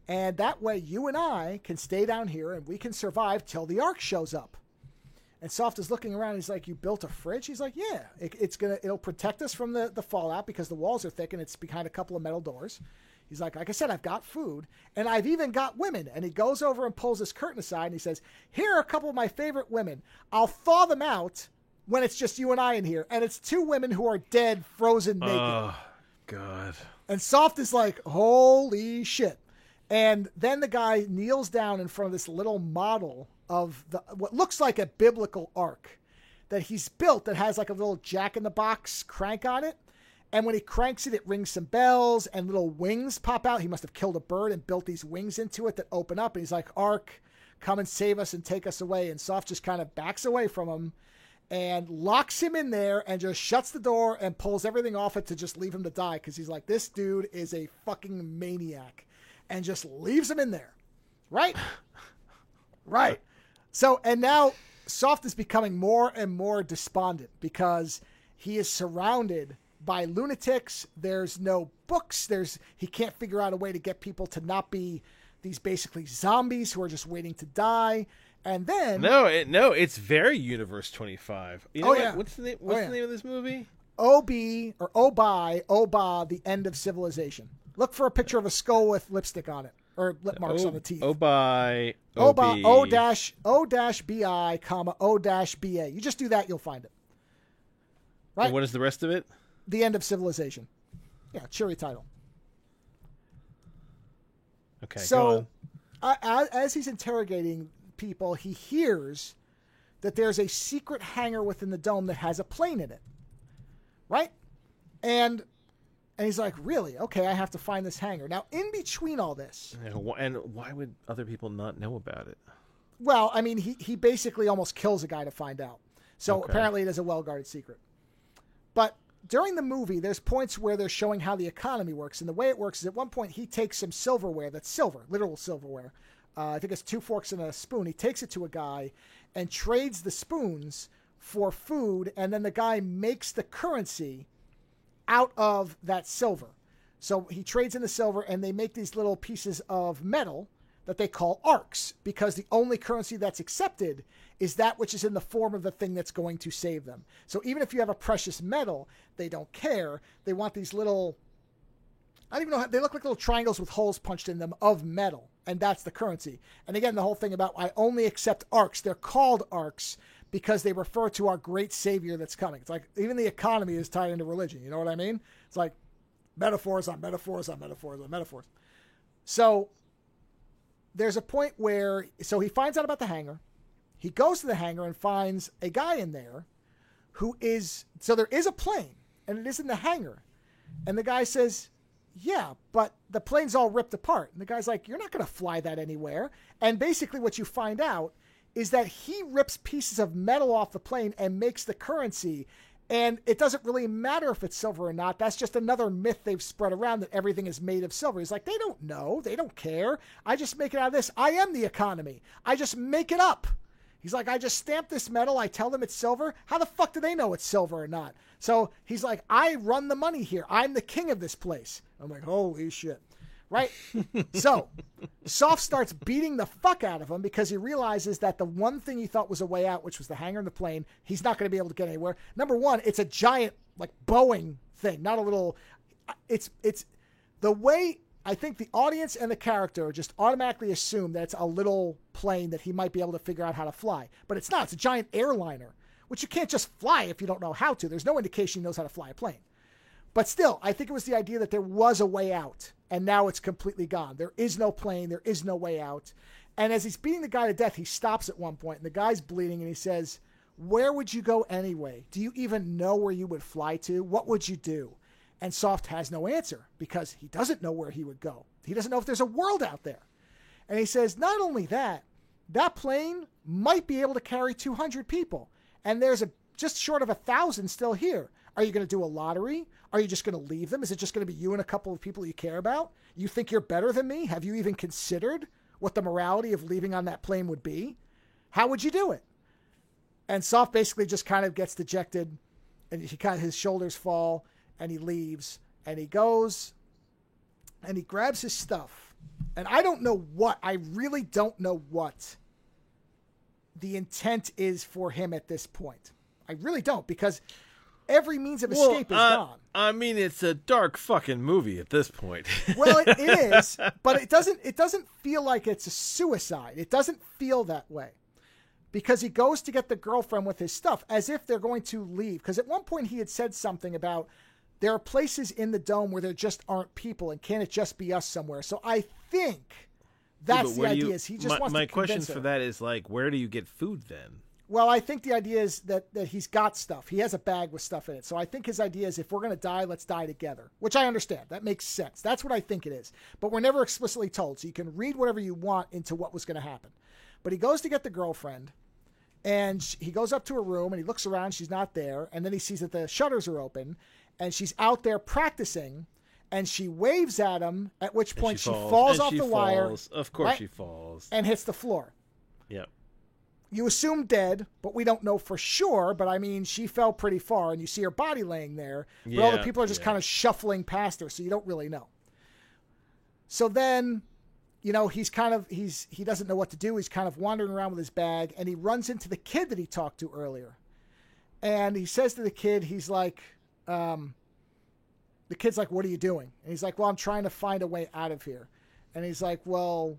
And that way you and I can stay down here and we can survive till the Ark shows up. And Soft is looking around. He's like, you built a fridge? He's like, yeah. It'll protect us from the fallout because the walls are thick and it's behind a couple of metal doors. He's like I said, I've got food, and I've even got women. And he goes over and pulls his curtain aside, and he says, here are a couple of my favorite women. I'll thaw them out when it's just you and I in here. And it's two women who are dead, frozen, naked. Oh, God. And Soft is like, holy shit. And then the guy kneels down in front of this little model of what looks like a biblical ark that he's built that has like a little jack-in-the-box crank on it. And when he cranks it, it rings some bells and little wings pop out. He must have killed a bird and built these wings into it that open up. And he's like, Ark, come and save us and take us away. And Soft just kind of backs away from him and locks him in there and just shuts the door and pulls everything off it to just leave him to die. Because he's like, this dude is a fucking maniac. And just leaves him in there. Right? Right. So, and now Soft is becoming more and more despondent because he is surrounded by lunatics. There's no books. He can't figure out a way to get people to not be these basically zombies who are just waiting to die. And then it's very Universe 25. You know what? Yeah. What's the name of this movie? Oba, The End of Civilization. Look for a picture of a skull with lipstick on it or lip marks on the teeth. O-B, O-B-I, comma O-BA. You just do that, you'll find it. Right? And what is the rest of it? The End of Civilization. Yeah, cheery title. Okay, so as he's interrogating people, he hears that there's a secret hangar within the dome that has a plane in it. Right? And he's like, really? Okay, I have to find this hangar. Now, in between all this... And why would other people not know about it? Well, I mean, he basically almost kills a guy to find out. So apparently it is a well-guarded secret. But during the movie, there's points where they're showing how the economy works. And the way it works is at one point he takes some silverware that's silver, literal silverware. I think it's 2 forks and a spoon. He takes it to a guy and trades the spoons for food. And then the guy makes the currency out of that silver. So he trades in the silver and they make these little pieces of metal that they call arcs because the only currency that's accepted is that which is in the form of the thing that's going to save them. So even if you have a precious metal, they don't care. They want these little, I don't even know how, they look like little triangles with holes punched in them of metal. And that's the currency. And again, the whole thing about I only accept arcs. They're called arcs because they refer to our great savior that's coming. It's like even the economy is tied into religion. You know what I mean? It's like metaphors on metaphors on metaphors on metaphors. So there's a point where, so he finds out about the hangar. He goes to the hangar and finds a guy in there who is, so there is a plane and it is in the hangar. And the guy says, yeah, but the plane's all ripped apart. And the guy's like, you're not going to fly that anywhere. And basically what you find out is that he rips pieces of metal off the plane and makes the currency. And it doesn't really matter if it's silver or not. That's just another myth they've spread around that everything is made of silver. He's like, they don't know. They don't care. I just make it out of this. I am the economy. I just make it up. He's like, I just stamp this metal. I tell them it's silver. How the fuck do they know it's silver or not? So he's like, I run the money here. I'm the king of this place. I'm like, holy shit. right? So Soft starts beating the fuck out of him because he realizes that the one thing he thought was a way out, which was the hangar in the plane, he's not going to be able to get anywhere. Number one, it's a giant like Boeing thing, not a little. It's the way I think the audience and the character just automatically assume that it's a little plane that he might be able to figure out how to fly, but it's not. It's a giant airliner, which you can't just fly if you don't know how to. There's no indication he knows how to fly a plane. But still, I think it was the idea that there was a way out, and now it's completely gone. There is no plane. There is no way out. And as he's beating the guy to death, he stops at one point, and the guy's bleeding, and he says, "Where would you go anyway? Do you even know where you would fly to? What would you do?" And Soft has no answer because he doesn't know where he would go. He doesn't know if there's a world out there. And he says, not only that, that plane might be able to carry 200 people, and there's just short of 1,000 still here. Are you going to do a lottery? Are you just going to leave them? Is it just going to be you and a couple of people you care about? You think you're better than me? Have you even considered what the morality of leaving on that plane would be? How would you do it? And Soft basically just kind of gets dejected, and his shoulders fall, and he leaves, and he goes, and he grabs his stuff. And I really don't know what the intent is for him at this point. I really don't, because every means of escape is gone. I mean, it's a dark fucking movie at this point. Well, it is, but it doesn't feel like it's a suicide. It doesn't feel that way. Because he goes to get the girlfriend with his stuff as if they're going to leave. Because at one point he had said something about there are places in the dome where there just aren't people, and can it just be us somewhere? So I think that's the idea. Is he just wants to my question her. For that is like, where do you get food then? Well, I think the idea is that he's got stuff. He has a bag with stuff in it. So I think his idea is if we're going to die, let's die together, which I understand. That makes sense. That's what I think it is. But we're never explicitly told. So you can read whatever you want into what was going to happen. But he goes to get the girlfriend, and he goes up to her room, and he looks around. She's not there. And then he sees that the shutters are open, and she's out there practicing, and she waves at him, at which point she falls off the wire. Of course, right? She falls. And hits the floor. Yep. You assume dead, but we don't know for sure. But I mean, she fell pretty far, and you see her body laying there. But all the people are just kind of shuffling past her, so you don't really know. So then, he doesn't know what to do. He's kind of wandering around with his bag, and he runs into the kid that he talked to earlier. And he says to the kid, he's like, the kid's like, "What are you doing?" And he's like, "Well, I'm trying to find a way out of here." And he's like, "Well,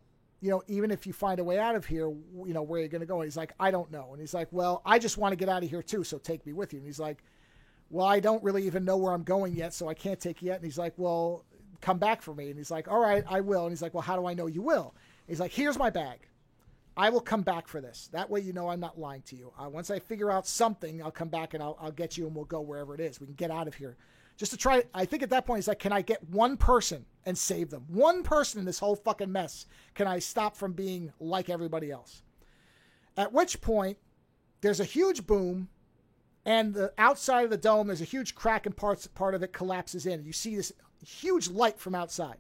even if you find a way out of here, where are you going to go?" And he's like, "I don't know." And he's like, "Well, I just want to get out of here too, so take me with you." And he's like, "Well, I don't really even know where I'm going yet, so I can't take you yet." And he's like, "Well, come back for me." And he's like, "All right, I will." And he's like, "Well, how do I know you will?" And he's like, "Here's my bag. I will come back for this. That way I'm not lying to you. Once I figure out something, I'll come back and I'll get you, and we'll go wherever it is. We can get out of here." Just to try, I think at that point, he's like, "Can I get one person and save them? One person in this whole fucking mess. Can I stop from being like everybody else?" At which point, there's a huge boom, and the outside of the dome, there's a huge crack, and part of it collapses in. You see this huge light from outside.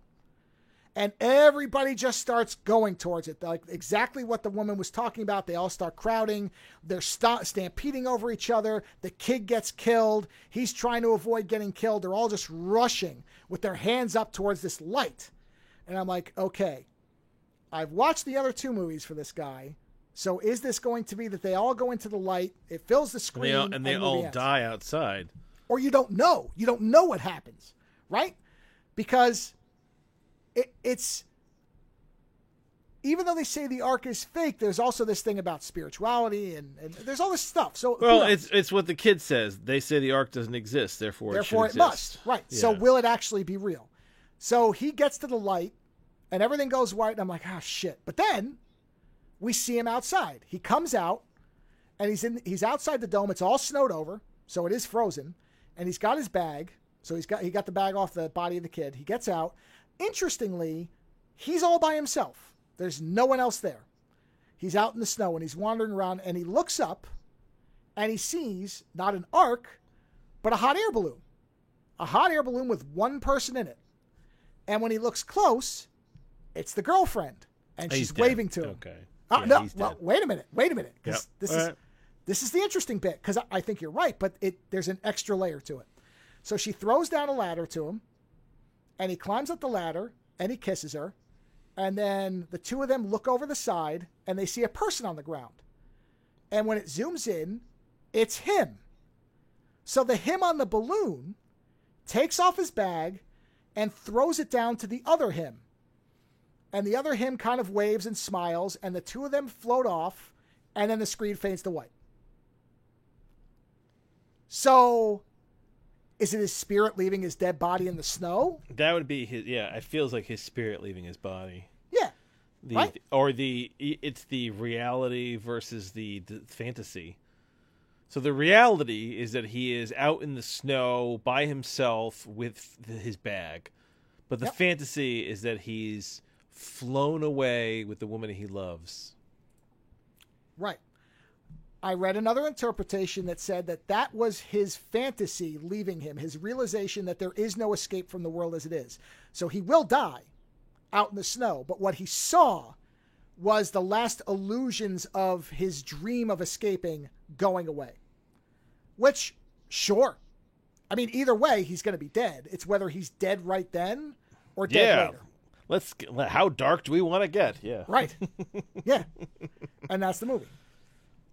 And everybody just starts going towards it. Like exactly what the woman was talking about. They all start crowding. They're stampeding over each other. The kid gets killed. He's trying to avoid getting killed. They're all just rushing with their hands up towards this light. And I'm like, okay, I've watched the other two movies for this guy. So is this going to be that they all go into the light, it fills the screen, and they all die outside? Or you don't know. You don't know what happens, right? Because it's even though they say the arc is fake, there's also this thing about spirituality and there's all this stuff. So it's what the kid says. They say the arc doesn't exist, therefore it must. Right. Yeah. So will it actually be real? So he gets to the light and everything goes white, and I'm like, oh shit. But then we see him outside. He comes out and he's outside the dome. It's all snowed over, so it is frozen, and he's got his bag. So he got the bag off the body of the kid. He gets out. Interestingly, he's all by himself. There's no one else there. He's out in the snow, and he's wandering around, and he looks up, and he sees not an arc, but a hot air balloon. A hot air balloon with one person in it. And when he looks close, it's the girlfriend, and she's waving to him. Okay. Wait a minute. Because this is the interesting bit, because I think you're right, but there's an extra layer to it. So she throws down a ladder to him, and he climbs up the ladder, and he kisses her. And then the two of them look over the side and they see a person on the ground. And when it zooms in, it's him. So the him on the balloon takes off his bag and throws it down to the other him. And the other him kind of waves and smiles, and the two of them float off, and then the screen fades to white. So, is it his spirit leaving his dead body in the snow? That would be his. Yeah, it feels like his spirit leaving his body. Yeah. Right? It's the reality versus the fantasy. So the reality is that he is out in the snow by himself with his bag. But the fantasy is that he's flown away with the woman he loves. Right. I read another interpretation that said that was his fantasy leaving him, his realization that there is no escape from the world as it is. So he will die out in the snow, but what he saw was the last illusions of his dream of escaping going away. Which, sure. I mean, either way, he's going to be dead. It's whether he's dead right then or dead later. How dark do we want to get? Yeah. Right. Yeah. And that's the movie.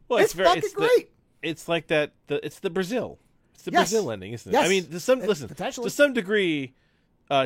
Well, it's fucking great. It's like that. It's the Brazil. It's the Yes. Brazil ending, isn't it? Yes. I mean, Potentially. to some degree,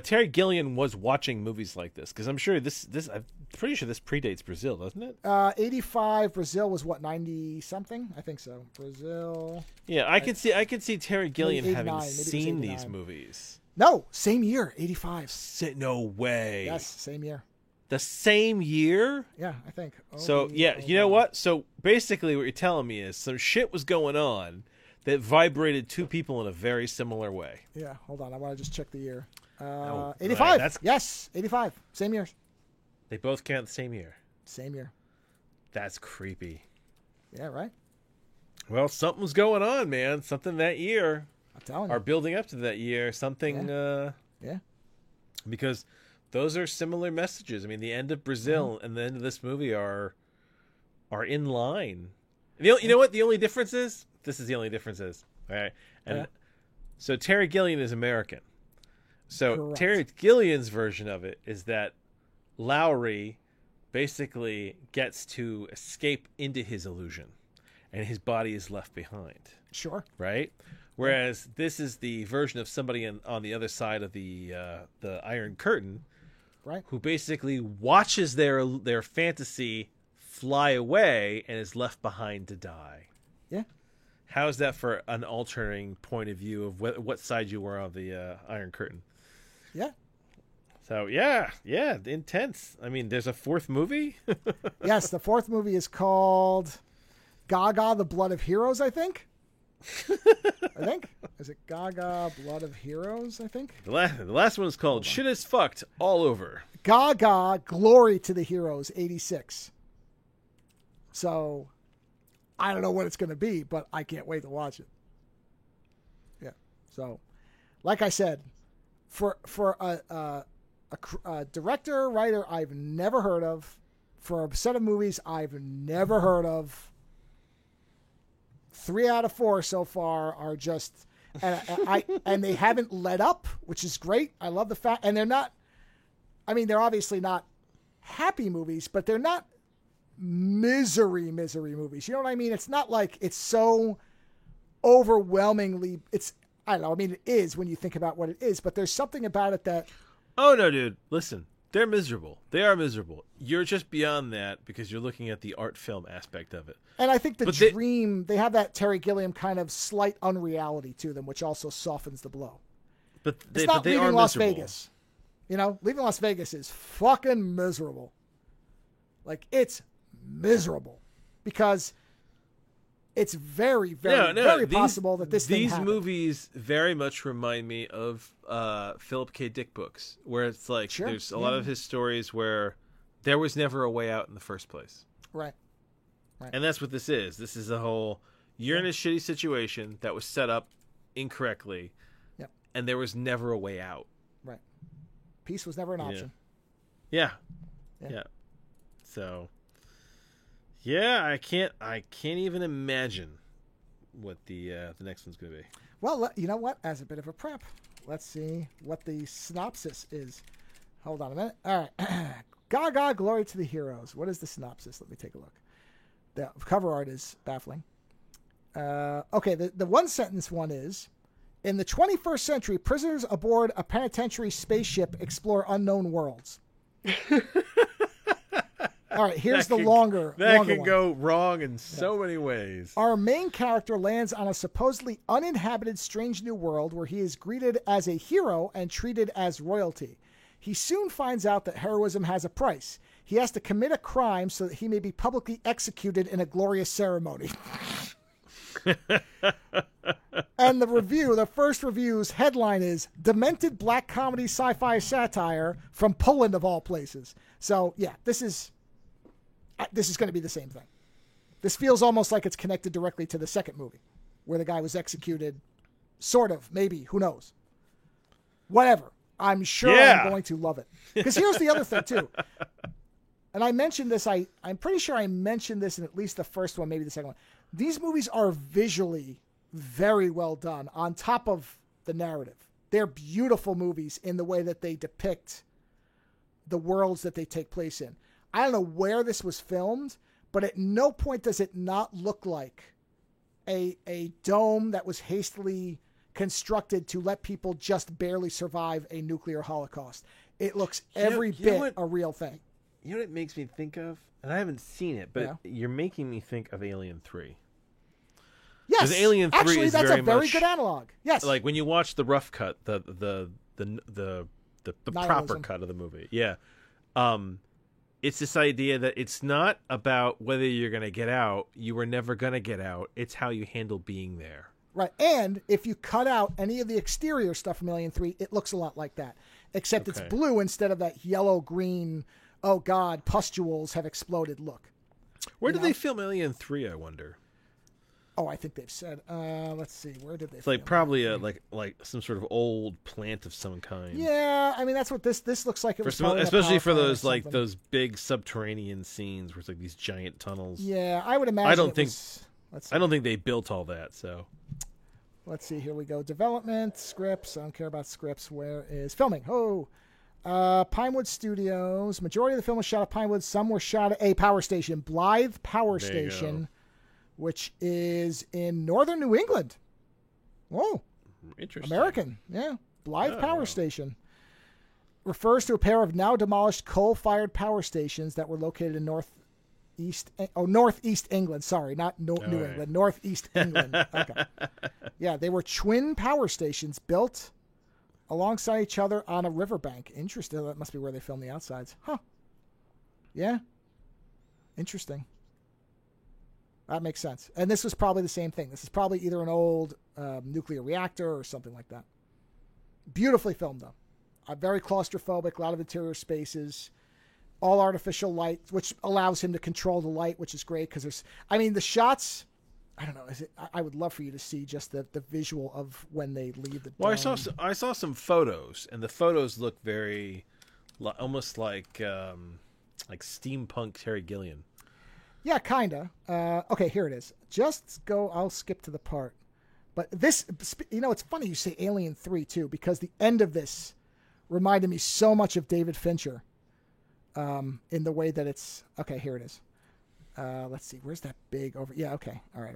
Terry Gilliam was watching movies like this because I'm sure I'm pretty sure this predates Brazil, doesn't it? 85. Brazil was what, 90 something? I think so. Brazil. Yeah, I can see Terry Gilliam having 89, maybe it was seen 89. these movies. No, same year, 85. No way. Yes, same year. The same year? Yeah, I think. So, yeah, you know what? So, basically what you're telling me is some shit was going on that vibrated two people in a very similar way. Yeah, hold on. I want to just check the year. Oh, 85. right, Yes, 85. Same year. They both count the same year. Same year. That's creepy. Yeah, right? Well, something was going on, man. Something that year. I'm telling you. Or building up to that year. Something, Yeah. because those are similar messages. I mean, the end of Brazil and the end of this movie are in line. You know what the only difference is? This is the only difference is. All right. And so Terry Gilliam is American. So Correct. Terry Gilliam's version of it is that Lowry basically gets to escape into his illusion and his body is left behind. Sure. Right? Whereas this is the version of somebody on the other side of the Iron Curtain, Right. who basically watches their fantasy fly away and is left behind to die. Yeah. How's that for an altering point of view of what side you were of the Iron Curtain? Yeah. So yeah, intense. I mean, there's a fourth movie. Yes, the fourth movie is called Gaga, the Blood of Heroes, I think. Is it Gaga, Blood of Heroes, I think? The last one is called Shit is Fucked All Over. Gaga, Glory to the Heroes, 86. So, I don't know what it's going to be, but I can't wait to watch it. Yeah. So, like I said, for a director, writer I've never heard of, for a set of movies I've never heard of, 3 out of 4 so far are just, and they haven't let up, which is great. I love the fact, and they're not, I mean, they're obviously not happy movies, but they're not misery movies. You know what I mean? It's not like it's so overwhelmingly, I don't know. I mean, it is when you think about what it is, but there's something about it that. Oh no, dude! Listen, they're miserable. They are miserable. You're just beyond that because you're looking at the art film aspect of it. And I think they have that Terry Gilliam kind of slight unreality to them, which also softens the blow. But it's not they Leaving are Las miserable. Vegas. You know, Leaving Las Vegas is fucking miserable. Like, it's miserable because it's very, very possible that these movies very much remind me of Philip K. Dick books, where it's like there's a lot of his stories where there was never a way out in the first place. Right. And that's what this is. This is a whole, you're in a shitty situation that was set up incorrectly, and there was never a way out. Right. Peace was never an option. Yeah. So, yeah, I can't even imagine what the next one's going to be. Well, you know what? As a bit of a prep, let's see what the synopsis is. Hold on a minute. All right. Gaga, glory to the heroes. What is the synopsis? Let me take a look. The cover art is baffling. Okay, the one sentence one is, in the 21st century, prisoners aboard a penitentiary spaceship explore unknown worlds. All right, here's the longer That longer can one. go wrong in so many ways. Our main character lands on a supposedly uninhabited strange new world where he is greeted as a hero and treated as royalty. He soon finds out that heroism has a price. He has to commit a crime so that he may be publicly executed in a glorious ceremony. And the first review's headline is Demented Black Comedy Sci-Fi Satire from Poland of all places. So, yeah, this is going to be the same thing. This feels almost like it's connected directly to the second movie, where the guy was executed, sort of, maybe, who knows. Whatever. I'm sure I'm going to love it. Because here's the other thing, too. And I mentioned this, I'm pretty sure I mentioned this in at least the first one, maybe the second one. These movies are visually very well done on top of the narrative. They're beautiful movies in the way that they depict the worlds that they take place in. I don't know where this was filmed, but at no point does it not look like a dome that was hastily constructed to let people just barely survive a nuclear holocaust. It looks every bit a real thing. You know what it makes me think of? And I haven't seen it, but you're making me think of Alien 3. Yes, Alien 3 actually, is that's very a very much good analog. Yes, like when you watch the rough cut, the proper cut of the movie. Yeah, it's this idea that it's not about whether you're going to get out. You were never going to get out. It's how you handle being there. Right, and if you cut out any of the exterior stuff from Alien 3, it looks a lot like that, except it's blue instead of that yellow-green, oh God, pustules have exploded look. Where did they film Alien 3, I wonder? Oh, I think they've said. Let's see. Where did they? It's like probably like some sort of old plant of some kind. Yeah, I mean that's what this looks like. It was especially for those like those big subterranean scenes where it's like these giant tunnels. Yeah, I would imagine. I don't think they built all that. So let's see. Here we go. Development scripts. I don't care about scripts. Where is filming? Pinewood Studios. Majority of the film was shot at Pinewood. Some were shot at a power station, Blythe Power Station, which is in northern New England. Whoa. Interesting. American. Yeah. Blythe Power Station. Refers to a pair of now demolished coal-fired power stations that were located in northeast England. Sorry, not New England. Northeast England. Okay. Yeah, they were twin power stations built alongside each other on a riverbank. Interesting. That must be where they filmed the outsides. Huh. Yeah. Interesting. That makes sense. And this was probably the same thing. This is probably either an old nuclear reactor or something like that. Beautifully filmed, though. Very claustrophobic, a lot of interior spaces, all artificial light, which allows him to control the light, which is great because the shots, I don't know. I would love for you to see just the visual of when they leave the dome. Well, I saw some photos, and the photos look very, almost like steampunk Terry Gilliam. Yeah, kinda. Okay, here it is. I'll skip to the part. But this, it's funny you say Alien 3 too, because the end of this reminded me so much of David Fincher. In the way that it's, okay, here it is. Let's see, where's that big over? Yeah, okay, all right.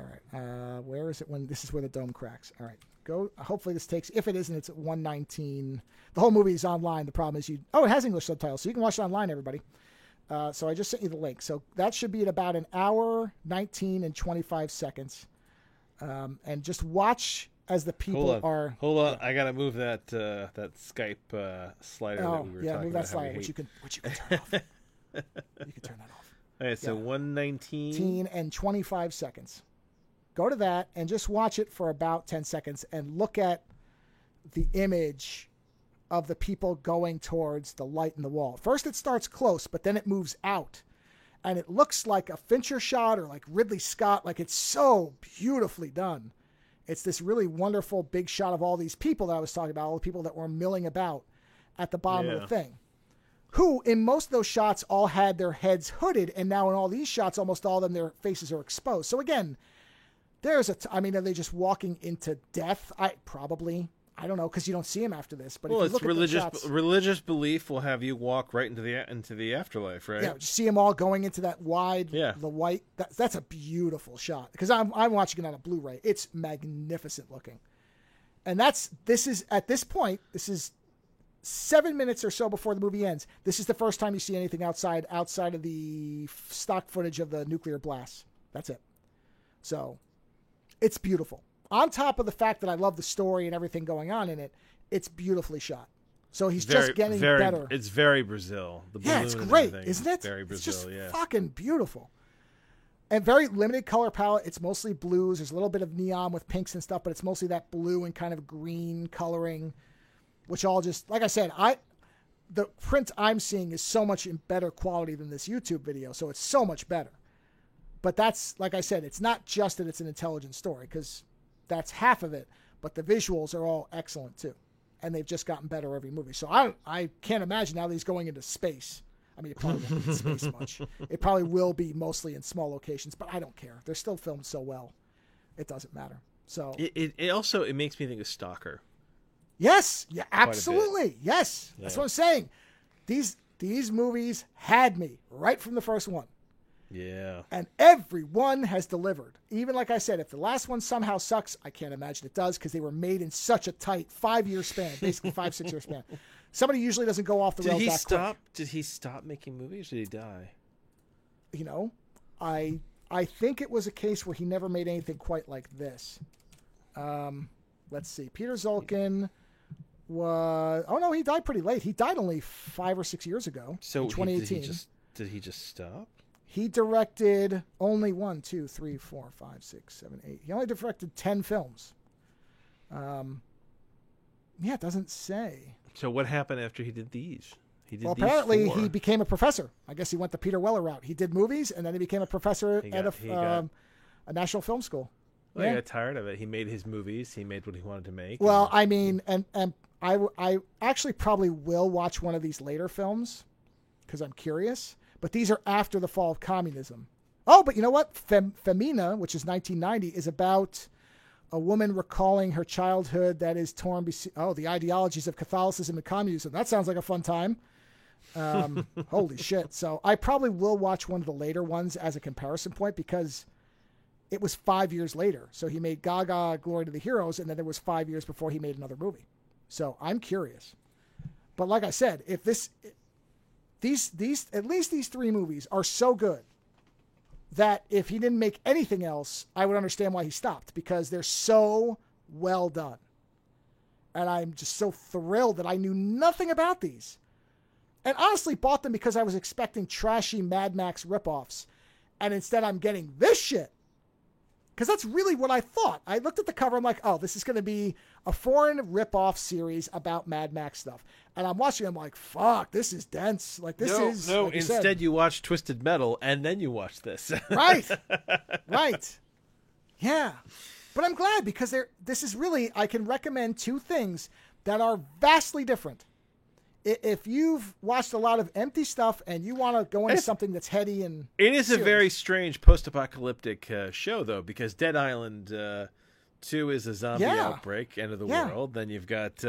Where is it when this is where the dome cracks? All right, go. Hopefully this takes. If it isn't, it's at 1:19. The whole movie is online. The problem is it has English subtitles, so you can watch it online, everybody. So I just sent you the link. So that should be at about an hour, 19 and 25 seconds. And just watch as the people are. Hold on, I gotta move that Skype slider that we were talking about. Yeah, move that slider, which you can turn off. You can turn that off. All right, so 1:19 and 25 seconds. Go to that and just watch it for about 10 seconds and look at the image of the people going towards the light in the wall. First it starts close, but then it moves out. And it looks like a Fincher shot or like Ridley Scott. Like, it's so beautifully done. It's this really wonderful big shot of all these people that I was talking about, all the people that were milling about at the bottom of the thing. Who, in most of those shots, all had their heads hooded. And now in all these shots, almost all of them, their faces are exposed. So again, are they just walking into death? Probably. I don't know, because you don't see him after this. But Well, if you it's look religious. at the shots, Religious belief will have you walk right into the afterlife, right? yeah, you see them all going into that wide, Yeah. the white. That's a beautiful shot. Because I'm watching it on a Blu-ray. It's magnificent looking, and this is at this point. This is 7 minutes or so before the movie ends. This is the first time you see anything outside of the stock footage of the nuclear blast. That's it. So, it's beautiful. On top of the fact that I love the story and everything going on in it, it's beautifully shot. So he's just getting better. It's very Brazil. The Yeah, it's balloon and great, everything isn't is it? Very Brazil, it's just yeah. fucking beautiful. And very limited color palette. It's mostly blues. There's a little bit of neon with pinks and stuff, but it's mostly that blue and kind of green coloring, which all just, like I said, the print I'm seeing is so much in better quality than this YouTube video, so it's so much better. But that's, like I said, it's not just that it's an intelligent story, because that's half of it, but the visuals are all excellent too. And they've just gotten better every movie. So I can't imagine now that he's going into space. I mean, it probably won't be in space much. It probably will be mostly in small locations, but I don't care. They're still filmed so well. It doesn't matter. So It also makes me think of Stalker. yes, yeah, absolutely. Yes. Yeah. That's what I'm saying. These movies had me right from the first one. Yeah. And everyone has delivered. Even like I said, if the last one somehow sucks, I can't imagine it does, because they were made in such a tight 5-year span, basically 5-6 year span. Somebody usually doesn't go off the rails that quick. Did he stop making movies? Or did he die? You know, I think it was a case where he never made anything quite like this. Let's see. Peter Zulkin was... Oh, no, he died pretty late. He died only 5 or 6 years ago, So in 2018. did he just stop? He directed only 1, 2, 3, 4, 5, 6, 7, 8. He only directed 10 films. Yeah, it doesn't say. So what happened after he did these? Well, apparently he became a professor. I guess he went the Peter Weller route. He did movies, and then he became a professor at a national film school. Well, he got tired of it. He made his movies. He made what he wanted to make. Well, I mean, and I actually probably will watch one of these later films because I'm curious. But these are after the fall of communism. Oh, but you know what? Femina, which is 1990, is about a woman recalling her childhood that is torn. The ideologies of Catholicism and communism. That sounds like a fun time. Holy shit. So I probably will watch one of the later ones as a comparison point, because it was 5 years later. So he made Gaga, Glory to the Heroes, and then there was 5 years before he made another movie. So I'm curious. But like I said, if these at least these 3 movies are so good that if he didn't make anything else, I would understand why he stopped, because they're so well done. And I'm just so thrilled that I knew nothing about these. And honestly bought them because I was expecting trashy Mad Max ripoffs. And instead I'm getting this shit. Because that's really what I thought. I looked at the cover. I'm like, oh, this is going to be a foreign ripoff series about Mad Max stuff. And I'm watching. I'm like, fuck, this is dense. Like, this is... No, like instead you watch Twisted Metal, and then you watch this. Right. Right. Yeah. But I'm glad, because this is really... I can recommend 2 things that are vastly different. If you've watched a lot of empty stuff and you want to go into something that's heady and it is serious. a very strange post-apocalyptic show, though, because Dead Island 2 is a zombie outbreak, end of the world. Then you've got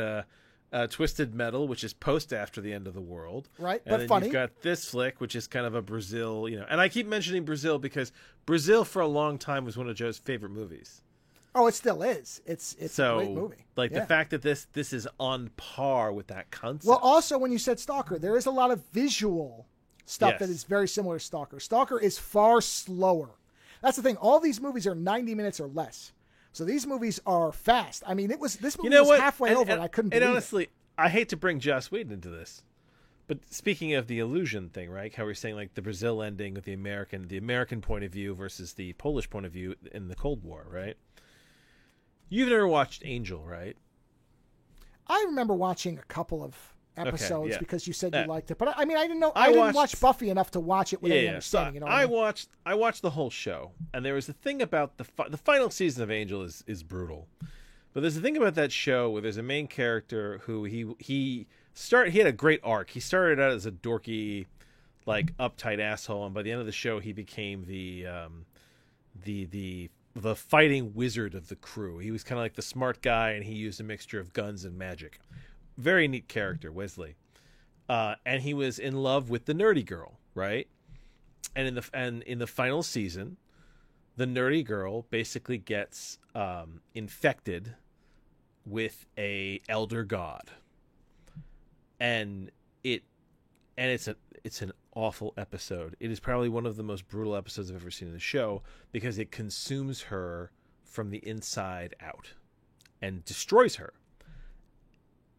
Twisted Metal, which is post after the end of the world. Right, and but then funny. You've got this flick, which is kind of a Brazil, And I keep mentioning Brazil because Brazil for a long time was one of Joe's favorite movies. Oh, it still is. It's so, a great movie. Like the fact that this is on par with that concept. Well, also when you said Stalker, there is a lot of visual stuff that is very similar to Stalker. Stalker is far slower. That's the thing. All these movies are 90 minutes or less. So these movies are fast. I mean, this movie was halfway over, and I couldn't believe it. And honestly, I hate to bring Joss Whedon into this, but speaking of the illusion thing, right? How we're saying like the Brazil ending with the American point of view versus the Polish point of view in the Cold War, right? You've never watched Angel, right? I remember watching a couple of episodes because you said you liked it, but I mean, I didn't know. I didn't watch Buffy enough to watch it with any understanding. So you know, I watched the whole show, and there was a thing about the final season of Angel is brutal, but there's a thing about that show where there's a main character who he had a great arc. He started out as a dorky, like uptight asshole, and by the end of the show, he became the the fighting wizard of the crew. He was kind of like the smart guy, and he used a mixture of guns and magic. Very neat character, Wesley. And he was in love with the nerdy girl, right? And in the final season, the nerdy girl basically gets infected with a elder god, and it's an awful episode. It is probably one of the most brutal episodes I've ever seen in the show, because it consumes her from the inside out and destroys her.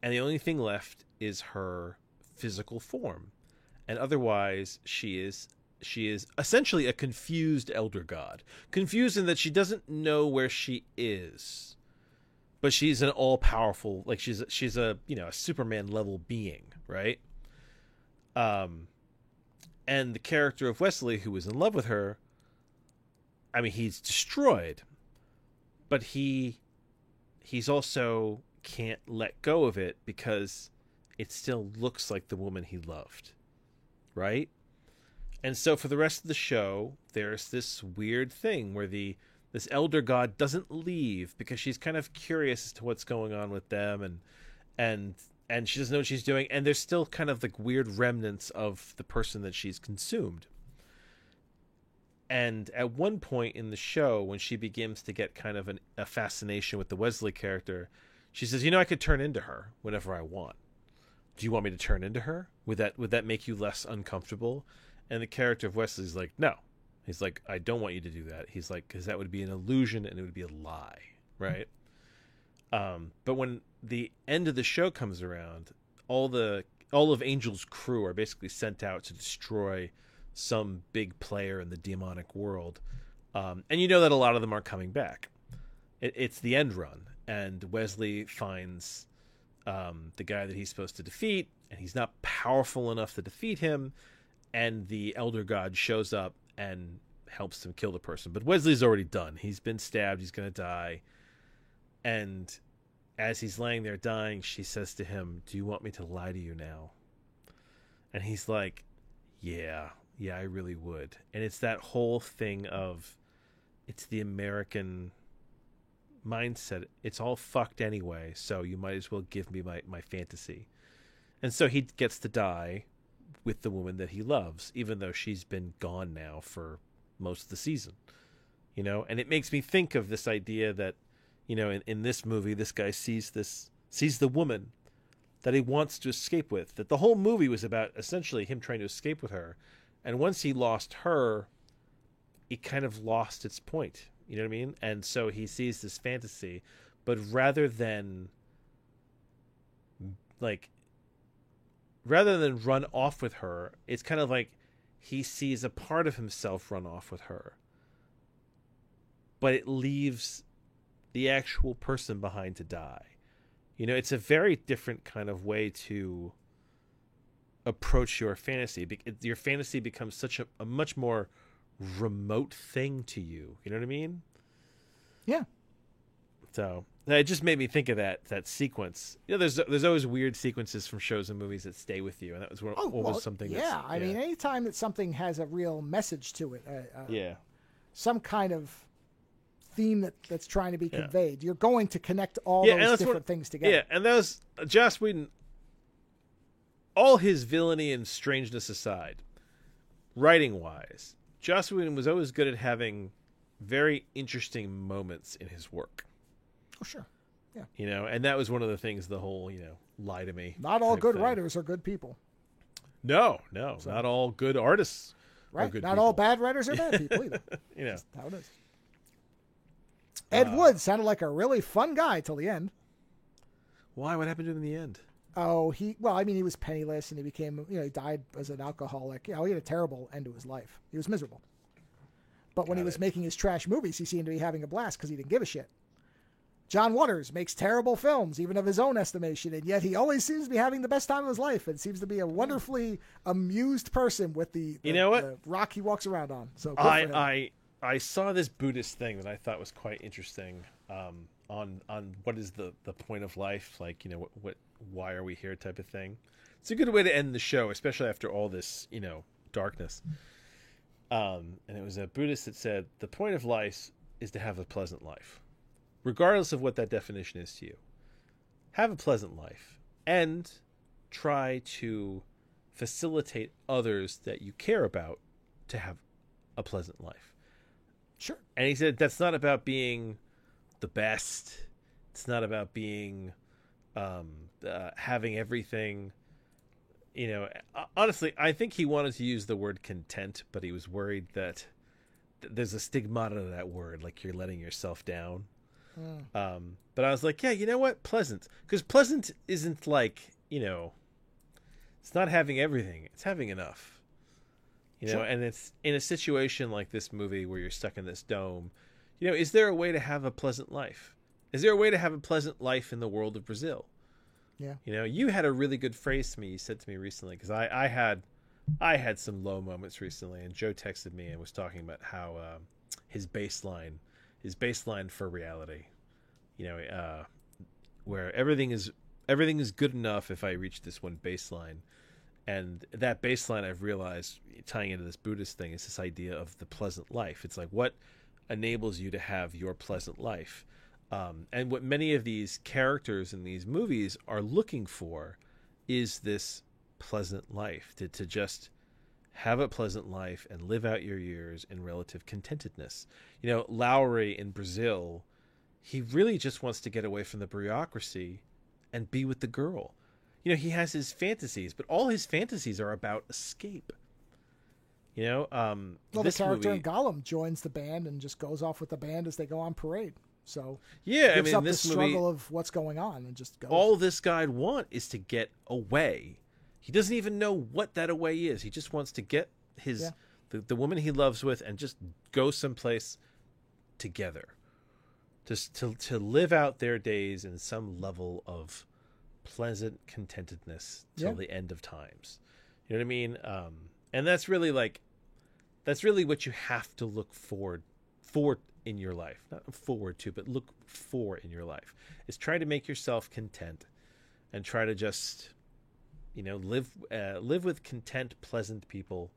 And the only thing left is her physical form. And otherwise, she is essentially a confused elder god. Confused in that she doesn't know where she is. But she's an all-powerful, like she's a, a Superman level being, right? And the character of Wesley, who was in love with her, I mean, he's destroyed, but he's also can't let go of it because it still looks like the woman he loved, right? And so for the rest of the show, there's this weird thing where this elder god doesn't leave because she's kind of curious as to what's going on with them, and she doesn't know what she's doing, and there's still kind of like weird remnants of the person that she's consumed. And at one point in the show, when she begins to get kind of a fascination with the Wesley character, she says, I could turn into her whenever I want. Do you want me to turn into her? Would that make you less uncomfortable? And the character of Wesley's like, no. He's like, I don't want you to do that. He's like, because that would be an illusion and it would be a lie, right? But when the end of the show comes around, all of Angel's crew are basically sent out to destroy some big player in the demonic world, and that a lot of them are coming back. It's the end run, and Wesley finds the guy that he's supposed to defeat, and he's not powerful enough to defeat him, and the elder god shows up and helps him kill the person. But Wesley's already done. He's been stabbed. He's going to die. And as he's laying there dying, she says to him, do you want me to lie to you now? And he's like, yeah, I really would. And it's that whole thing of, it's the American mindset. It's all fucked anyway, so you might as well give me my fantasy. And so he gets to die with the woman that he loves, even though she's been gone now for most of the season. And it makes me think of this idea that, in this movie, this guy sees the woman that he wants to escape with, that the whole movie was about essentially him trying to escape with her. And once he lost her, it kind of lost its point. You know what I mean? And so he sees this fantasy, but rather than run off with her, it's kind of like he sees a part of himself run off with her, but it leaves the actual person behind to die. It's a very different kind of way to approach your fantasy. Your fantasy becomes such a much more remote thing to you. You know what I mean? Yeah. So it just made me think of that sequence. There's always weird sequences from shows and movies that stay with you, and that was was something. Yeah, I mean, anytime that something has a real message to it, some kind of theme that's trying to be conveyed, you're going to connect all those different things together. Yeah, and that was Joss Whedon. All his villainy and strangeness aside, writing wise, Joss Whedon was always good at having very interesting moments in his work. Oh, sure. Yeah. And that was one of the things, the whole, lie to me. Not all good writers are good people. No, not all good artists right. are good Not people. all bad writers are bad people either. That's how it is. Ed Wood sounded like a really fun guy till the end. Why? What happened to him in the end? Oh, he was penniless and he became, he died as an alcoholic. He had a terrible end to his life. He was miserable. But when he was making his trash movies, he seemed to be having a blast because he didn't give a shit. John Waters makes terrible films, even of his own estimation, and yet he always seems to be having the best time of his life and seems to be a wonderfully amused person with the rock he walks around on. So I saw this Buddhist thing that I thought was quite interesting on what is the point of life, like, why are we here type of thing. It's a good way to end the show, especially after all this, darkness. And it was a Buddhist that said the point of life is to have a pleasant life, regardless of what that definition is to you. Have a pleasant life and try to facilitate others that you care about to have a pleasant life. Sure. And he said that's not about being the best. It's not about being having everything. You know, honestly, I think he wanted to use the word content, but he was worried that there's a stigmata to that word, like you're letting yourself down. But I was like, yeah, you know what? Pleasant. Because pleasant isn't like, you know, it's not having everything. It's having enough. You know, and it's in a situation like this movie where you're stuck in this dome. You know, is there a way to have a pleasant life? Is there a way to have a pleasant life in the world of Brazil? Yeah. You know, you had a really good phrase to me. You said to me recently, because I had some low moments recently, and Joe texted me and was talking about how his baseline for reality. You know, where everything is good enough if I reach this one baseline. And that baseline, I've realized, tying into this Buddhist thing, is this idea of the pleasant life. It's like, what enables you to have your pleasant life? And what many of these characters in these movies are looking for is this pleasant life, to just have a pleasant life and live out your years in relative contentedness. You know, Lowry in Brazil, he really just wants to get away from the bureaucracy and be with the girl. You know, he has his fantasies, but all his fantasies are about escape. You know, well, the character in Gollum joins the band and just goes off with the band as they go on parade. So yeah, gives I mean, up this the struggle movie, of what's going on and just goes. All this guy'd want is to get away. He doesn't even know what that away is. He just wants to get his the woman he loves with and just go someplace together, just to live out their days in some level of pleasant contentedness till the end of times. You know what I mean? And that's really what you have to look for in your life. Not forward to, but look for in your life. Is try to make yourself content and try to just, you know, live with content, pleasant people,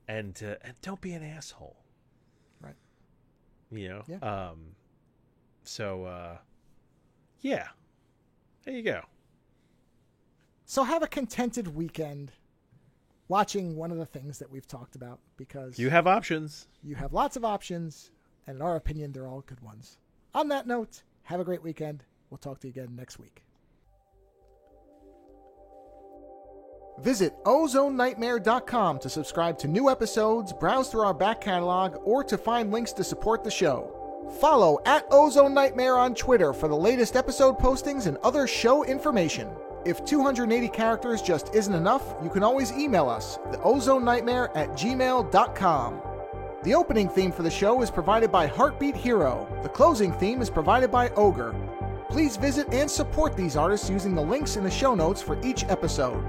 and don't be an asshole. Right. You know? Yeah. Yeah. There you go. So have a contented weekend watching one of the things that we've talked about, because you have options. You have lots of options, and in our opinion, they're all good ones. On that note, have a great weekend. We'll talk to you again next week. Visit OzoneNightmare.com to subscribe to new episodes, browse through our back catalog, or to find links to support the show. Follow @OzoneNightmare on Twitter for the latest episode postings and other show information. If 280 characters just isn't enough, you can always email us, theozonenightmare@gmail.com. The opening theme for the show is provided by Heartbeat Hero. The closing theme is provided by Ogre. Please visit and support these artists using the links in the show notes for each episode.